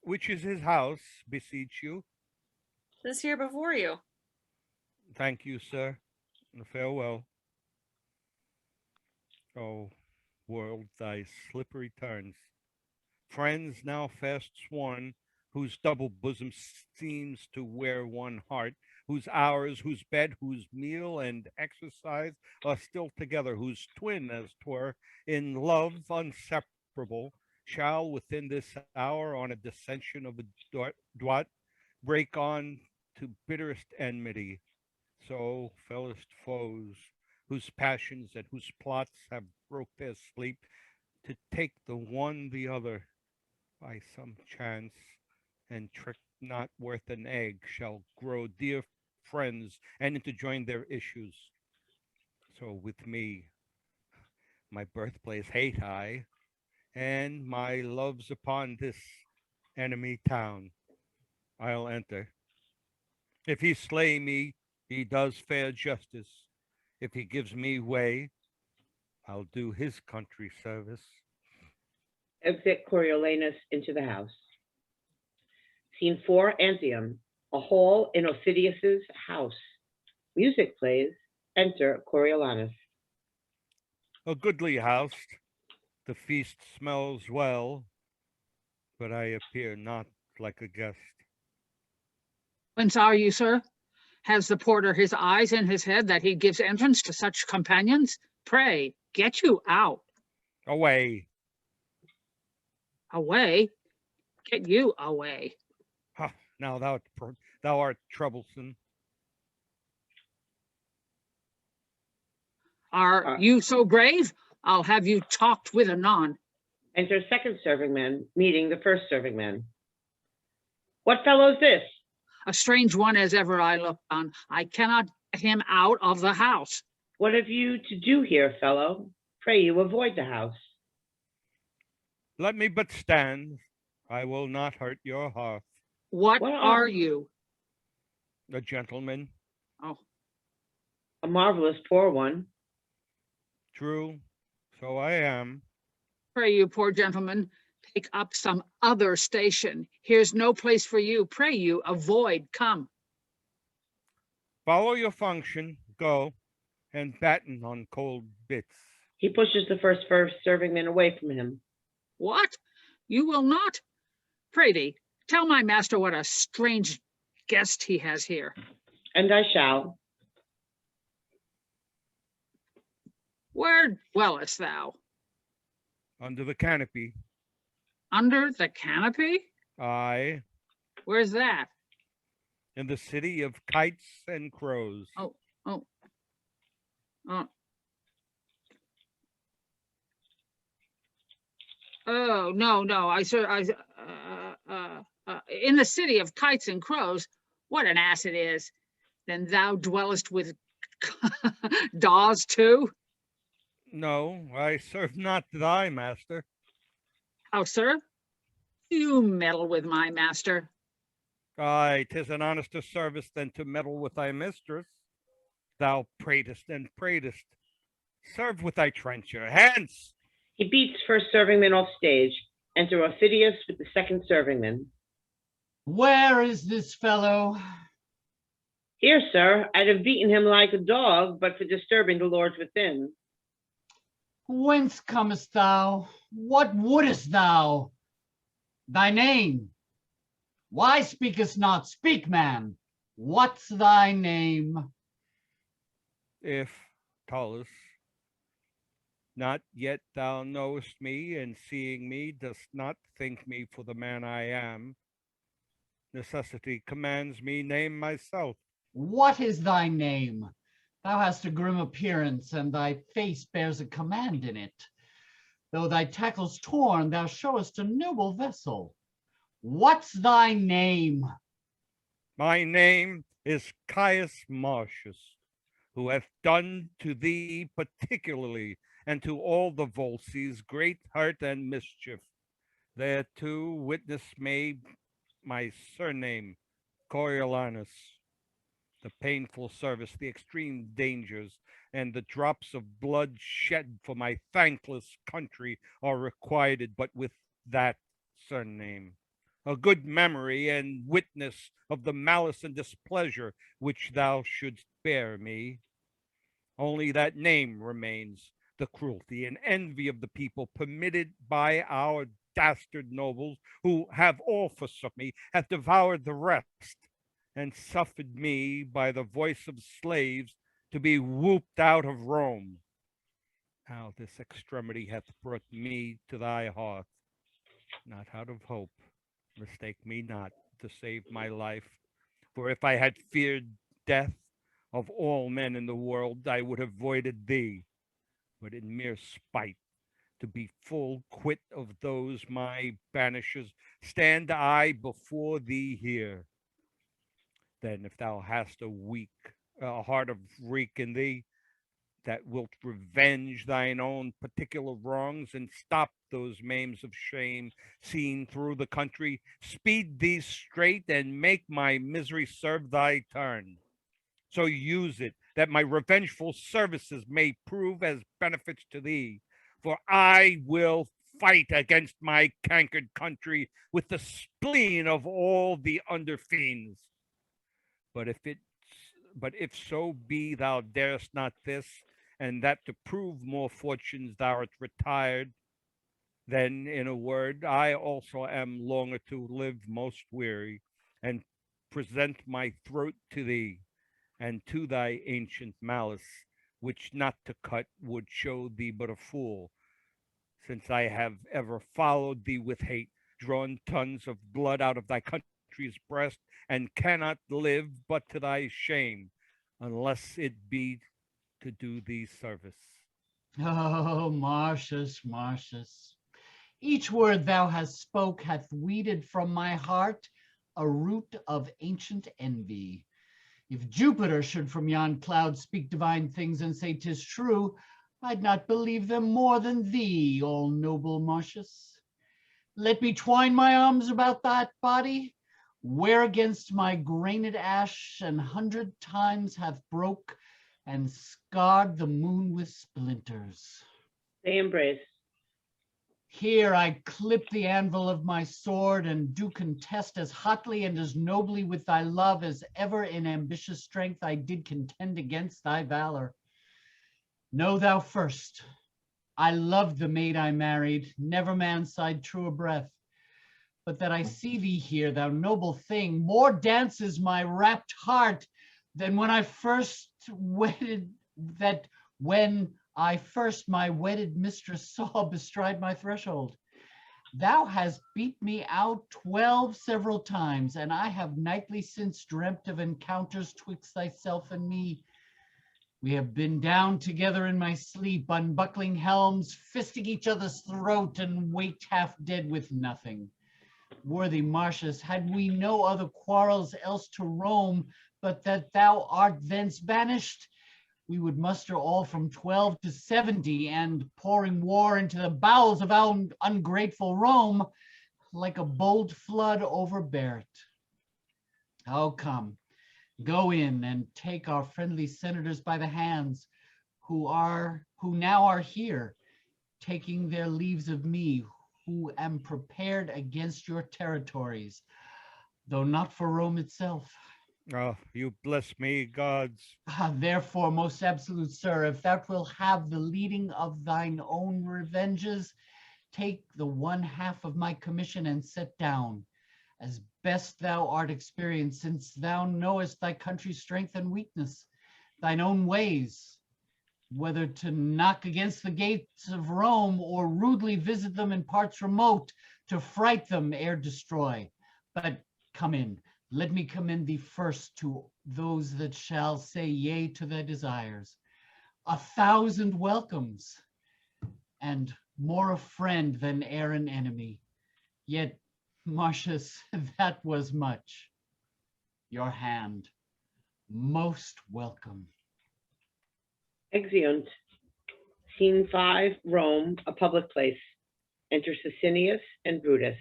Which is his house, beseech you? This here before you. Thank you, sir. Farewell. Oh, world, thy slippery turns. Friends now fast sworn, whose double bosom seems to wear one heart, whose hours, whose bed, whose meal and exercise are still together, whose twin, as 'twere, in love inseparable, shall within this hour on a dissension of a droit break on to bitterest enmity. So fellest foes, whose passions and whose plots have broke their sleep, to take the one the other by some chance, and trick not worth an egg, shall grow dear friends and interjoin their issues. So with me, my birthplace hate I, and my love's upon this enemy town. I'll enter. If he slay me, he does fair justice. If he gives me way, I'll do his country service. Exit Coriolanus into the house. Scene 4, Antium, a hall in Ophidius's house. Music plays. Enter Coriolanus. A goodly house. The feast smells well, but I appear not like a guest. Whence are you, sir? Has the porter his eyes in his head that he gives entrance to such companions? Pray, get you out. Away. Away? Get you away. Ha, now thou art troublesome. Are you so brave? I'll have you talked with anon. Enter second serving man, meeting the first serving man. What fellow is this? A strange one as ever I looked on. I cannot get him out of the house. What have you to do here, fellow? Pray you avoid the house. Let me but stand. I will not hurt your hearth. What are you? A gentleman. Oh, A marvelous poor one. True, so I am. pray you, poor gentleman, take up some other station. Here's no place for you. Pray you, avoid, come. Follow your function, go, and batten on cold bits. He pushes the first serving man away from him. What? You will not? Pray thee, tell my master what a strange guest he has here. And I shall. Where dwellest thou? Under the canopy. Under the canopy? I, Where's that? in the city of kites and crows. Oh. Oh, no, in the city of kites and crows, what an ass it is. Then thou dwellest with daws too? No, I serve not thy master. How, sir? You meddle with my master. Aye, 'tis an honester service than to meddle with thy mistress. Thou pratest and pratest. Serve with thy trencher. Hence! He beats first serving man off stage. Enter Ophidius with the second serving man. Where is this fellow? Here, sir, I'd have beaten him like a dog, but for disturbing the lords within. Whence comest thou? What wouldest thou? Thy name? Why speakest not? Speak, man. What's thy name? If, Tullus, Not yet thou knowest me, and seeing me, dost not think me for the man I am. Necessity commands me name myself. What is thy name? Thou hast a grim appearance, and thy face bears a command in it. Though thy tackle's torn, thou showest a noble vessel. What's thy name? My name is Caius Marcius, who hath done to thee particularly, and to all the Volsces, great hurt and mischief. Thereto witness may my surname, Coriolanus, the painful service, the extreme dangers, and the drops of blood shed for my thankless country are requited but with that surname. A good memory and witness of the malice and displeasure which thou shouldst bear me. Only that name remains. The cruelty and envy of the people permitted by our dastard nobles, who have all forsook me, have devoured the rest, and suffered me by the voice of slaves to be whooped out of Rome. Now this extremity hath brought me to thy hearth, not out of hope, mistake me not, to save my life. For if I had feared death of all men in the world, I would have avoided thee. But in mere spite, to be full quit of those my banishers, stand I before thee here. Then if thou hast a heart of wreak in thee, that wilt revenge thine own particular wrongs and stop those maims of shame seen through the country, speed thee straight and make my misery serve thy turn. So use it that my revengeful services may prove as benefits to thee, for I will fight against my cankered country with the spleen of all the under fiends. But if so be thou darest not this, and that to prove more fortunes thou art retired, then in a word, I also am longer to live most weary, and present my throat to thee, and to thy ancient malice, which not to cut would show thee but a fool, since I have ever followed thee with hate, drawn tons of blood out of thy country's breast, and cannot live but to thy shame, unless it be to do thee service. Oh, Marcius, Marcius, each word thou hast spoke hath weeded from my heart a root of ancient envy. If Jupiter should from yon cloud speak divine things and say 'tis true, I'd not believe them more than thee, all noble Marcius. Let me twine my arms about that body, where against my grained ash 100 times hath broke and scarred the moon with splinters. They embrace. Here I clip the anvil of my sword and do contest as hotly and as nobly with thy love as ever in ambitious strength I did contend against thy valor. Know thou first, I loved the maid I married, never man sighed truer breath. But that I see thee here, thou noble thing, more dances my rapt heart than when I first my wedded mistress saw bestride my threshold. Thou hast beat me out 12 several times, and I have nightly since dreamt of encounters twixt thyself and me. We have been down together in my sleep, unbuckling helms, fisting each other's throat, and waked half dead with nothing. Worthy Marcius, had we no other quarrels else to roam, but that thou art thence banished, we would muster all from 12 to 70, and pouring war into the bowels of our ungrateful Rome, like a bold flood overbear it. Oh, come, go in and take our friendly senators by the hands, who now are here, taking their leaves of me, who am prepared against your territories, though not for Rome itself. Oh, you bless me, gods. Therefore, most absolute sir, if thou wilt have the leading of thine own revenges, take the 1/2 of my commission and set down, as best thou art experienced, since thou knowest thy country's strength and weakness, thine own ways. whether to knock against the gates of Rome or rudely visit them in parts remote to fright them ere destroy. But come in, let me commend thee first to those that shall say yea to thy desires. 1,000 welcomes, and more a friend than e'er an enemy. Yet, Marcius, that was much. Your hand, most welcome. Exeunt. Scene 5, Rome, a public place. Enter Sicinius and Brutus.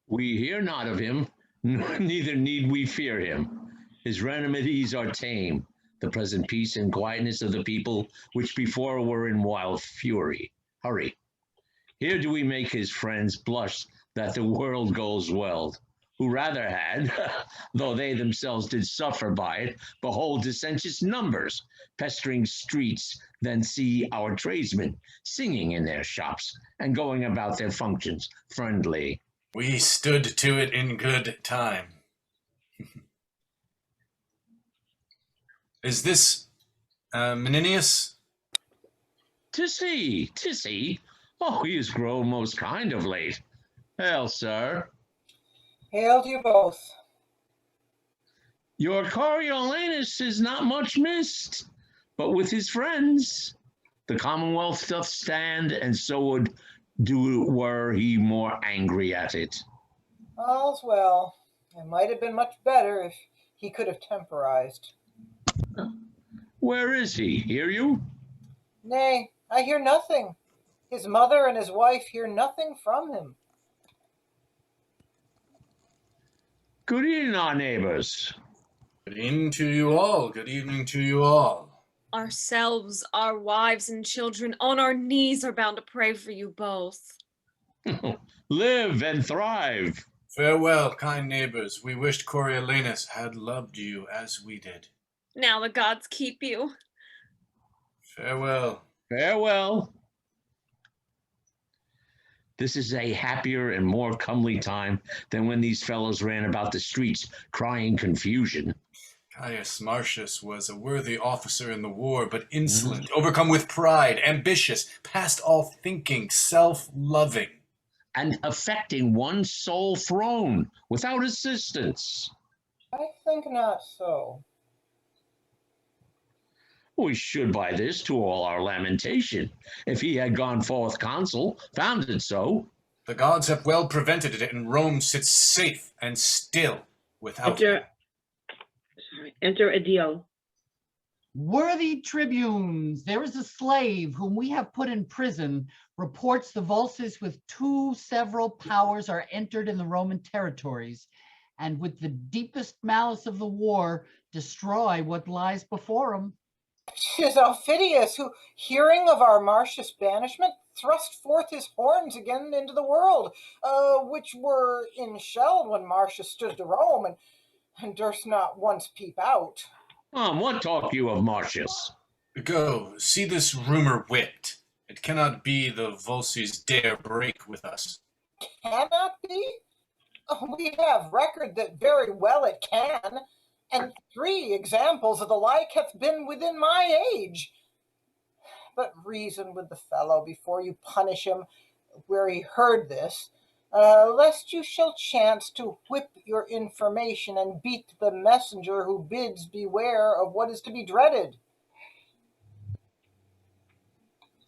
We hear not of him, neither need we fear him. His remedies are tame, the present peace and quietness of the people, which before were in wild fury. Hurry. Here do we make his friends blush that the world goes well, who rather had, though they themselves did suffer by it, behold dissentious numbers, pestering streets, than see our tradesmen singing in their shops and going about their functions friendly. We stood to it in good time. Is this Menenius? 'Tis he, 'tis he. Oh, he has grown most kind of late. Hail, sir. Hail to you both. Your Coriolanus is not much missed, but with his friends, the Commonwealth doth stand, and so would do were he more angry at it. All's well. It might have been much better if he could have temporized. Where is he? Hear you? Nay, I hear nothing. His mother and his wife hear nothing from him. Good evening, our neighbors. Good evening to you all. Good evening to you all. Ourselves, our wives and children, on our knees are bound to pray for you both. Live and thrive. Farewell, kind neighbors. We wished Coriolanus had loved you as we did. Now the gods keep you. Farewell. Farewell. This is a happier and more comely time than when these fellows ran about the streets crying confusion. Caius Marcius was a worthy officer in the war, but insolent, overcome with pride, ambitious, past all thinking, self-loving. And affecting one sole throne without assistance. I think not so. We should by this to all our lamentation, if he had gone forth consul, found it so. The gods have well prevented it, and Rome sits safe and still without him. Enter Adil. Worthy tribunes, there is a slave whom we have put in prison, reports the Volsces with 2 several powers are entered in the Roman territories, and with the deepest malice of the war, destroy what lies before them. 'Tis Aufidius who, hearing of our Marcius' banishment, thrust forth his horns again into the world, which were enshelled when Marcius stood to Rome, and durst not once peep out. What talk you of Marcius? Go, see this rumor whipped. It cannot be the Volsces dare break with us. Cannot be? We have record that very well it can, and 3 examples of the like hath been within my age. But reason with the fellow before you punish him where he heard this, lest you shall chance to whip your information and beat the messenger who bids beware of what is to be dreaded.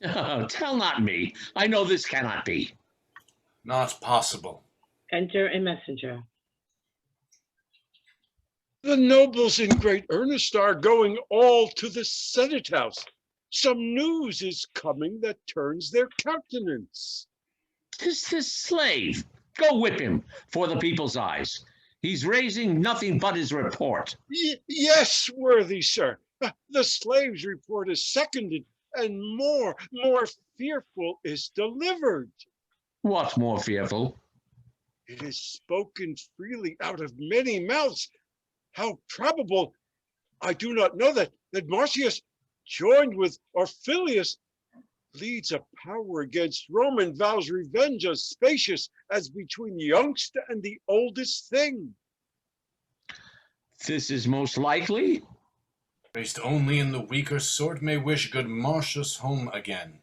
Oh, tell not me. I know this cannot be. Not possible. Enter a messenger. The nobles in great earnest are going all to the Senate House. Some news is coming that turns their countenance. 'Tis this slave. Go whip him for the people's eyes. He's raising nothing but his report. Yes, worthy sir. The slave's report is seconded, and more fearful is delivered. What more fearful? It is spoken freely out of many mouths. How probable, I do not know that Marcius, joined with Orfilius, leads a power against Rome and vows revenge as spacious as between the youngst and the oldest thing. This is most likely. Raised only in the weaker sort may wish good Marcius home again.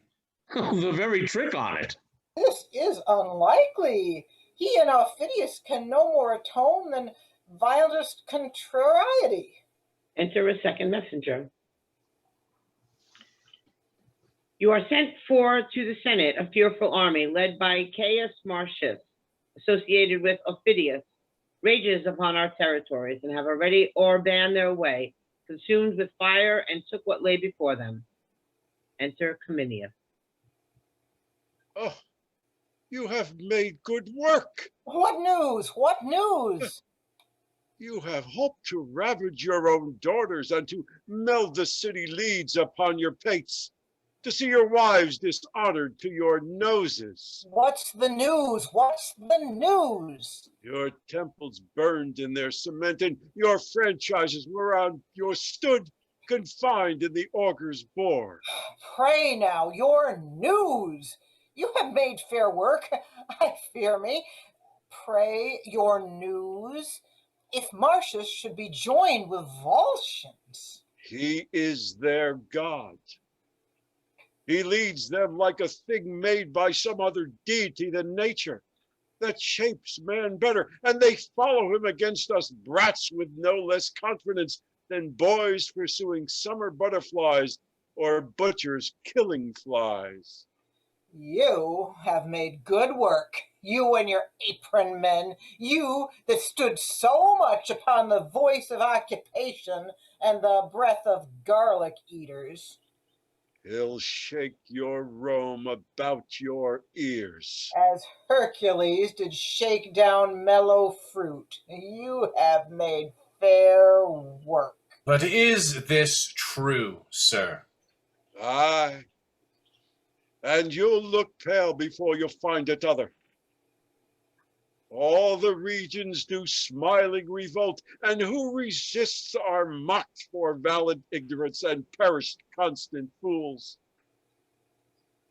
Oh, the very trick on it. This is unlikely. He and Aufidius can no more atone than vilest contrariety. Enter a second messenger. You are sent for to the Senate, a fearful army led by Caius Marcius, associated with Aufidius, rages upon our territories and have already o'erbanned their way, consumed with fire, and took what lay before them. Enter Cominius. Oh, you have made good work. What news? What news? You have hoped to ravage your own daughters and to meld the city leads upon your pates, to see your wives dishonored to your noses. What's the news? What's the news? Your temples burned in their cement, and your franchises whereon you stood confined in the augur's bore. Pray now, your news. You have made fair work, I fear me. Pray, your news. If Marcius should be joined with Volscians. He is their god. He leads them like a thing made by some other deity than nature, that shapes man better, and they follow him against us brats with no less confidence than boys pursuing summer butterflies or butchers killing flies. You have made good work, you and your apron men, you that stood so much upon the voice of occupation and the breath of garlic eaters. He'll shake your Rome about your ears. As Hercules did shake down mellow fruit, you have made fair work. But is this true, sir? Aye, and you'll look pale before you find it other. All the regions do smiling revolt, and who resists are mocked for valid ignorance and perished constant fools.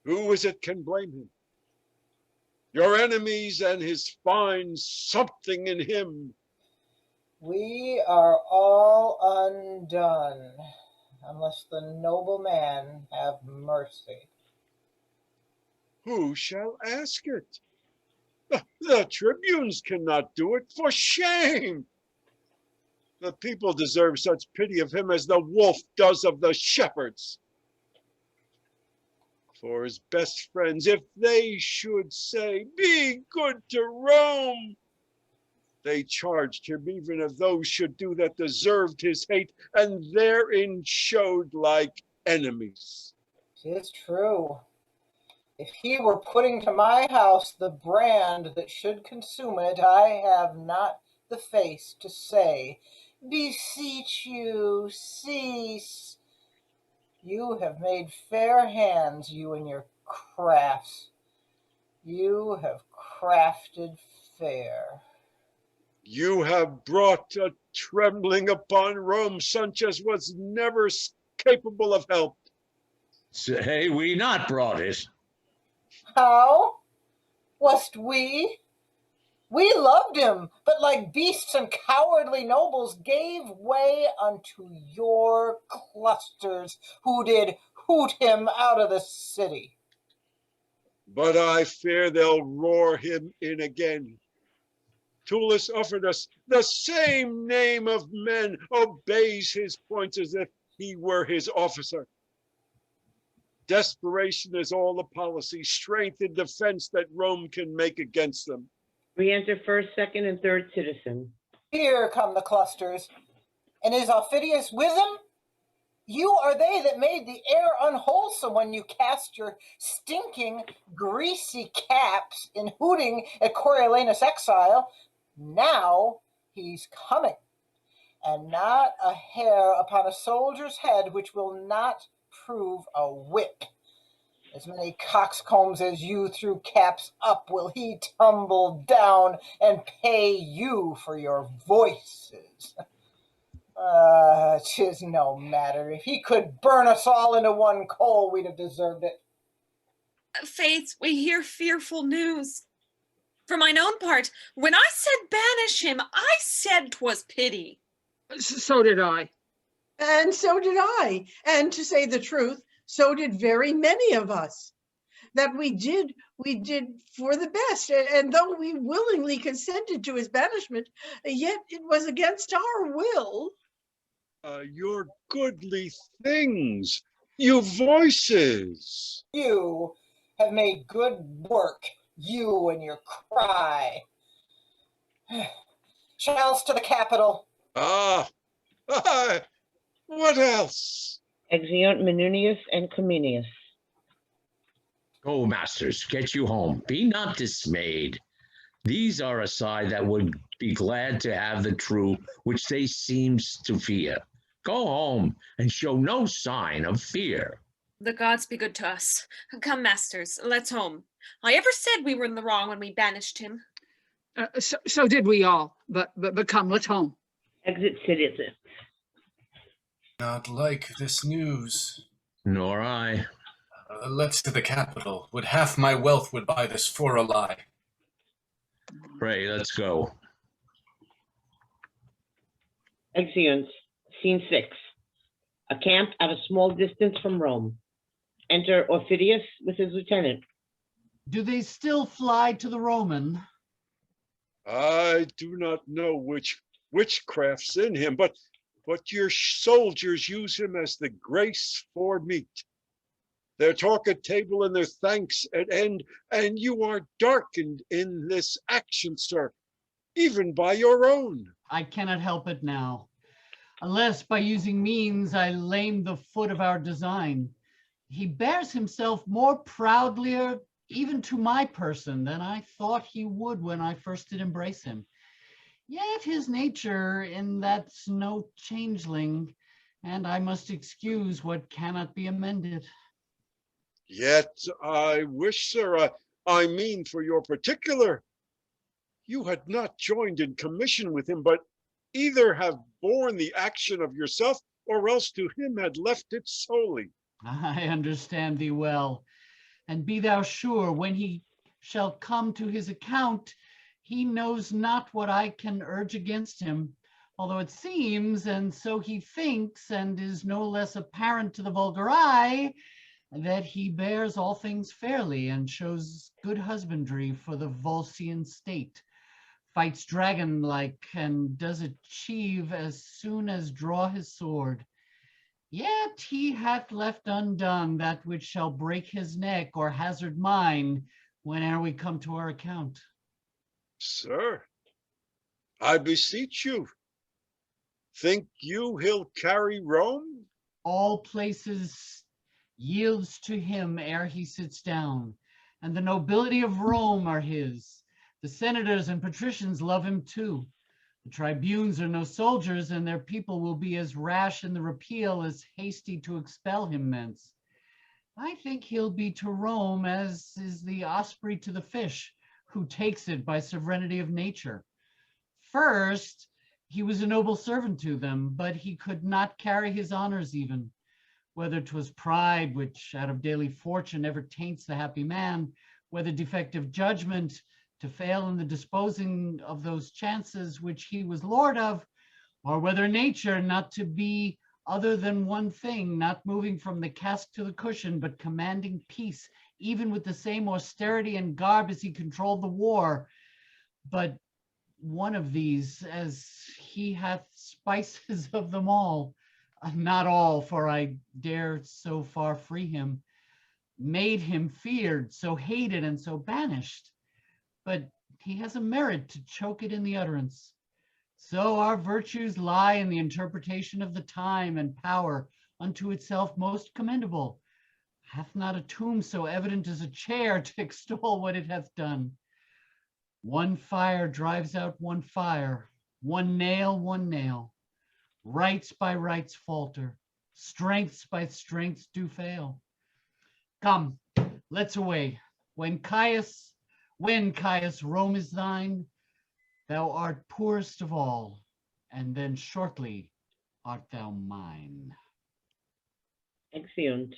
Who is it can blame him? Your enemies and his fine something in him. We are all undone, unless the noble man have mercy. Who shall ask it? The tribunes cannot do it, for shame. The people deserve such pity of him as the wolf does of the shepherds. For his best friends, if they should say, be good to Rome, they charged him even if those should do that deserved his hate, and therein showed like enemies. 'Tis true. If he were putting to my house the brand that should consume it, I have not the face to say, beseech you, cease. You have made fair hands, you and your crafts. You have crafted fair. You have brought a trembling upon Rome such as was never capable of help. Say we not brought it. How? Wast we? We loved him, but like beasts and cowardly nobles gave way unto your clusters, who did hoot him out of the city. But I fear they'll roar him in again. Tullus offered us the same name of men, obeys his points as if he were his officer. Desperation is all the policy, strength and defense that Rome can make against them. We enter first, second, and third citizen. Here come the clusters. And is Aufidius with them? You are they that made the air unwholesome when you cast your stinking, greasy caps in hooting at Coriolanus' exile. Now he's coming, and not a hair upon a soldier's head which will not prove a whip. As many coxcombs as you threw caps up will he tumble down and pay you for your voices. 'Tis no matter. If he could burn us all into one coal, we'd have deserved it. Fates, we hear fearful news. For mine own part, when I said banish him, I said 'twas pity. So did I. And so did I. And to say the truth, so did very many of us. That we did for the best. And though we willingly consented to his banishment, yet it was against our will. Your goodly things, you voices. You have made good work, you and your cry. Shouts to the capital. Ah, what else? Exeunt Menunius and Cominius. Go, masters, get you home. Be not dismayed. These are a side that would be glad to have the true, which they seems to fear. Go home and show no sign of fear. The gods be good to us. Come, masters, let's home. I ever said we were in the wrong when we banished him. So did we all, but come, let's home. Exit citizens. Not like this news. Nor I. Let's to the capital. Would half my wealth would buy this for a lie. Pray, let's go. Exeunt. Scene 6. A camp at a small distance from Rome. Enter Orphidius with his lieutenant. Do they still fly to the Roman? I do not know which witchcraft's in him, but your soldiers use him as the grace for meat. Their talk at table and their thanks at end, and you are darkened in this action, sir, even by your own. I cannot help it now, unless by using means I lame the foot of our design. He bears himself more proudlier even to my person than I thought he would when I first did embrace him. Yet his nature in that's no changeling, and I must excuse what cannot be amended. Yet I wish, sir, I mean for your particular, you had not joined in commission with him, but either have borne the action of yourself, or else to him had left it solely. I understand thee well, and be thou sure when he shall come to his account, he knows not what I can urge against him, although it seems, and so he thinks, and is no less apparent to the vulgar eye, that he bears all things fairly and shows good husbandry for the Volscian state, fights dragon-like, and does achieve as soon as draw his sword. Yet he hath left undone that which shall break his neck or hazard mine whene'er we come to our account. Sir, I beseech you, think you he'll carry Rome? All places yields to him ere he sits down, and the nobility of Rome are his. The senators and patricians love him too. The tribunes are no soldiers, and their people will be as rash in the repeal as hasty to expel him thence. I think he'll be to Rome as is the osprey to the fish, who takes it by sovereignty of nature. First, he was a noble servant to them, but he could not carry his honors even. Whether 'twas pride, which out of daily fortune ever taints the happy man, whether defective judgment to fail in the disposing of those chances which he was lord of, or whether nature not to be other than one thing, not moving from the cask to the cushion, but commanding peace, even with the same austerity and garb as he controlled the war. But one of these, as he hath spices of them all, not all, for I dare so far free him, made him feared, so hated and so banished. But he has a merit to choke it in the utterance. So our virtues lie in the interpretation of the time and power unto itself most commendable. Hath not a tomb so evident as a chair to extol what it hath done. One fire drives out one fire, one nail. Rights by rights falter, strengths by strengths do fail. Come, let's away. When Caius, Rome is thine, thou art poorest of all, and then shortly art thou mine. Exeunt.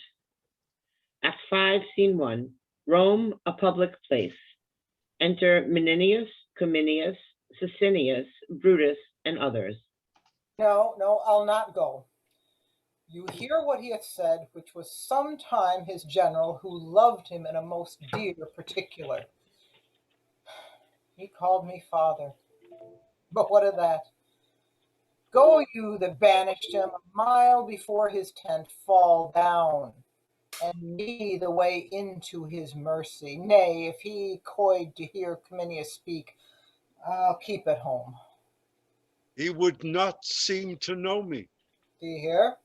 Act 5, Scene 1. Rome, a public place. Enter Menenius, Cominius, Sicinius, Brutus, and others. No, I'll not go. You hear what he hath said, which was sometime his general, who loved him in a most dear particular. He called me father, but what of that? Go you that banished him a mile before his tent, fall down, and me the way into his mercy. Nay, if he coyed to hear Cominius speak, I'll keep at home. He would not seem to know me. Do you hear?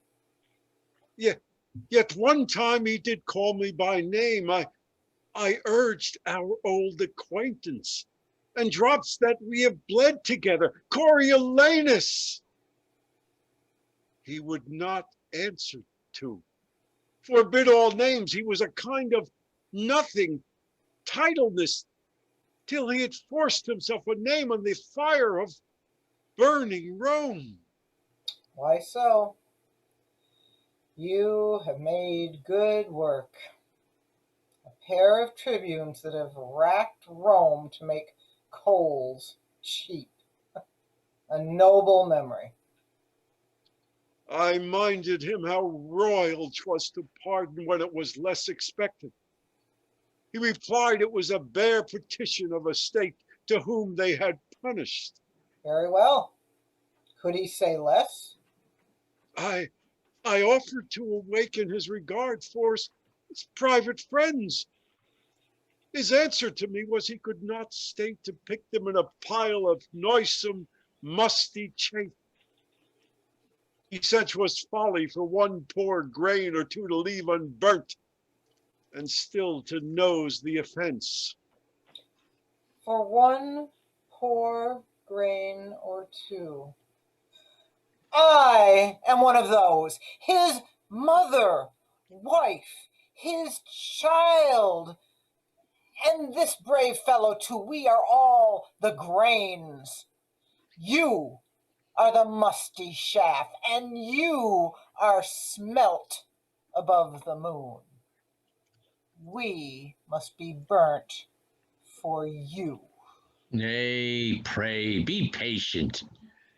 Yet one time he did call me by name. I urged our old acquaintance, and drops that we have bled together. Coriolanus! He would not answer to. Forbid all names, he was a kind of nothing, titleness, till he had forced himself a name on the fire of burning Rome. Why so? You have made good work. A pair of tribunes that have racked Rome to make coals cheap. A noble memory. I minded him how royal 'twas to pardon when it was less expected. He replied it was a bare petition of a state to whom they had punished. Very well. Could he say less? I offered to awaken his regard for his private friends. His answer to me was he could not stay to pick them in a pile of noisome, musty chaff. He said 'twas folly for one poor grain or two to leave unburnt, and still to nose the offense. For one poor grain or two. I am one of those. His mother, wife, his child, and this brave fellow too. We are all the grains. You are the musty chaff, and you are smelt above the moon. We must be burnt for you. Nay, pray, be patient.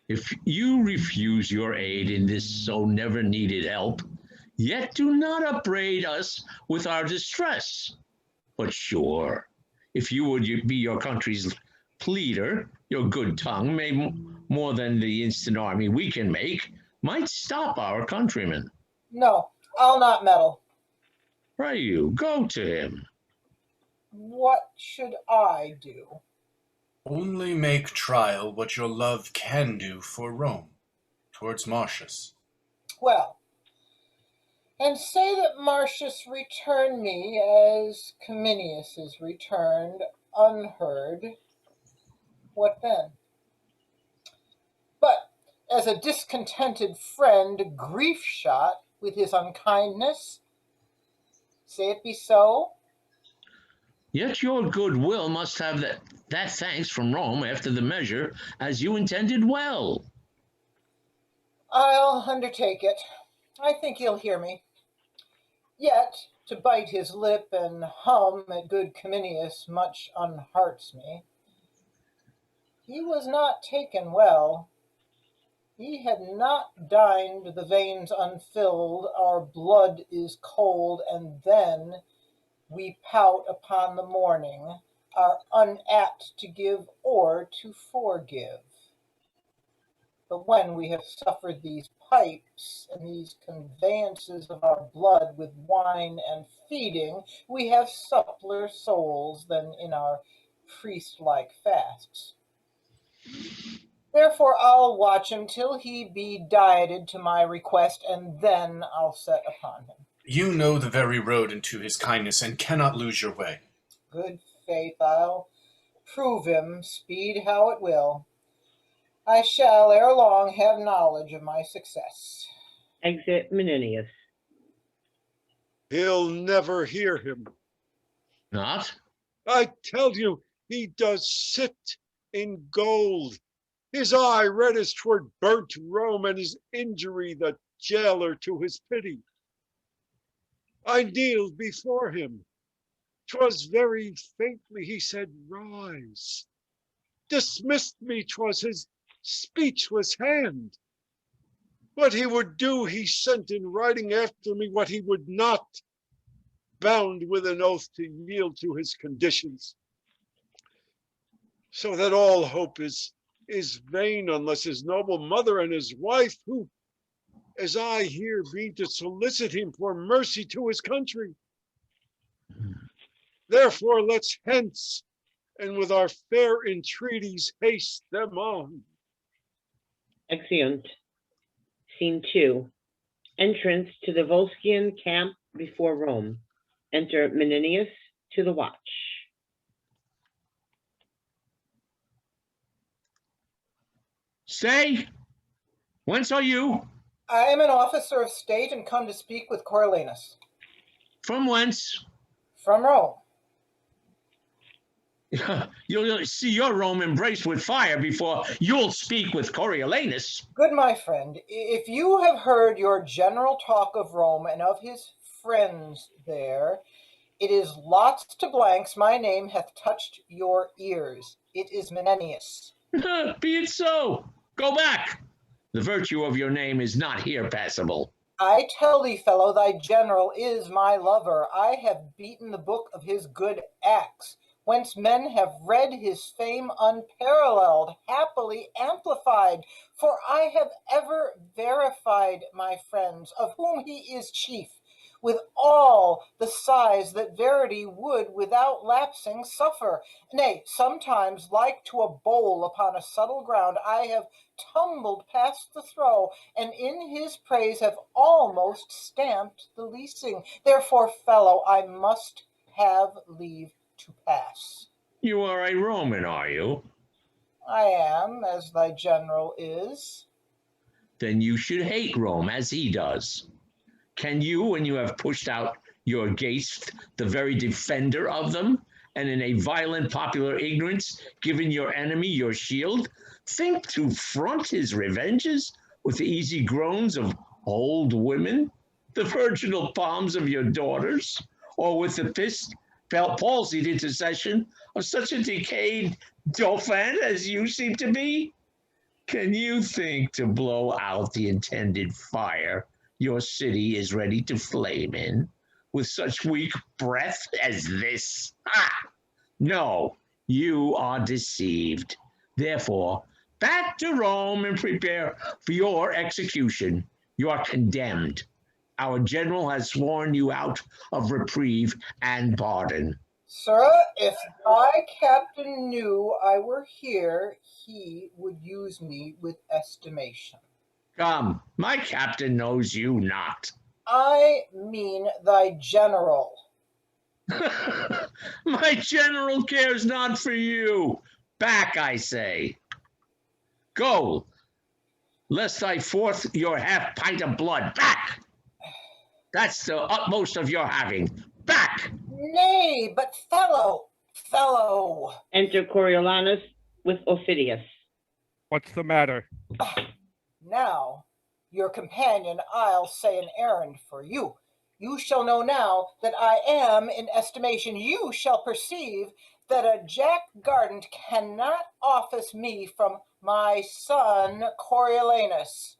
If you refuse your aid in this so never needed help, yet do not upbraid us with our distress. But sure, if you would be your country's pleader, your good tongue may more than the instant army we can make, might stop our countrymen. No, I'll not meddle. Pray you, go to him. What should I do? Only make trial what your love can do for Rome, towards Marcius. Well, and say that Marcius return me as Cominius is returned, unheard. What then? But as a discontented friend, grief shot with his unkindness, say it be so. Yet your good will must have that thanks from Rome after the measure, as you intended well. I'll undertake it. I think he'll hear me. Yet to bite his lip and hum at good Cominius much unhearts me. He was not taken well. He had not dined, the veins unfilled, our blood is cold, and then we pout upon the morning, are unapt to give or to forgive. But when we have suffered these pipes and these conveyances of our blood with wine and feeding, we have suppler souls than in our priest-like fasts. Therefore I'll watch him till he be dieted to my request, and then I'll set upon him. You know the very road into his kindness, and cannot lose your way. Good faith, I'll prove him, speed how it will. I shall ere long have knowledge of my success. Exit Menenius. He'll never hear him. Not? I tell you, he does sit in gold. His eye red as toward burnt Rome, and his injury the jailer to his pity. I kneeled before him. 'Twas very faintly he said, rise. Dismissed me, 'twas his speechless hand. What he would do, he sent in writing after me. What he would not, bound with an oath to yield to his conditions. So that all hope is vain unless his noble mother and his wife, who, as I hear, be to solicit him for mercy to his country. Therefore, let's hence, and with our fair entreaties haste them on. Exeunt. Scene 2. Entrance to the Volscian camp before Rome. Enter Menenius to the watch. Say, whence are you? I am an officer of state and come to speak with Coriolanus. From whence? From Rome. You'll see your Rome embraced with fire before you'll speak with Coriolanus. Good my friend, if you have heard your general talk of Rome and of his friends there, it is lots to blanks my name hath touched your ears. It is Menenius. Be it so. Go back. The virtue of your name is not here passable. I tell thee, fellow, thy general is my lover. I have beaten the book of his good acts, whence men have read his fame unparalleled, happily amplified. For I have ever verified, my friends, of whom he is chief, with all the sighs that verity would without lapsing suffer. Nay, sometimes, like to a bowl upon a subtle ground, I have tumbled past the throw, and in his praise have almost stamped the leasing. Therefore, fellow, I must have leave to pass. You are a Roman, are you? I am, as thy general is. Then you should hate Rome as he does. Can you, when you have pushed out your gates, the very defender of them, and in a violent popular ignorance given your enemy your shield, think to front his revenges with the easy groans of old women, the virginal palms of your daughters, or with the palsied intercession of such a decayed dauphin as you seem to be? Can you think to blow out the intended fire your city is ready to flame in with such weak breath as this? Ah! No, you are deceived. Therefore, back to Rome and prepare for your execution. You are condemned. Our general has sworn you out of reprieve and pardon. Sir, if thy captain knew I were here, he would use me with estimation. Come, my captain knows you not. I mean thy general. My general cares not for you. Back, I say. Go, lest I forth your half pint of blood. Back! That's the utmost of your having. Back! Nay, but fellow. Enter Coriolanus with Ophidius. What's the matter? Now, your companion, I'll say an errand for you. You shall know now that I am in estimation. You shall perceive that a Jack Gardent cannot office me from my son Coriolanus.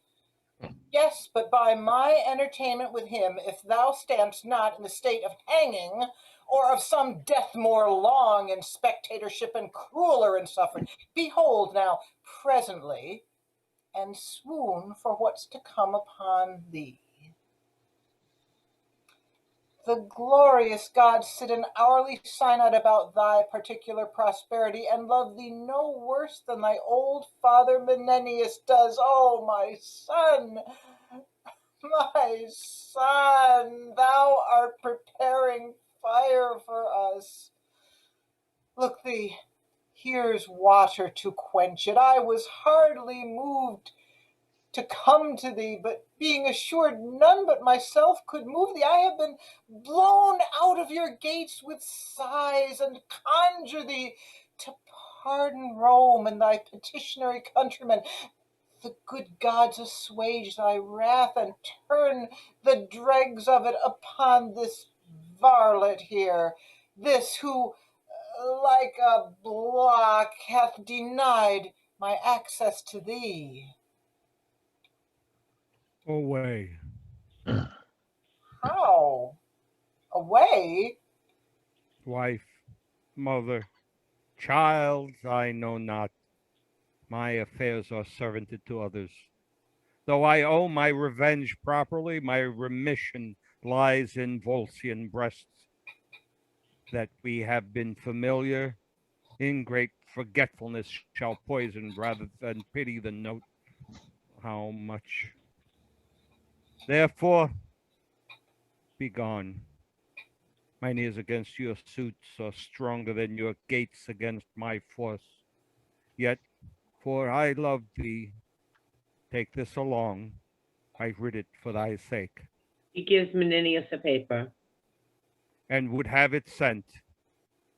Yes, but by my entertainment with him, if thou standst not in the state of hanging, or of some death more long in spectatorship and crueler in suffering, behold now, presently, and swoon for what's to come upon thee. The glorious gods sit in hourly synod about thy particular prosperity, and love thee no worse than thy old father Menenius does. Oh, my son, thou art preparing fire for us. Look thee, here's water to quench it. I was hardly moved to come to thee, but being assured none but myself could move thee, I have been blown out of your gates with sighs, and conjure thee to pardon Rome and thy petitionary countrymen. The good gods assuage thy wrath, and turn the dregs of it upon this varlet here, this who, like a block, hath denied my access to thee. Away. How? Away? Wife, mother, child, I know not. My affairs are servanted to others. Though I owe my revenge properly, my remission lies in Volscian breasts. That we have been familiar, in great forgetfulness shall poison rather than pity the note. How much? Therefore, be gone. Mine ears against your suits are stronger than your gates against my force. Yet, for I love thee, take this along. I writ it for thy sake, He gives Menenius a paper. and would have it sent.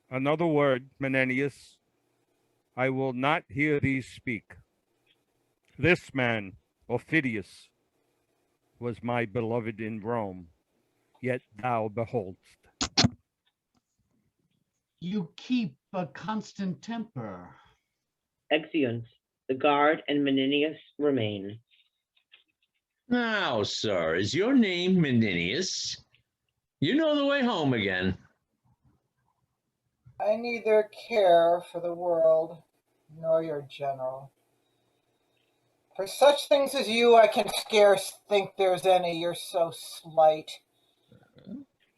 Another word, Menenius, I will not hear thee speak. This man, Aufidius, was my beloved in Rome, yet thou beholdst. You keep a constant temper. Exeunt. The guard and Menenius remain. Now, sir, is your name Menenius? You know the way home again. I neither care for the world nor your general. For such things as you, I can scarce think there's any, you're so slight.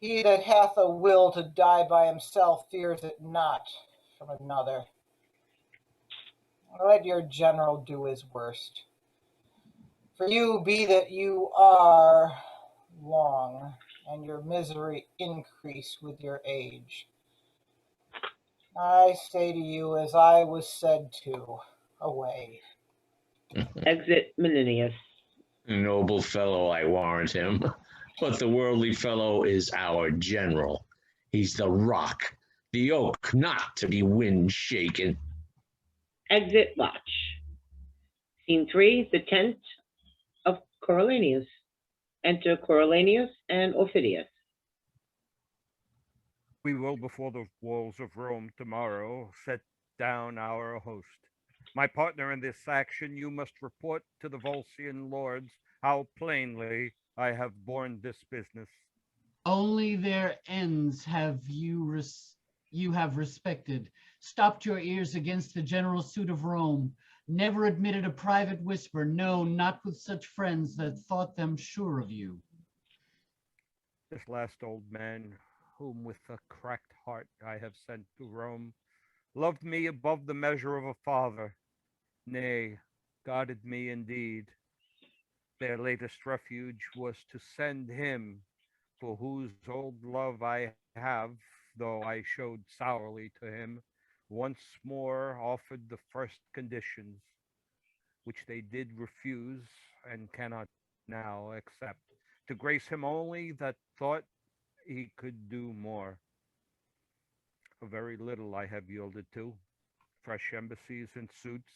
He that hath a will to die by himself fears it not from another. Let your general do his worst. For you be that you are long, and your misery increase with your age. I say to you, as I was said to, away. Exit Menenius. Noble fellow, I warrant him. But the worldly fellow is our general. He's the rock, the oak not to be wind shaken. Exit Watch. Scene 3, the tent of Coriolanus. Enter Coriolanus and Aufidius. We will before the walls of Rome tomorrow set down our host. My partner in this action, you must report to the Volscian lords how plainly I have borne this business. Only their ends you have respected, stopped your ears against the general suit of Rome, never admitted a private whisper, no, not with such friends that thought them sure of you. This last old man, whom with a cracked heart I have sent to Rome, loved me above the measure of a father, nay, guarded me indeed. Their latest refuge was to send him, for whose old love I have, though I showed sourly to him, once more offered the first conditions, which they did refuse and cannot now accept, to grace him only that thought he could do more. A very little I have yielded to, fresh embassies and suits,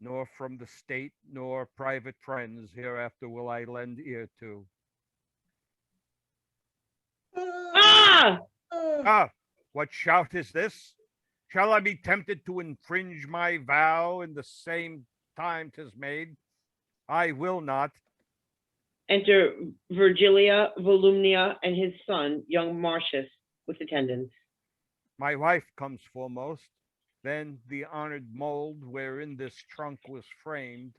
nor from the state nor private friends hereafter will I lend ear to. Ah! Ah, what shout is this? Shall I be tempted to infringe my vow in the same time 'tis made? I will not. Enter Virgilia, Volumnia, and his son, young Marcius, with attendants. My wife comes foremost, then the honored mold wherein this trunk was framed,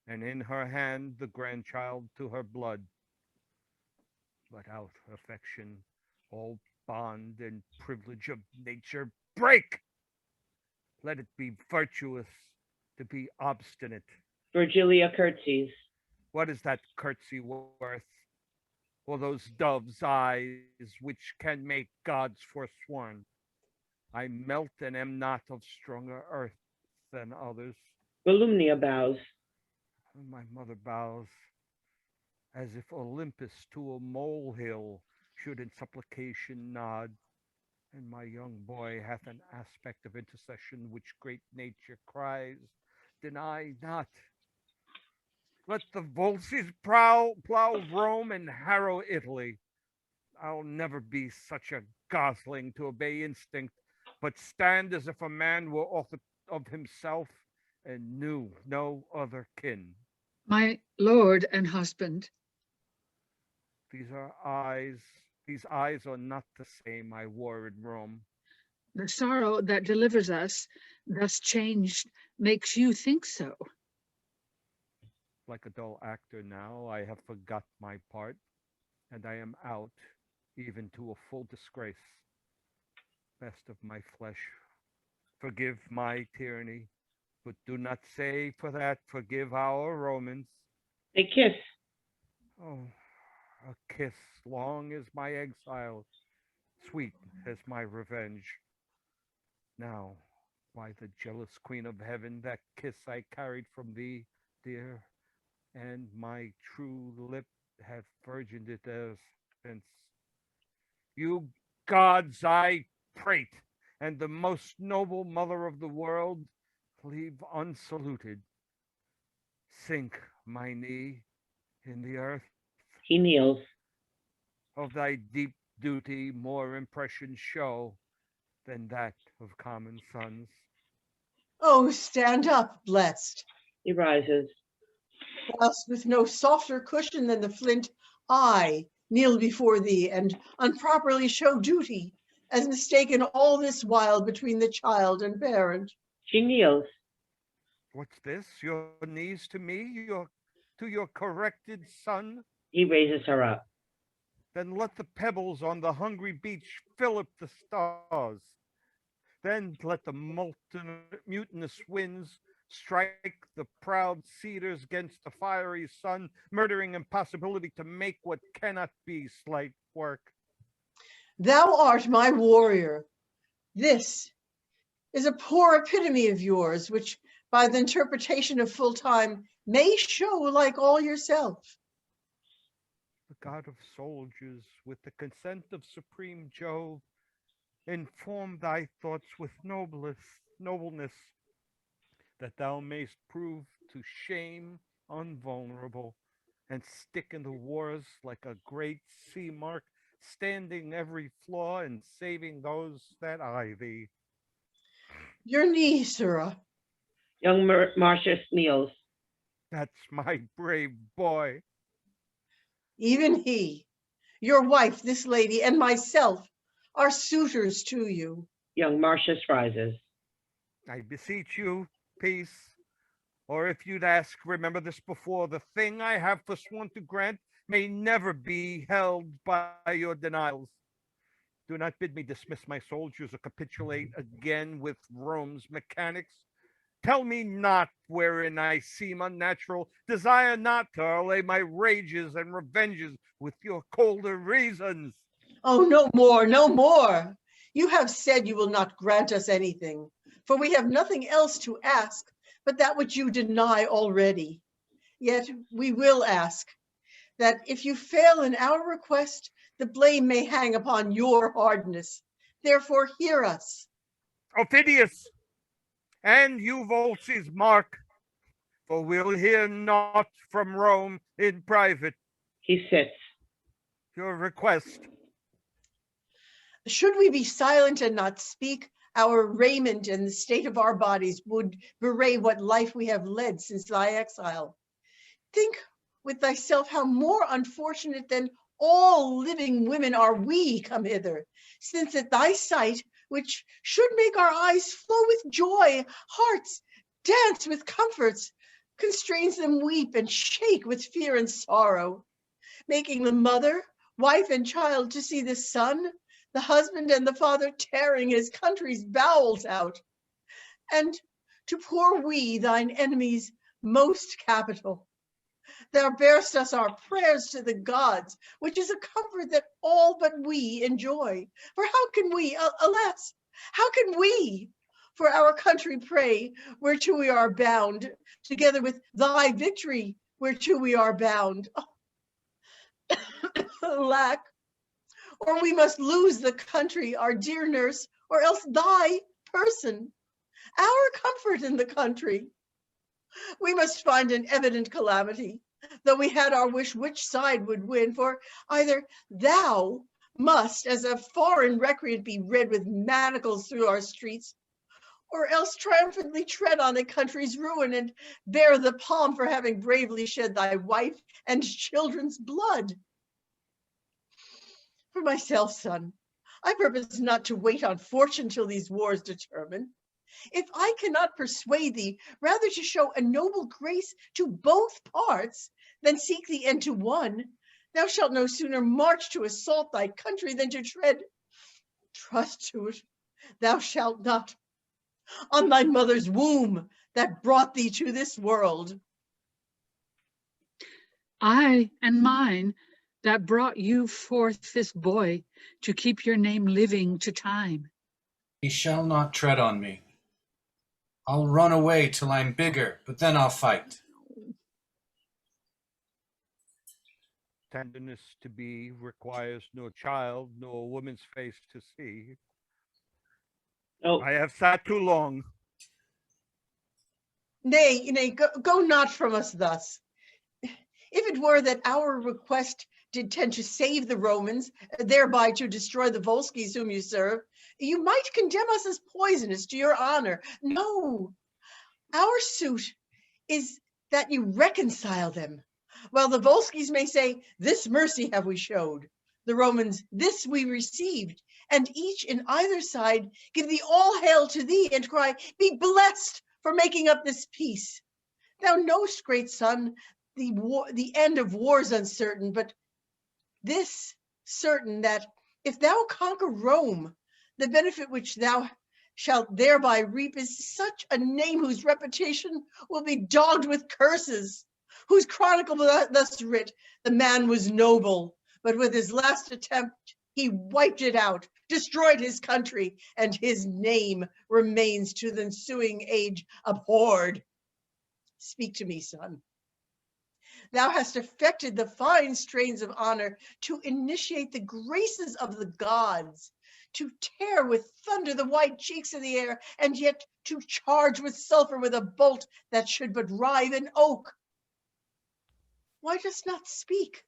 and in her hand the grandchild to her blood. Let out affection, all bond and privilege of nature break. Let it be virtuous to be obstinate. Virgilia curtsies. What is that curtsy worth? Or those dove's eyes which can make gods forsworn? I melt and am not of stronger earth than others. Volumnia bows. My mother bows, as if Olympus to a molehill should in supplication nod, and my young boy hath an aspect of intercession which great nature cries, deny not. Let the Volsces plow Rome and harrow Italy. I'll never be such a gosling to obey instinct, but stand as if a man were author of himself and knew no other kin. My lord and husband, These eyes are not the same I wore in Rome. the sorrow that delivers us, thus changed, makes you think so. Like a dull actor now, I have forgot my part, and I am out, even to a full disgrace. Best of my flesh, forgive my tyranny, but do not say for that, forgive our Romans. They kiss. Oh, a kiss long as my exile, sweet as my revenge. Now, by the jealous queen of heaven, that kiss I carried from thee, dear, and my true lip hath virgined it ever since. You gods, I prate, and the most noble mother of the world, leave unsaluted. Sink my knee in the earth. He kneels. Of thy deep duty more impression show than that of common sons. Oh, stand up, blessed. He rises. Whilst with no softer cushion than the flint, I kneel before thee and unproperly show duty, as mistaken all this while between the child and parent. She kneels. What's this? Your knees to me? To your corrected son? He raises her up. Then let the pebbles on the hungry beach fill up the stars. Then let the mutinous winds strike the proud cedars against the fiery sun, murdering impossibility to make what cannot be slight work. Thou art my warrior. This is a poor epitome of yours, which by the interpretation of full time may show like all yourself. The god of soldiers, with the consent of supreme Jove, inform thy thoughts with nobleness, that thou mayst prove to shame unvulnerable, and stick in the wars like a great sea mark, standing every flaw and saving those that eye thee. Your knee, sirrah. Young Marcius kneels. That's my brave boy. Even he, your wife, this lady, and myself are suitors to you. Young Marcius rises. I beseech you, peace. Or if you'd ask, remember this before, the thing I have forsworn to grant may never be held by your denials. Do not bid me dismiss my soldiers or capitulate again with Rome's mechanics. Tell me not wherein I seem unnatural. Desire not to allay my rages and revenges with your colder reasons. Oh, no more, no more. You have said you will not grant us anything, for we have nothing else to ask but that which you deny already. Yet we will ask that if you fail in our request, the blame may hang upon your hardness. Therefore, hear us. Ophidius, and you, Volsces, mark, for we'll hear naught from Rome in private. He sits. Your request. Should we be silent and not speak, our raiment and the state of our bodies would bewray what life we have led since thy exile. Think with thyself how more unfortunate than all living women are we come hither, since at thy sight, which should make our eyes flow with joy, hearts dance with comforts, constrains them weep and shake with fear and sorrow, making the mother, wife, and child to see the son, the husband, and the father tearing his country's bowels out, and to poor we, thine enemies, most capital. Thou bearest us our prayers to the gods, which is a comfort that all but we enjoy. For how can we, alas, how can we for our country pray, whereto we are bound, together with thy victory, whereto we are bound? Alack, or we must lose the country, our dear nurse, or else thy person, our comfort in the country. We must find an evident calamity, though we had our wish which side would win, for either thou must, as a foreign recreant, be read with manacles through our streets, or else triumphantly tread on a country's ruin and bear the palm for having bravely shed thy wife and children's blood. For myself, son, I purpose not to wait on fortune till these wars determine. If I cannot persuade thee rather to show a noble grace to both parts than seek the end to one, thou shalt no sooner march to assault thy country than to tread, trust to it, thou shalt not, on thy mother's womb that brought thee to this world. I and mine that brought you forth this boy to keep your name living to time. He shall not tread on me. I'll run away till I'm bigger, but then I'll fight. Tenderness to be requires no child, nor woman's face to see. Oh, I have sat too long. Nay, go not from us thus. If it were that our request did tend to save the Romans, thereby to destroy the Volsces whom you serve, you might condemn us as poisonous to your honor. No, our suit is that you reconcile them. While the Volsces may say, this mercy have we showed, the Romans, this we received, and each in either side give thee all hail to thee and cry, be blessed for making up this peace. Thou knowest, great son, the end of wars uncertain, but this certain, that if thou conquer Rome, the benefit which thou shalt thereby reap is such a name whose reputation will be dogged with curses, whose chronicle thus writ, the man was noble, but with his last attempt he wiped it out, destroyed his country, and his name remains to the ensuing age abhorred. Speak to me, son. Thou hast affected the fine strains of honor to initiate the graces of the gods, to tear with thunder the white cheeks of the air, and yet to charge with sulfur with a bolt that should but rive an oak. Why dost not speak?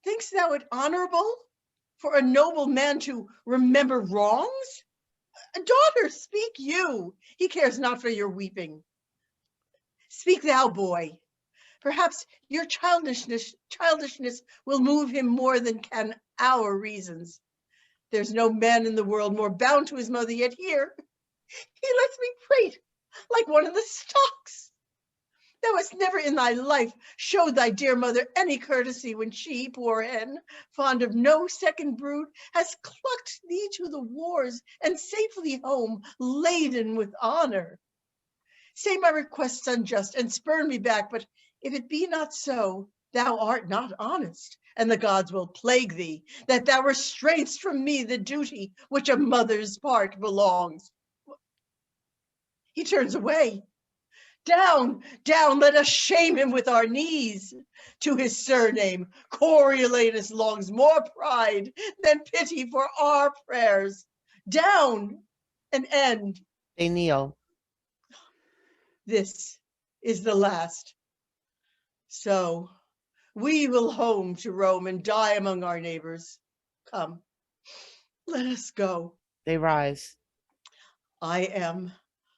Thinkst thou it honorable for a noble man to remember wrongs? Daughter, speak you. He cares not for your weeping. Speak thou, boy. Perhaps your childishness will move him more than can our reasons. There's no man in the world more bound to his mother, yet here he lets me prate like one of the stocks. Thou hast never in thy life showed thy dear mother any courtesy when she, poor hen, fond of no second brood, has clucked thee to the wars and safely home laden with honor. Say my requests unjust and spurn me back, but if it be not so, thou art not honest, and the gods will plague thee, that thou restrainst from me the duty which a mother's part belongs. He turns away. Down, down, let us shame him with our knees. To his surname, Coriolanus longs more pride than pity for our prayers. Down, an end. They kneel. This is the last. So we will home to Rome and die among our neighbors. Come, let us go. They rise. I am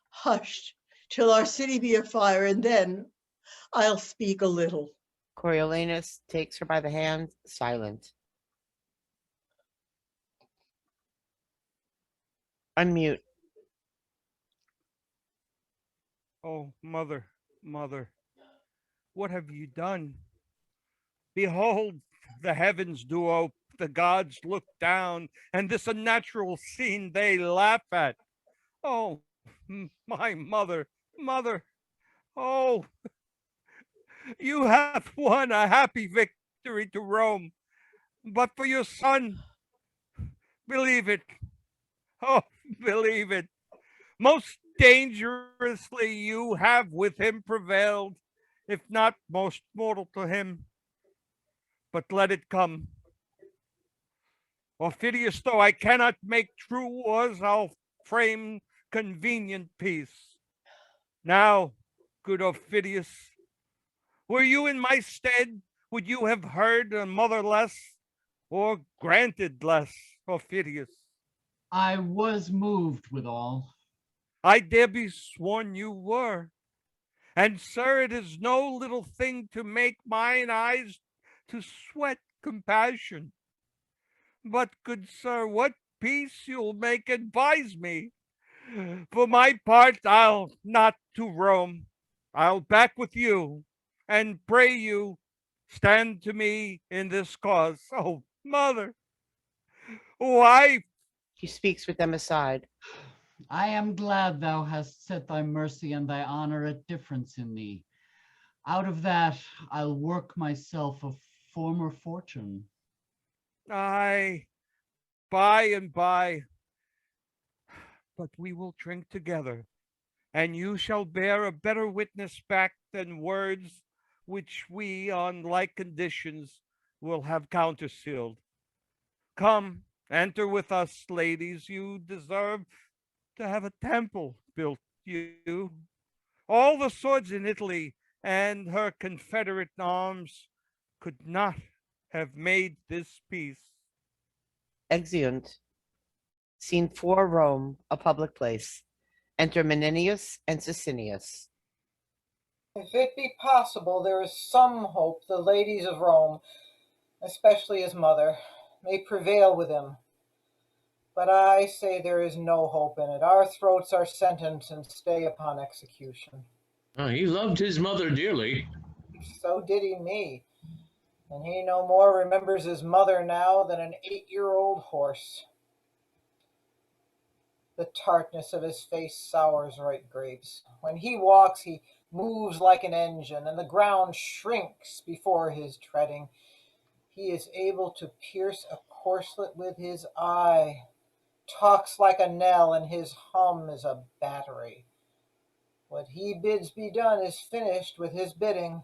hushed till our city be afire, and then I'll speak a little. Coriolanus takes her by the hand, silent. Unmute. Oh, mother, mother, what have you done? Behold, the heavens do ope, the gods look down, and this unnatural scene they laugh at. Oh, my mother, mother, oh, you have won a happy victory to Rome, but for your son, believe it, oh, believe it, most dangerously you have with him prevailed, if not most mortal to him. But let it come. Aufidius, though I cannot make true wars, I'll frame convenient peace. Now, good Aufidius, were you in my stead, would you have heard a mother less, or granted less, Aufidius? I was moved withal. I dare be sworn you were. And, sir, it is no little thing to make mine eyes to sweat compassion. But, good sir, what peace you'll make, advise me. For my part, I'll not to Rome. I'll back with you, and pray you stand to me in this cause. Oh, mother, wife. He speaks with them aside. I am glad thou hast set thy mercy and thy honor at difference in thee. Out of that I'll work myself a former fortune. Aye, by and by, but we will drink together, and you shall bear a better witness back than words which we, on like conditions, will have countersealed. Come, enter with us, ladies. You deserve to have a temple built you. All the swords in Italy and her confederate arms could not have made this peace. Exeunt. Scene 4, Rome, a public place. Enter Menenius and Sicinius. If it be possible, there is some hope the ladies of Rome, especially his mother, may prevail with him. But I say there is no hope in it. Our throats are sentenced and stay upon execution. He loved his mother dearly. So did he me. And he no more remembers his mother now than an 8-year-old horse. The tartness of his face sours ripe grapes. When he walks, he moves like an engine, and the ground shrinks before his treading. He is able to pierce a corslet with his eye, talks like a knell, and his hum is a battery. What he bids be done is finished with his bidding.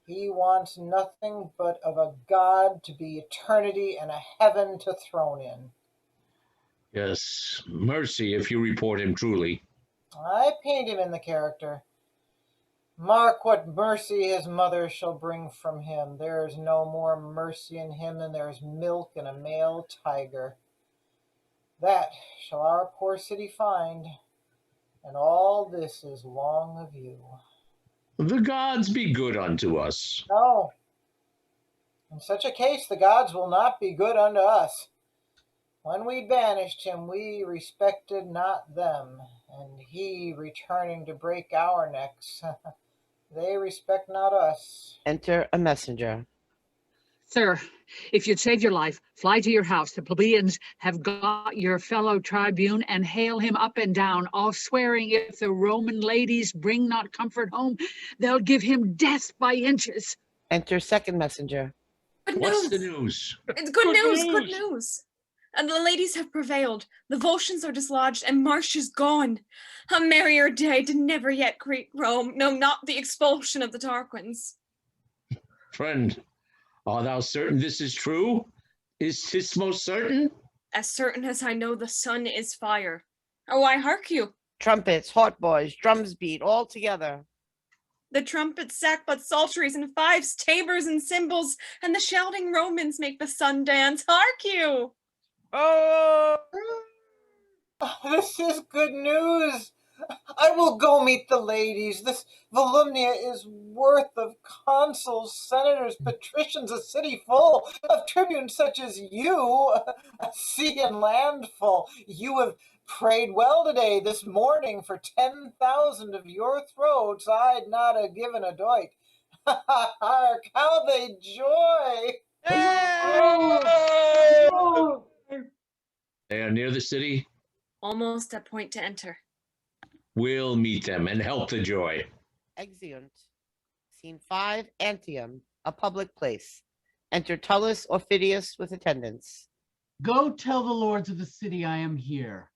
He wants nothing but of a God to be eternity and a heaven to throne in. Yes, mercy if you report him truly. I paint him in the character. Mark what mercy his mother shall bring from him. There is no more mercy in him than there is milk in a male tiger. That shall our poor city find, and all this is long of you. The gods be good unto us. No, in such a case the gods will not be good unto us. When we banished him, we respected not them, and he returning to break our necks, they respect not us. Enter a messenger. Sir, if you'd save your life, fly to your house. The plebeians have got your fellow tribune and hail him up and down, all swearing if the Roman ladies bring not comfort home, they'll give him death by inches. Enter second messenger. Good What's the news. news? It's good news, good news. And the ladies have prevailed. The Volscians are dislodged, and Marsh is gone. A merrier day did never yet greet Rome. No, not the expulsion of the Tarquins. Friend, art thou certain this is true? Is this most certain? As certain as I know the sun is fire. Oh, I hark you. Trumpets, hautboys, drums beat all together. The trumpets, sackbuts, psalteries, and fifes, tabors, and cymbals, and the shouting Romans make the sun dance. Hark you! Oh! This is good news. I will go meet the ladies. This Volumnia is worth of consuls, senators, patricians, a city full of tribunes such as you, a sea and land full. You have prayed well today, this morning, for 10,000 of your throats. I'd not have given a doit. Hark, how they joy! They are near the city. Almost at point to enter. We'll meet them and help the joy. Exeunt. Scene 5, Antium, a public place. Enter Tullus Orphidius with attendants. Go tell the lords of the city I am here.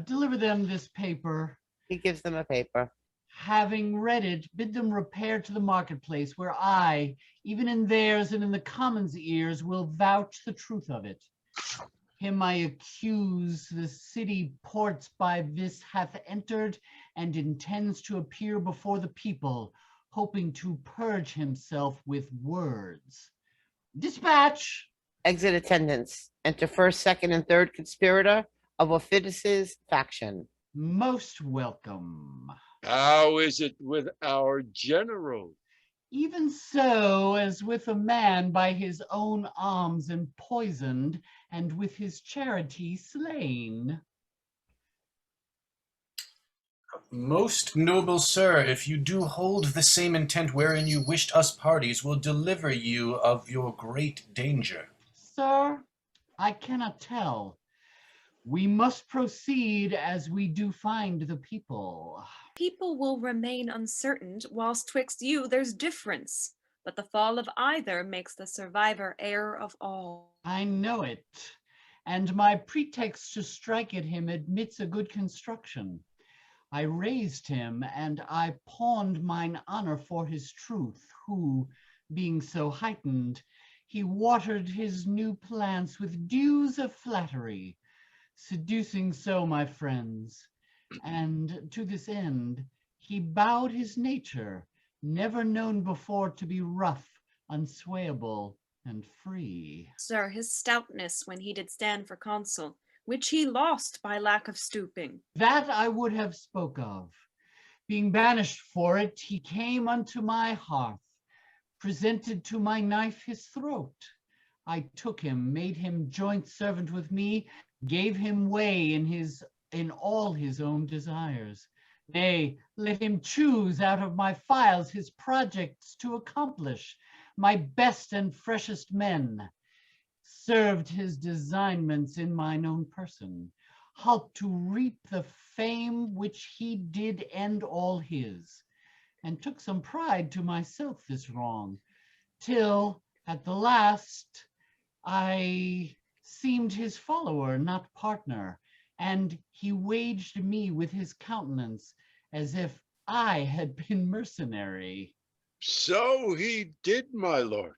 Deliver them this paper. He gives them a paper. Having read it, bid them repair to the marketplace, where I, even in theirs and in the commons' ears, will vouch the truth of it. Him I accuse the city ports by this hath entered and intends to appear before the people, hoping to purge himself with words. Dispatch! Exit attendants. Enter first, second, and third conspirator of Orphidius's faction. Most welcome. How is it with our general? Even so, as with a man by his own arms empoisoned, and with his charity slain. Most noble sir, if you do hold the same intent wherein you wished us parties, will deliver you of your great danger. Sir, I cannot tell. We must proceed as we do find the people. People will remain uncertain, whilst twixt you there's difference. But the fall of either makes the survivor heir of all. I know it, and my pretext to strike at him admits a good construction. I raised him, and I pawned mine honor for his truth, who, being so heightened, he watered his new plants with dews of flattery, seducing so my friends. And to this end, he bowed his nature, never known before to be rough, unswayable, and free. Sir, his stoutness when he did stand for consul, which he lost by lack of stooping. That I would have spoke of. Being banished for it, he came unto my hearth, presented to my knife his throat. I took him, made him joint servant with me, gave him way in all his own desires. Nay, let him choose out of my files his projects to accomplish, my best and freshest men. Served his designments in mine own person, helped to reap the fame which he did end all his, and took some pride to myself this wrong, till at the last I seemed his follower, not partner, and he waged me with his countenance as if I had been mercenary. So he did, my lord.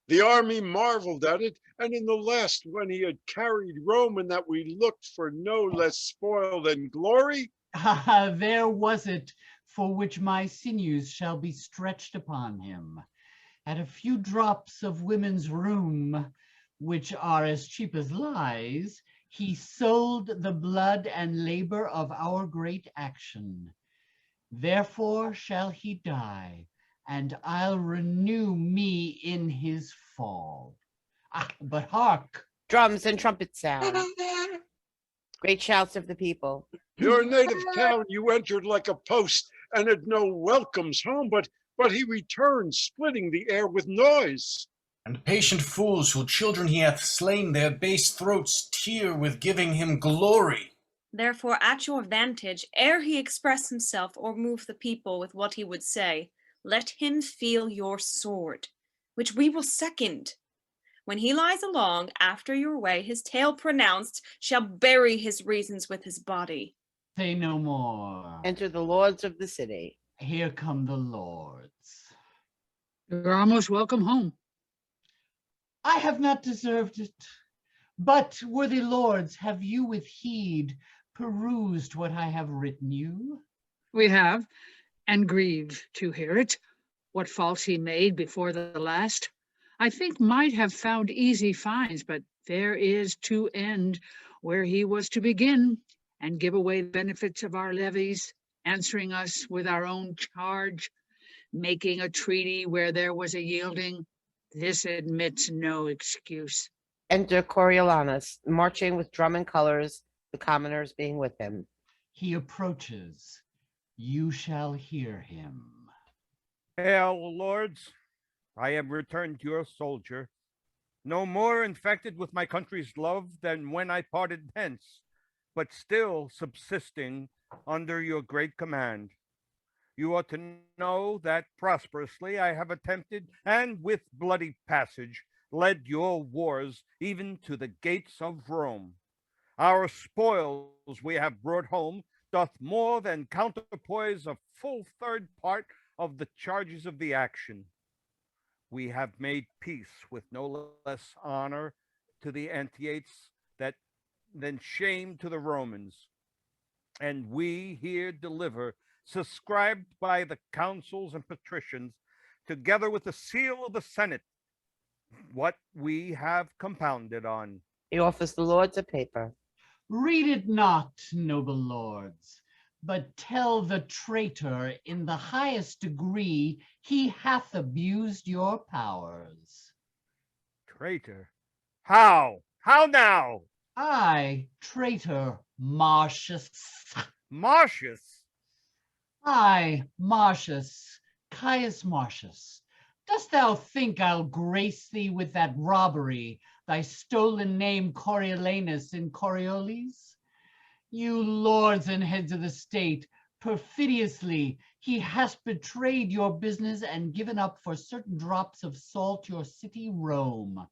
The army marveled at it, and in the last, when he had carried Rome, and that we looked for no less spoil than glory. Ah, there was it for which my sinews shall be stretched upon him. At a few drops of women's rheum, which are as cheap as lies, he sold the blood and labor of our great action. Therefore shall he die, and I'll renew me in his fall. Ah, but hark! Drums and trumpets sound. Great shouts of the people. Your native town you entered like a post, and had no welcomes home, but he returned, splitting the air with noise. And patient fools, whose children he hath slain, their base throats tear with giving him glory. Therefore, at your vantage, ere he express himself or move the people with what he would say, let him feel your sword, which we will second. When he lies along after your way, his tale pronounced shall bury his reasons with his body. Say no more. Enter the lords of the city. Here come the lords. You're almost welcome home. I have not deserved it. But, worthy lords, have you with heed perused what I have written you? We have, and grieve to hear it. What faults he made before the last, I think might have found easy fines, but there is to end where he was to begin, and give away the benefits of our levies, answering us with our own charge, making a treaty where there was a yielding. This admits no excuse. Enter Coriolanus, marching with drum and colors, the commoners being with him. He approaches. You shall hear him. Hail, lords. I am returned your soldier, no more infected with my country's love than when I parted hence, but still subsisting under your great command. You ought to know that prosperously I have attempted, and with bloody passage, led your wars even to the gates of Rome. Our spoils we have brought home doth more than counterpoise a full third part of the charges of the action. We have made peace with no less honor to the Antiochs than shame to the Romans. And we here deliver, subscribed by the consuls and patricians, together with the seal of the Senate, what we have compounded on. He offers the lords a paper. Read it not, noble lords, but tell the traitor in the highest degree he hath abused your powers. Traitor? How? How now? I, traitor Marcius. Marcius? I, Marcius, Caius Marcius. Dost thou think I'll grace thee with that robbery, thy stolen name Coriolanus in Coriolis? You lords and heads of the state, perfidiously he has betrayed your business and given up for certain drops of salt your city Rome.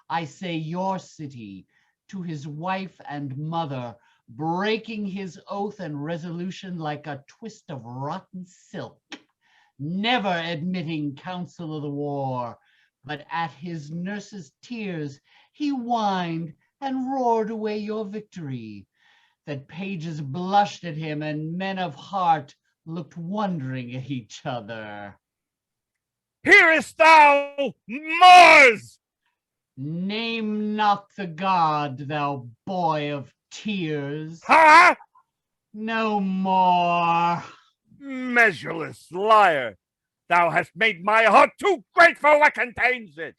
I say your city, to his wife and mother, breaking his oath and resolution like a twist of rotten silk, never admitting counsel of the war, but at his nurse's tears he whined and roared away your victory, that pages blushed at him and men of heart looked wondering at each other. Hearest thou, Mars? Name not the god, thou boy of tears. Ha! No more. Measureless liar, thou hast made my heart too great for what contains it.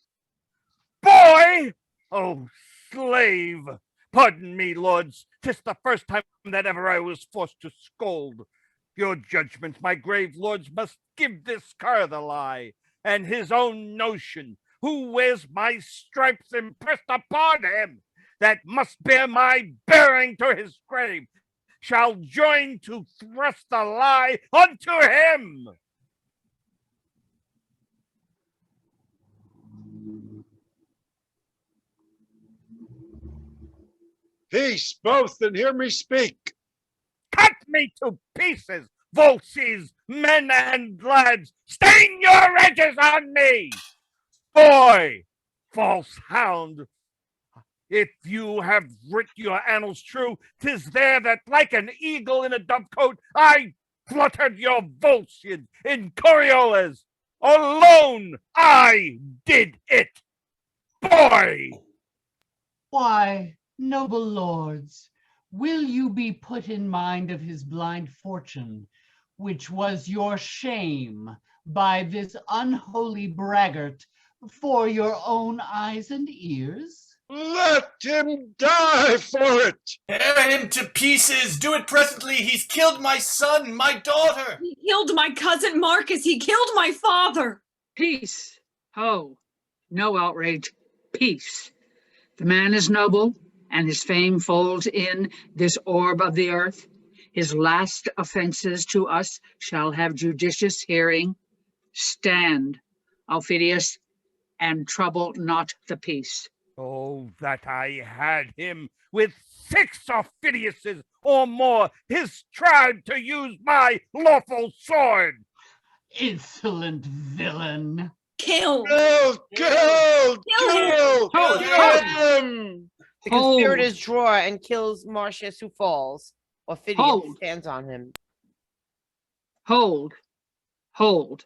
Boy! Oh, slave! Pardon me, lords, 'tis the first time that ever I was forced to scold. Your judgment, my grave lords, must give this cur the lie, and his own notion, who wears my stripes impressed upon him, that must bear my bearing to his grave, shall join to thrust the lie unto him. Peace, both, and hear me speak. Cut me to pieces, Volces, men and lads, stain your edges on me! Boy, false hound, if you have writ your annals true, 'tis there that like an eagle in a dovecote, I fluttered your Volscians in Coriolanus. Alone I did it. Boy! Why, noble lords, will you be put in mind of his blind fortune, which was your shame by this unholy braggart for your own eyes and ears? Let him die for it. Tear him to pieces! Do it presently! He's killed my son, my daughter! He killed my cousin Marcus. He killed my father. Peace. Ho, no outrage. Peace. The man is noble, and his fame folds in this orb of the earth. His last offenses to us shall have judicious hearing. Stand, Aufidius, and trouble not the peace. Oh, that I had him with 6 Aufidiuses or more, his tribe to use my lawful sword. Insolent villain. Kill. Kill Hold. him. The Hold. conspirators draw and kills Marcius, who falls. Ophidius Hold. stands on him. Hold. Hold.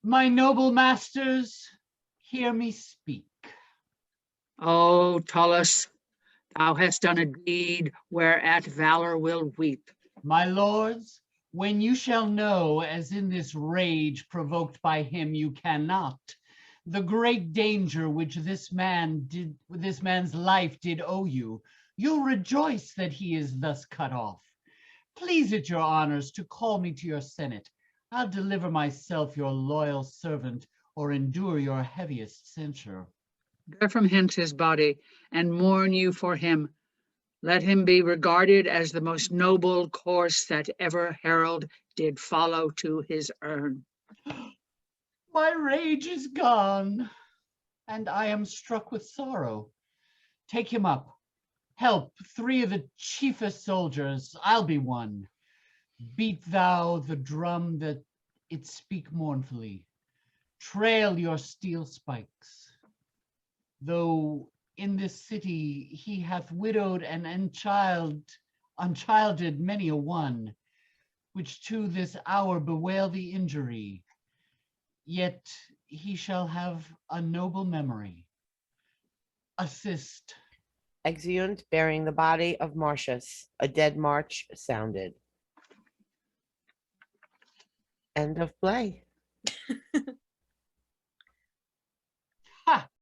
My noble masters, hear me speak. O Tullus, thou hast done a deed whereat valor will weep. My lords, when you shall know, as in this rage provoked by him you cannot, the great danger which this man's life did owe you, you'll rejoice that he is thus cut off. Please it your honors to call me to your senate. I'll deliver myself your loyal servant, or endure your heaviest censure. Bear from hence his body, and mourn you for him. Let him be regarded as the most noble course that ever herald did follow to his urn. My rage is gone, and I am struck with sorrow. Take him up. Help 3 of the chiefest soldiers. I'll be one. Beat thou the drum that it speak mournfully. Trail your steel spikes. Though in this city he hath widowed and unchilded many a one, which to this hour bewail the injury, yet he shall have a noble memory. Assist, Exeunt bearing the body of Marcius. A dead march sounded. End of play. Ha!